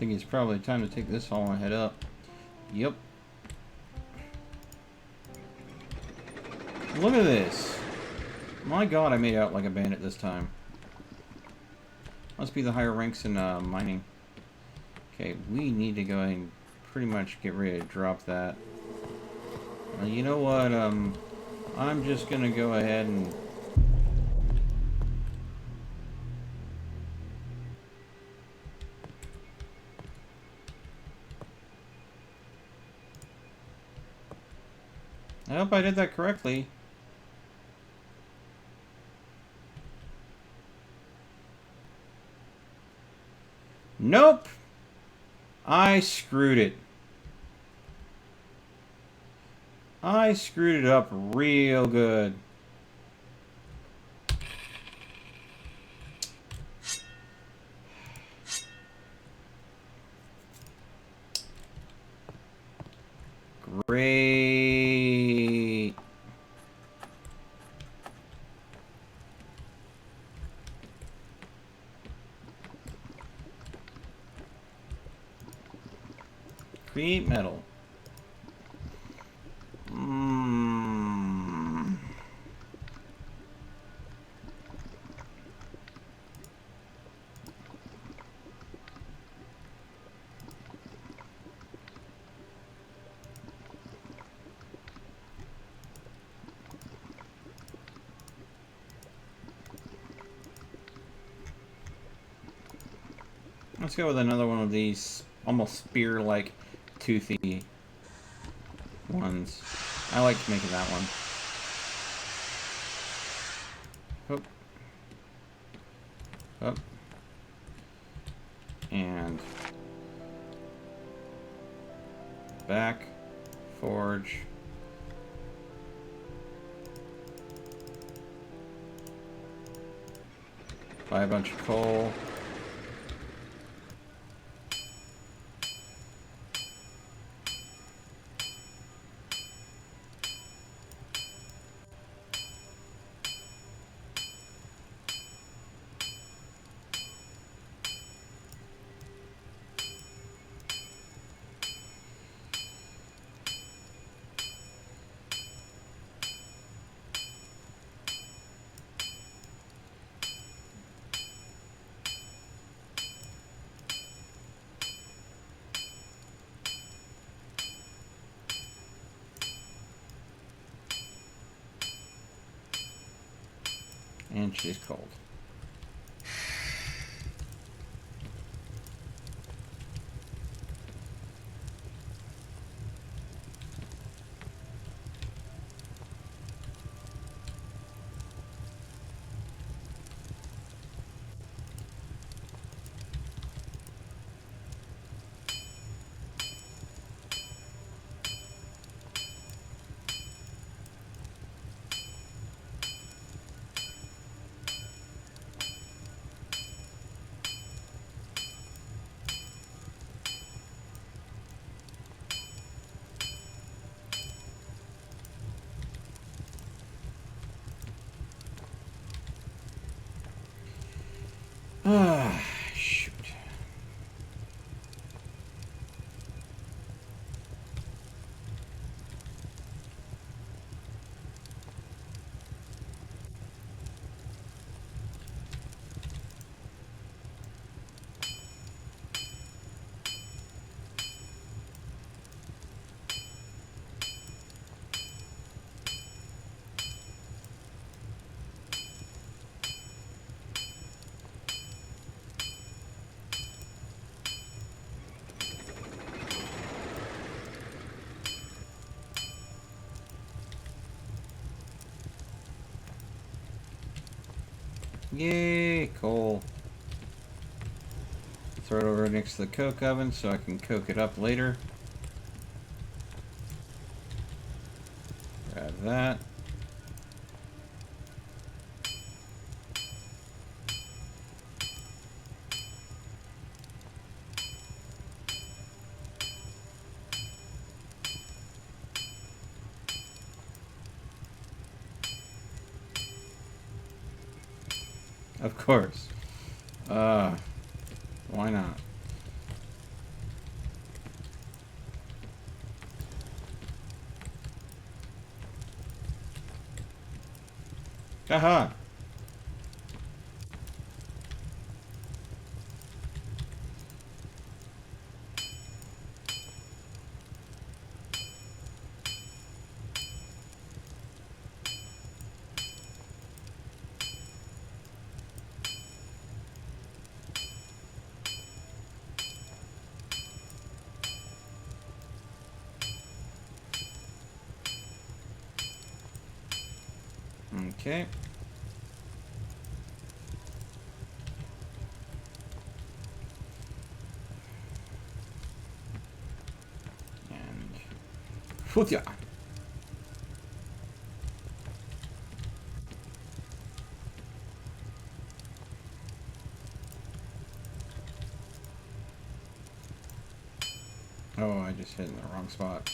think it's probably time to take this haul and head up. Yep. Look at this. My god, I made out like a bandit this time. Must be the higher ranks in mining. Okay, we need to go and pretty much get ready to drop that. You know what? I'm just gonna go ahead and... I hope I did that correctly. Nope! I screwed it. I screwed it up real good. Great. Create metal. Let's go with another one of these almost spear-like toothy ones. I like making that one. Up. Up. And back. Forge. Buy a bunch of coal. And she's cold. Ah, shoot. Yay, coal. Throw it over next to the coke oven so I can coke it up later. Grab that. Of course. Why not? Aha. Okay. And Futya. Oh, I just hit in the wrong spot.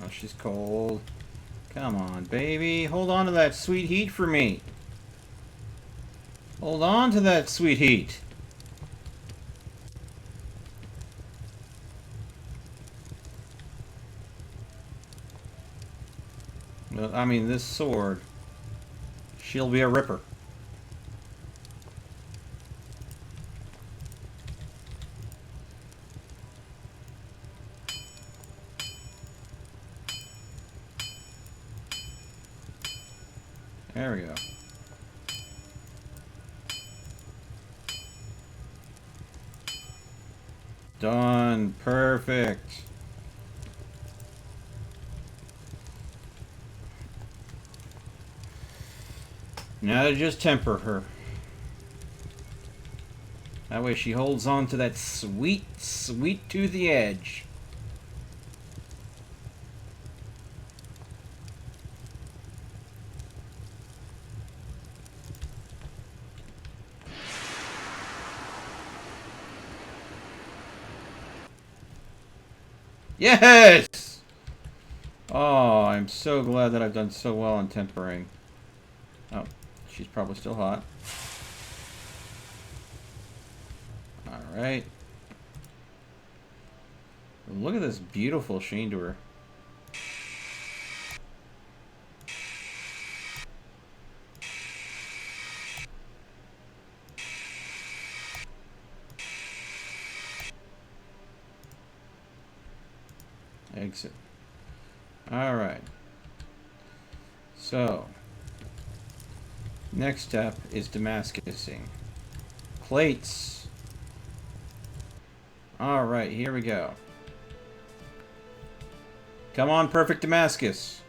Oh, she's cold. Come on, baby. Hold on to that sweet heat for me. Hold on to that sweet heat. Well, I mean, this sword, she'll be a ripper. There we go. Done. Perfect. Now to just temper her. That way she holds on to that sweet, sweet toothy edge. Yes! Oh, I'm so glad that I've done so well on tempering. Oh, she's probably still hot. Alright. Look at this beautiful sheen to her. Exit. Alright. So, next step is Damascusing. Plates. Alright, here we go. Come on, perfect Damascus.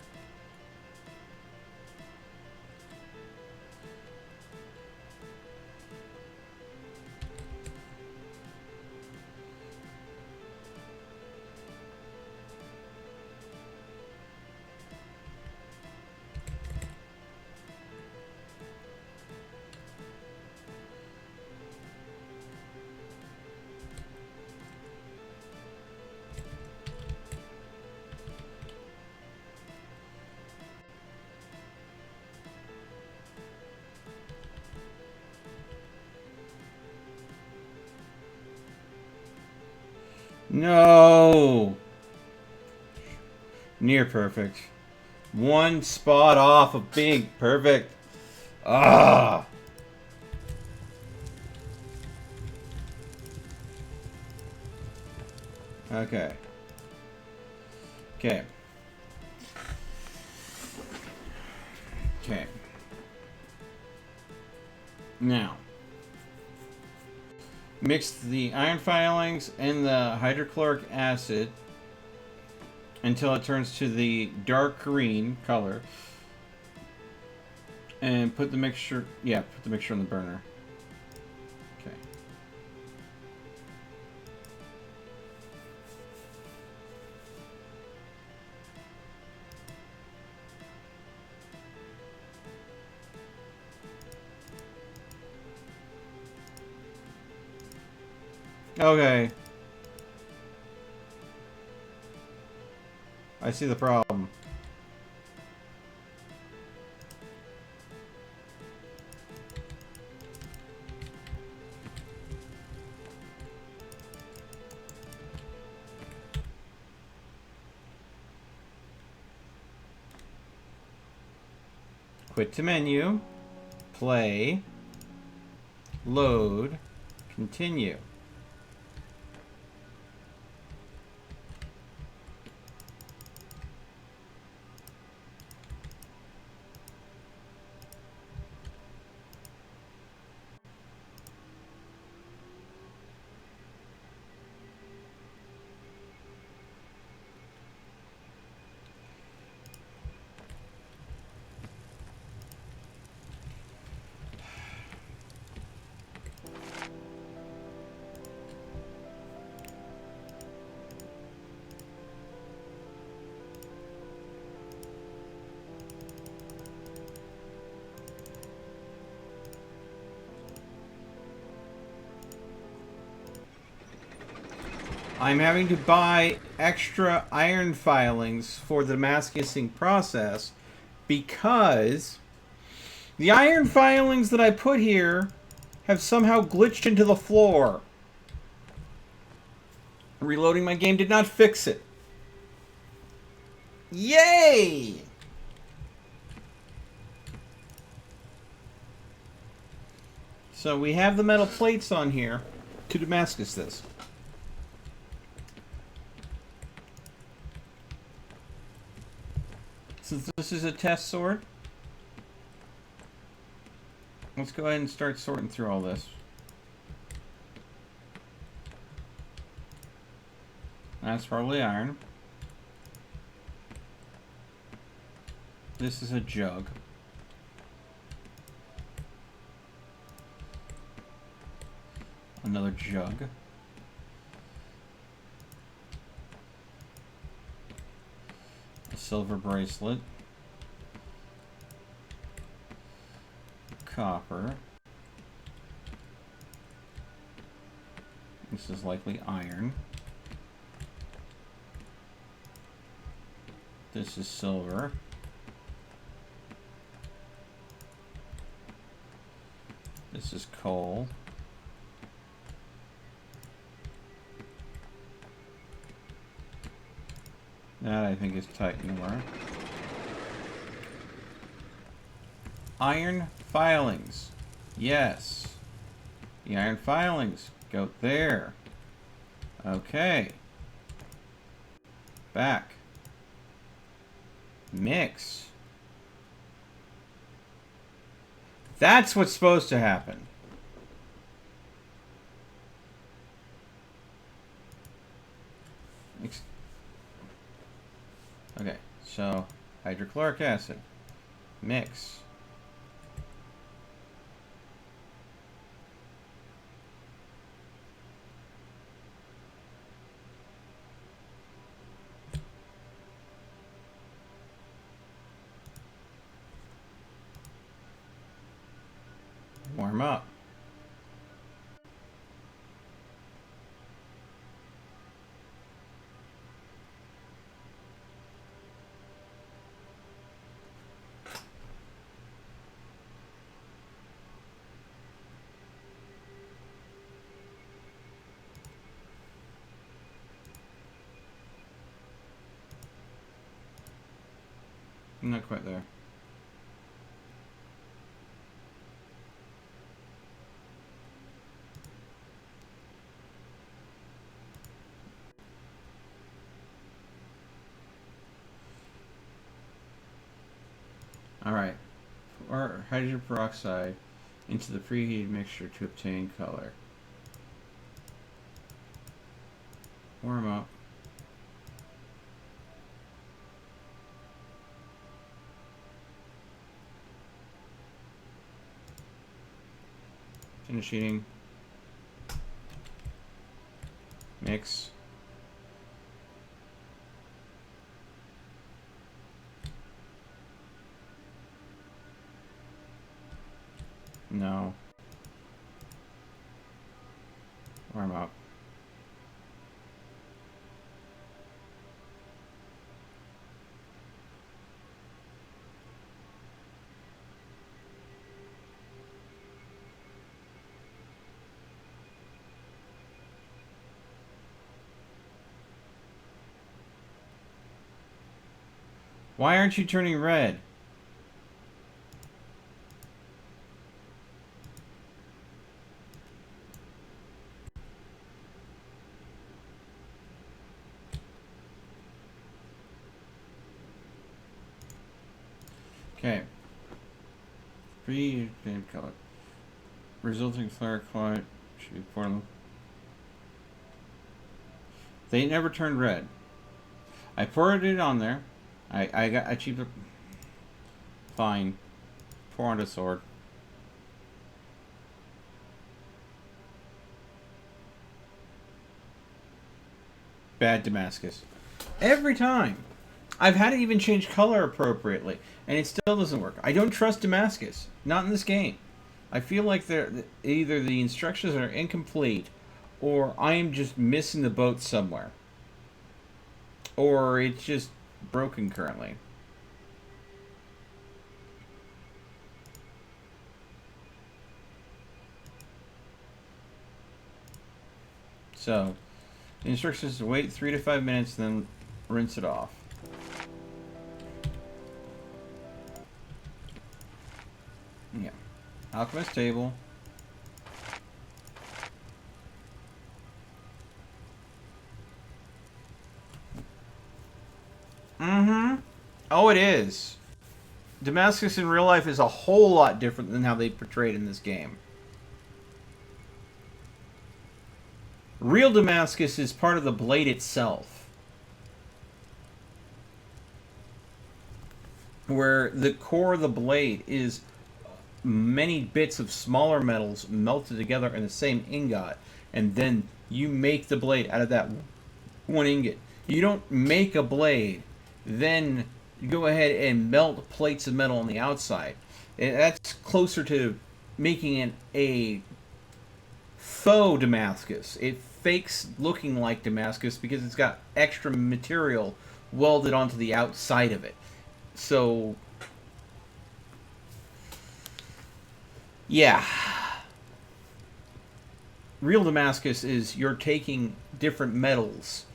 No! Near perfect. One spot off of being perfect. Ah! Okay. Okay. Okay. Now, mix the iron filings and the hydrochloric acid until it turns to the dark green color. And put the mixture, put the mixture on the burner. Okay. Okay. I see the problem. Quit to menu, play, load, continue. I'm having to buy extra iron filings for the Damascusing process because the iron filings that I put here have somehow glitched into the floor. Reloading my game did not fix it. Yay! So we have the metal plates on here to Damascus this. Since this is a test sword, let's go ahead and start sorting through all this. That's probably iron. This is a jug. Another jug. A silver bracelet. Copper. This is likely iron. This is silver. This is coal. That I think is titan ore. Iron filings. Yes. The iron filings go there. Okay. Back. Mix. That's what's supposed to happen. Okay, so hydrochloric acid. Mix. Warm up. I'm not quite there. Alright. Pour hydrogen peroxide into the preheated mixture to obtain color. Warm up. Finish heating. Mix. No. Warm up. Why aren't you turning red? Okay. Pre-game color. Resulting flare cloud should be poured. They never turned red. I poured it on there. I got a cheaper. Fine. Pour on the sword. Bad Damascus. Every time. I've had it even change color appropriately, and it still doesn't work. I don't trust Damascus. Not in this game. I feel like either the instructions are incomplete, or I am just missing the boat somewhere. Or it's just broken currently. So, the instructions to wait 3 to 5 minutes, then rinse it off. Yeah. Alchemist table. Mm-hmm. Oh, it is. Damascus in real life is a whole lot different than how they portrayed in this game. Real Damascus is part of the blade itself, where the core of the blade is many bits of smaller metals melted together in the same ingot, and then you make the blade out of that one ingot. You don't make a blade, then you go ahead and melt plates of metal on the outside. And that's closer to making a faux Damascus. It fakes looking like Damascus because it's got extra material welded onto the outside of it. So, yeah. Real Damascus is you're taking different metals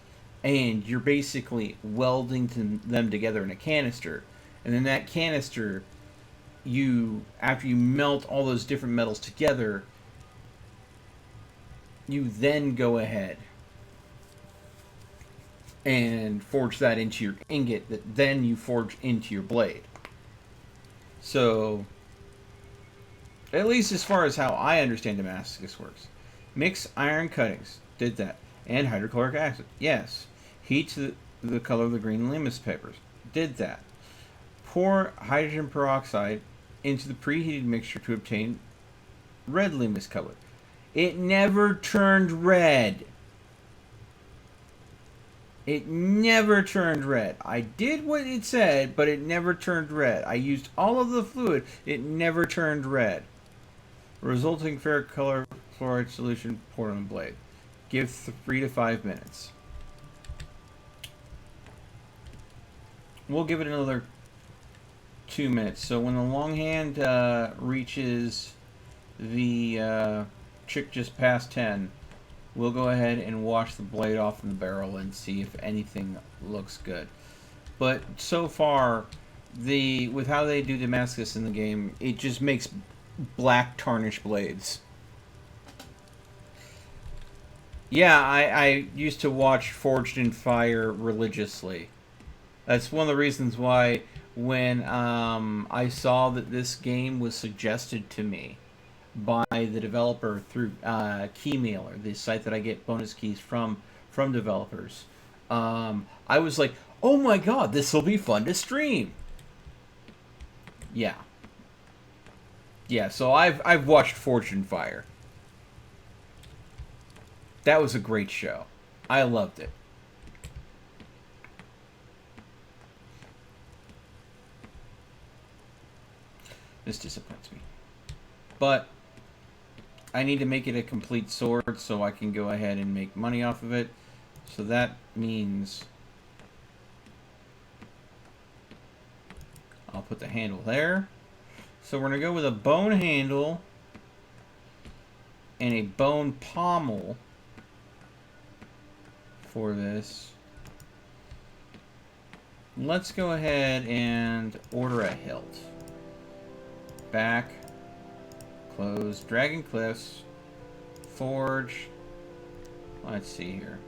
and you're basically welding them together in a canister. And then that canister, after you melt all those different metals together, you then go ahead and forge that into your ingot that then you forge into your blade. So, at least as far as how I understand Damascus works. Mix iron cuttings, did that. And hydrochloric acid, yes. Heat to the color of the green limus peppers, did that. Pour hydrogen peroxide into the preheated mixture to obtain red limus color. It never turned red. It never turned red. I did what it said, but it never turned red. I used all of the fluid. It never turned red. Resulting fair color fluoride solution poured on the blade. Give 3 to 5 minutes. We'll give it another 2 minutes. So when the long hand reaches the chick just past 10, we'll go ahead and wash the blade off in the barrel and see if anything looks good. But so far, with how they do Damascus in the game, it just makes black tarnished blades. Yeah, I used to watch Forged in Fire religiously. That's one of the reasons why when I saw that this game was suggested to me by the developer through Keymailer, the site that I get bonus keys from developers, I was like, oh my god, this will be fun to stream. Yeah. Yeah, so I've watched Forged in Fire. That was a great show. I loved it. This disappoints me. But I need to make it a complete sword so I can go ahead and make money off of it. So that means I'll put the handle there. So we're going to go with a bone handle and a bone pommel for this. let's go ahead and order a hilt. Back, close, Dragon Cliffs, forge. Let's see here.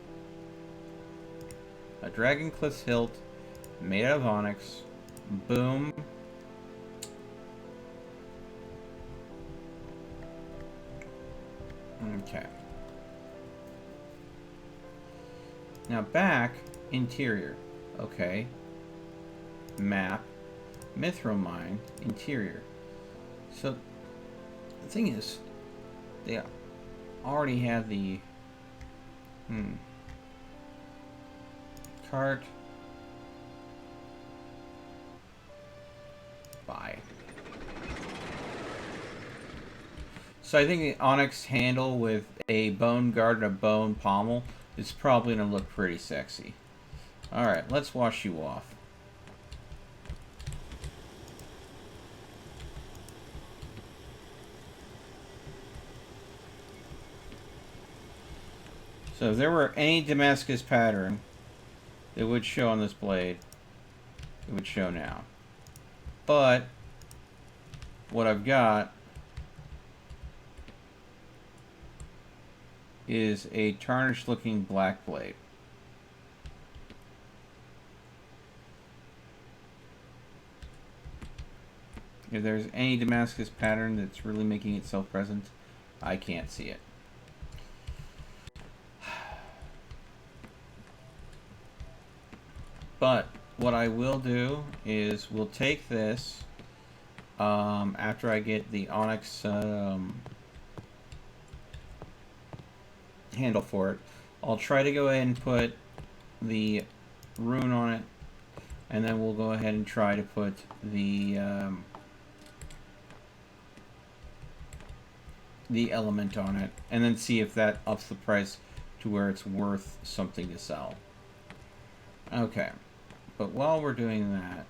A Dragon Cliffs hilt made out of onyx. Boom. Okay. Now back, interior. Okay. Map, mithril mine, interior. So the thing is, they already have the cart. Buy. So I think the onyx handle with a bone guard and a bone pommel is probably going to look pretty sexy. Alright, let's wash you off. So if there were any Damascus pattern that would show on this blade, it would show now. But what I've got is a tarnished looking black blade. If there's any Damascus pattern that's really making itself present, I can't see it. But what I will do is we'll take this after I get the onyx handle for it. I'll try to go ahead and put the rune on it, and then we'll go ahead and try to put the element on it, and then see if that ups the price to where it's worth something to sell. Okay, but while we're doing that,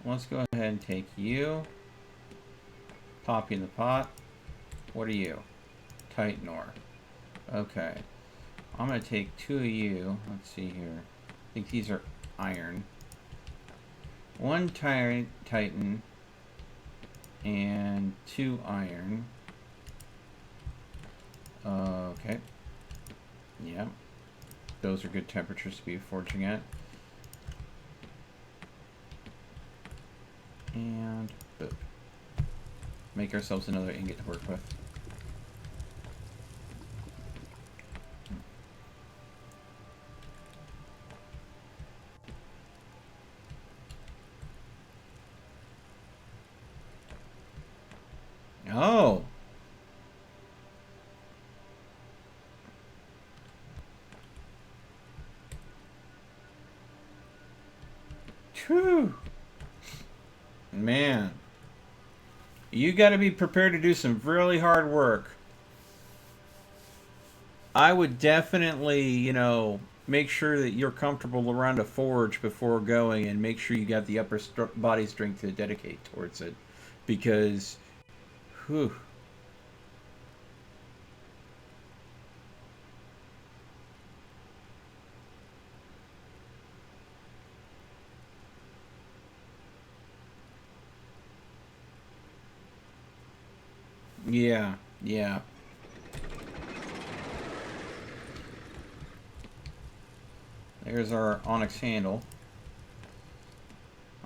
let's go ahead and take you, pop you in the pot. What are you? Titan ore. Okay, I'm going to take 2 of you. Let's see here. I think these are iron. 1 titan and 2 iron. Okay. Yeah. Those are good temperatures to be forging at. And boop. Make ourselves another ingot to work with. Oh! Whew. Man. You got to be prepared to do some really hard work. I would definitely, you know, make sure that you're comfortable around a forge before going, and make sure you got the upper body strength to dedicate towards it. Because, whew. Yeah, yeah. There's our onyx handle.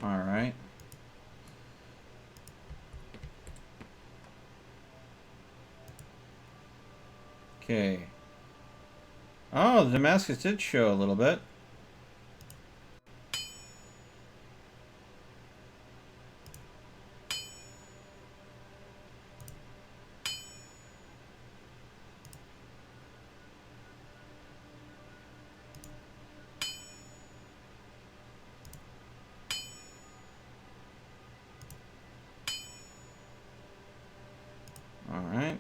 Alright. Okay. Oh, the Damascus did show a little bit. Alright.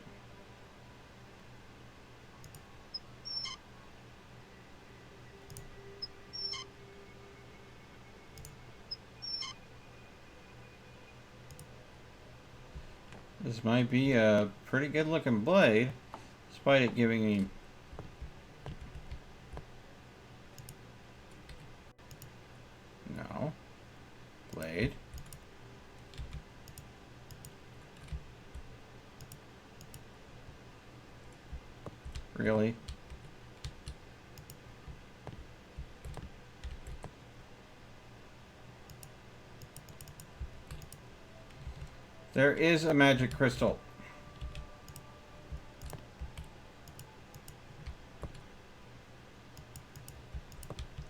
This might be a pretty good looking blade, despite it giving me... really. There is a magic crystal.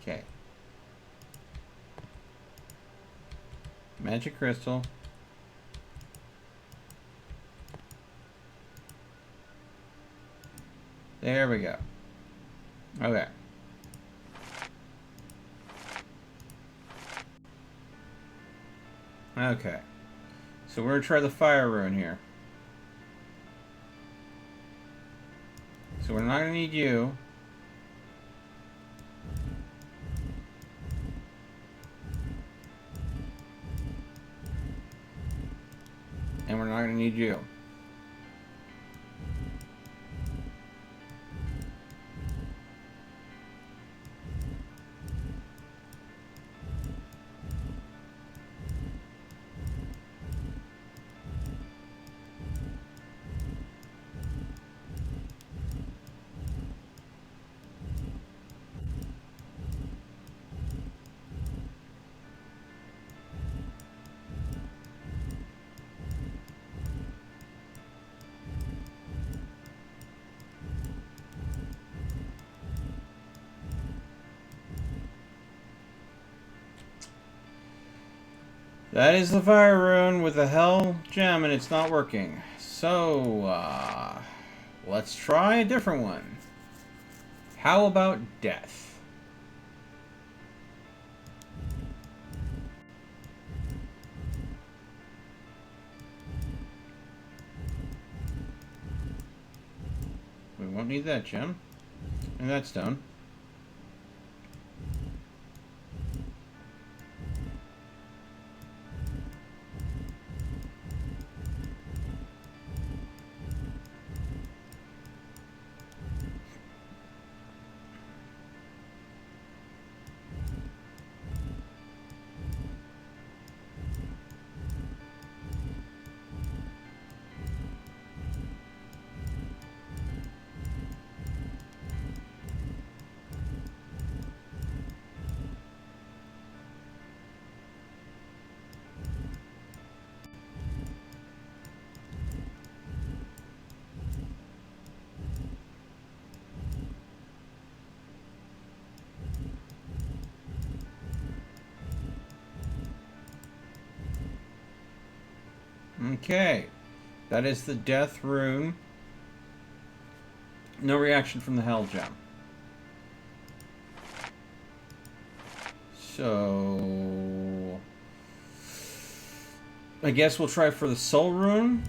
Okay. Magic crystal. There we go. Okay. Okay. So we're going to try the fire rune here. So we're not going to need you. And we're not going to need you. That is the fire rune with the hell gem, and it's not working. So, let's try a different one. How about death? We won't need that gem. And that stone. Okay. That is the death rune. No reaction from the hell gem. So I guess we'll try for the soul rune.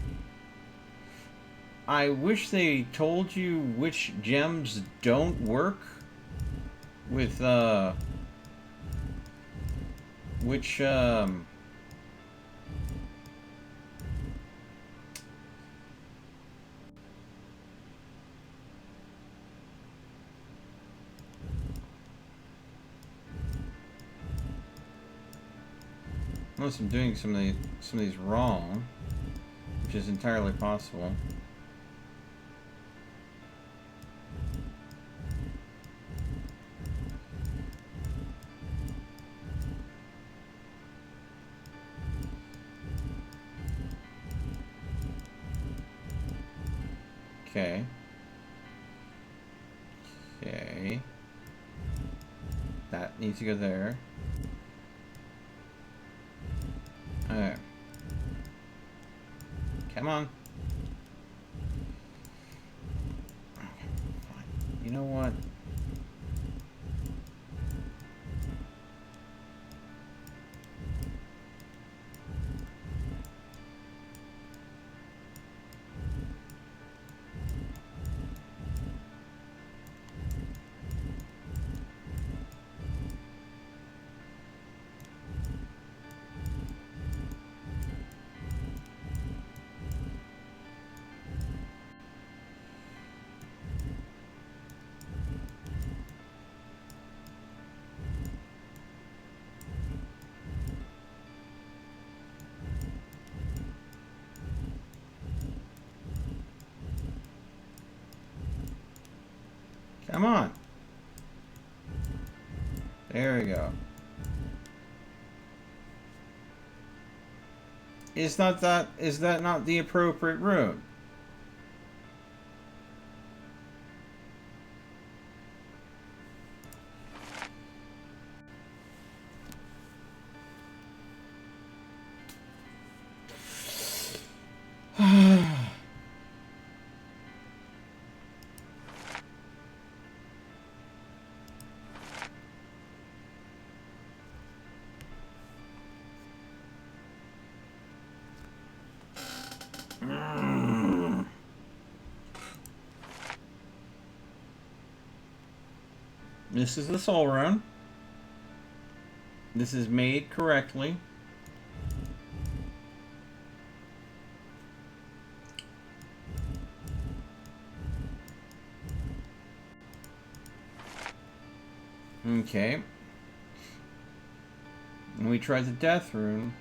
I wish they told you which gems don't work with which unless I'm doing some of these wrong, which is entirely possible. Okay. Okay. That needs to go there. Okay. Come on. Okay, fine. You know what? Come on. There we go. Is that not the appropriate rune? This is the soul rune. This is made correctly. Okay. And we tried the death rune.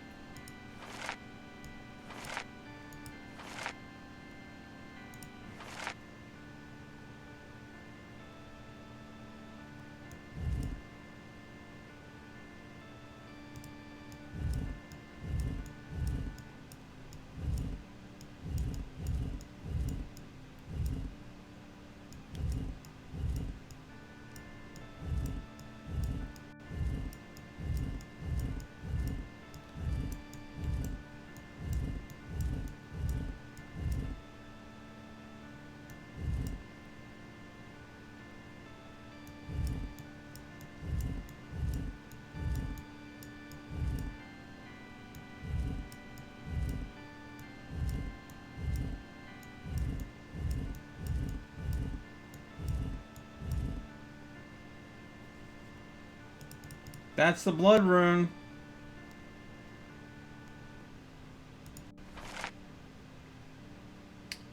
That's the blood rune.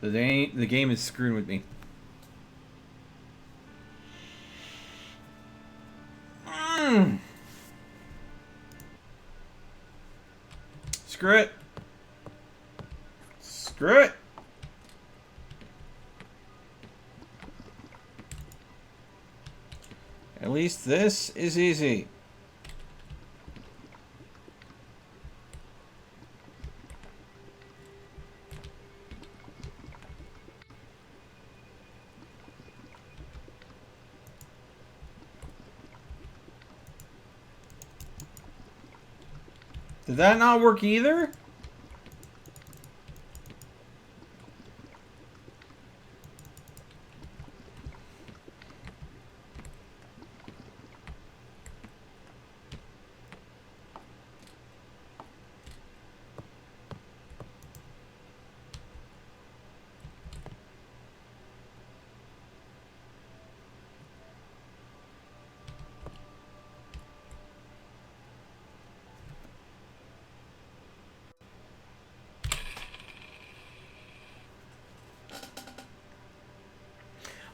The game is screwing with me. Screw it. Screw it. At least this is easy. Did that not work either?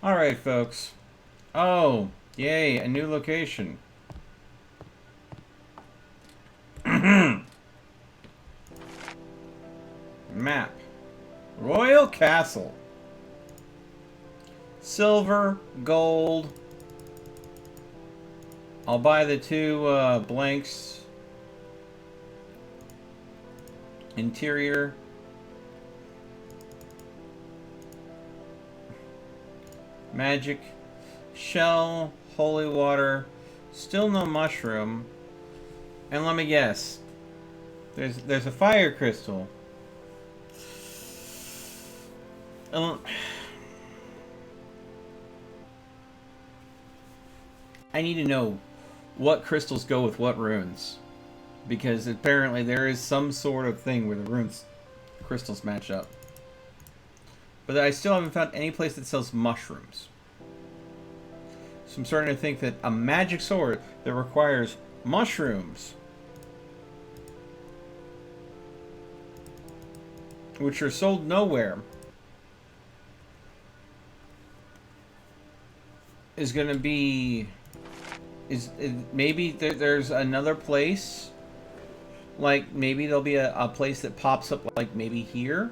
Alright, folks. Oh, yay, a new location. Map. Royal Castle. Silver, gold. I'll buy the two blanks. Interior. Magic, shell, holy water, still no mushroom, and let me guess. There's a fire crystal. I need to know what crystals go with what runes, because apparently there is some sort of thing where the runes crystals match up. But I still haven't found any place that sells mushrooms. So I'm starting to think that a magic sword that requires mushrooms, which are sold nowhere, is going to be... maybe there's another place. Like, maybe there'll be a place that pops up, like, maybe here?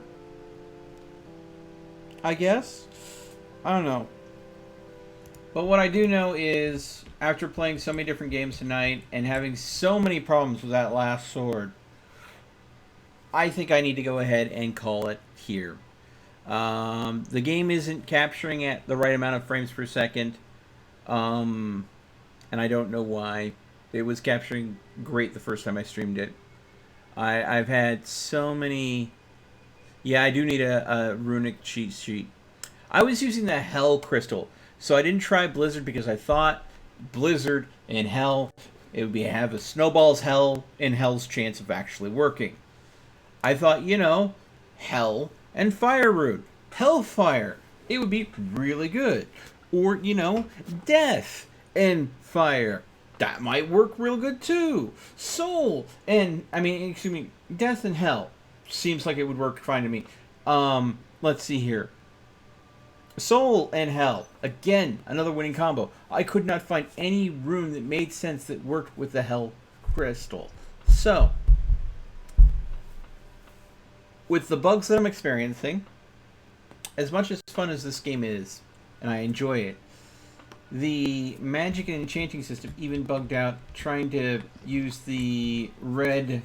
I guess? I don't know. But what I do know is, after playing so many different games tonight and having so many problems with that last sword, I think I need to go ahead and call it here. The game isn't capturing at the right amount of frames per second, and I don't know why. It was capturing great the first time I streamed it. I've had so many. Yeah, I do need a runic cheat sheet. I was using the Hell Crystal, so I didn't try Blizzard because I thought Blizzard and Hell, it would be have a snowball's Hell and Hell's chance of actually working. I thought, Hell and Fire Root, Hellfire, it would be really good. Or, Death and Fire, that might work real good too. Soul and, Death and Hell seems like it would work fine to me. Let's see here. Soul and Hell. Again, another winning combo. I could not find any rune that made sense that worked with the Hell Crystal. So, with the bugs that I'm experiencing, as much as fun as this game is, and I enjoy it, the magic and enchanting system even bugged out trying to use the red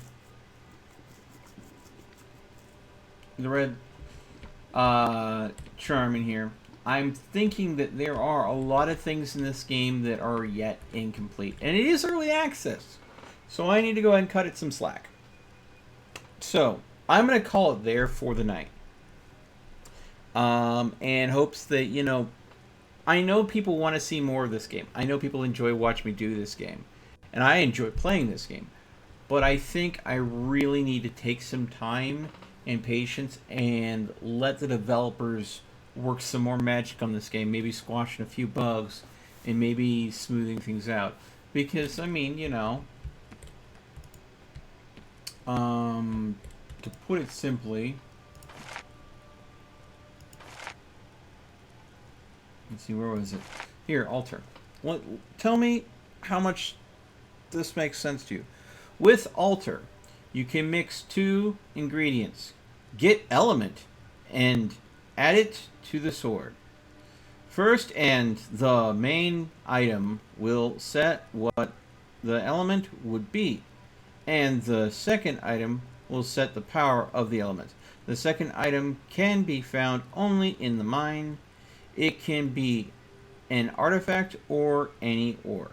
charm in here. I'm thinking that there are a lot of things in this game that are yet incomplete. And it is early access. So I need to go ahead and cut it some slack. So, I'm going to call it there for the night. And hopes that, I know people want to see more of this game. I know people enjoy watching me do this game. And I enjoy playing this game. But I think I really need to take some time and patience and let the developers work some more magic on this game, maybe squashing a few bugs and maybe smoothing things out. Because, to put it simply, let's see, where was it? Here, altar. Tell me how much this makes sense to you. With altar, you can mix two ingredients. Get element and add it to the sword. First, and the main item will set what the element would be, and the second item will set the power of the element. The second item can be found only in the mine. It can be an artifact or any ore.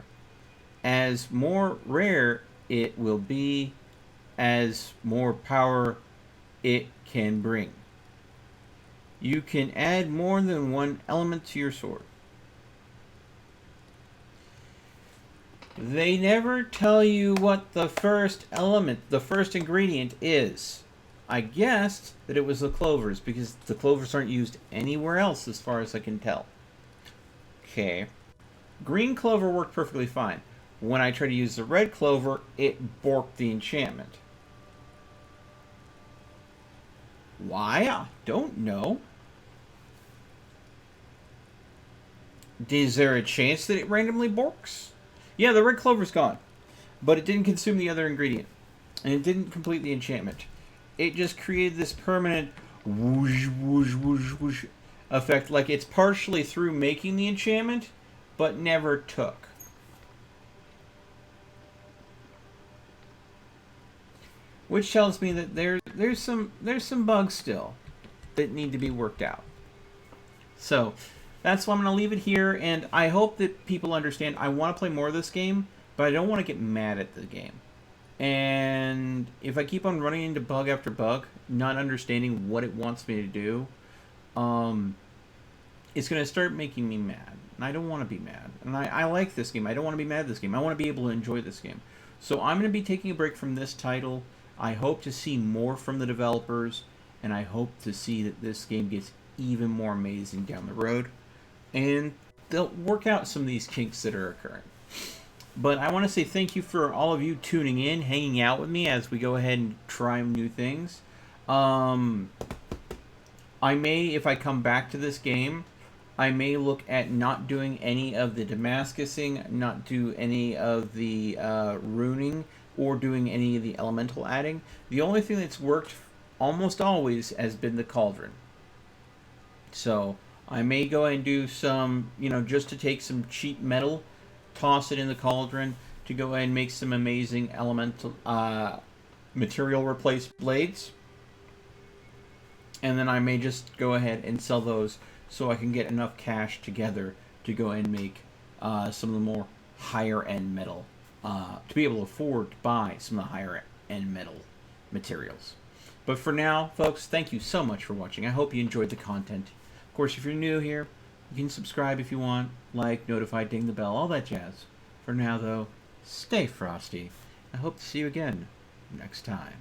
As more rare it will be, as more power it can bring. You can add more than one element to your sword. They never tell you what the first element, the first ingredient is. I guessed that it was the clovers because the clovers aren't used anywhere else as far as I can tell. Okay. Green clover worked perfectly fine. When I tried to use the red clover, it borked the enchantment. Why? I don't know. Is there a chance that it randomly borks? Yeah, the red clover's gone. But it didn't consume the other ingredient. And it didn't complete the enchantment. It just created this permanent whoosh, whoosh, whoosh, whoosh effect. Like it's partially through making the enchantment, but never took. Which tells me that there's some bugs still that need to be worked out. So that's why I'm going to leave it here, and I hope that people understand I want to play more of this game, but I don't want to get mad at the game. And if I keep on running into bug after bug, not understanding what it wants me to do, it's going to start making me mad. And I don't want to be mad. And I like this game. I don't want to be mad at this game. I want to be able to enjoy this game. So I'm going to be taking a break from this title. I hope to see more from the developers, and I hope to see that this game gets even more amazing down the road. And they'll work out some of these kinks that are occurring. But I want to say thank you for all of you tuning in, hanging out with me as we go ahead and try new things. I may, if I come back to this game, I may look at not doing any of the Damascusing, not do any of the runing, or doing any of the elemental adding. The only thing that's worked almost always has been the cauldron. So I may go and do some, just to take some cheap metal, toss it in the cauldron to go ahead and make some amazing elemental material replace blades. And then I may just go ahead and sell those so I can get enough cash together to go and make some of the more higher end metal, to be able to afford to buy some of the higher end metal materials. But for now, folks, thank you so much for watching. I hope you enjoyed the content. Of course, if you're new here, you can subscribe if you want, like, notify, ding the bell, all that jazz. For now, though, stay frosty. I hope to see you again next time.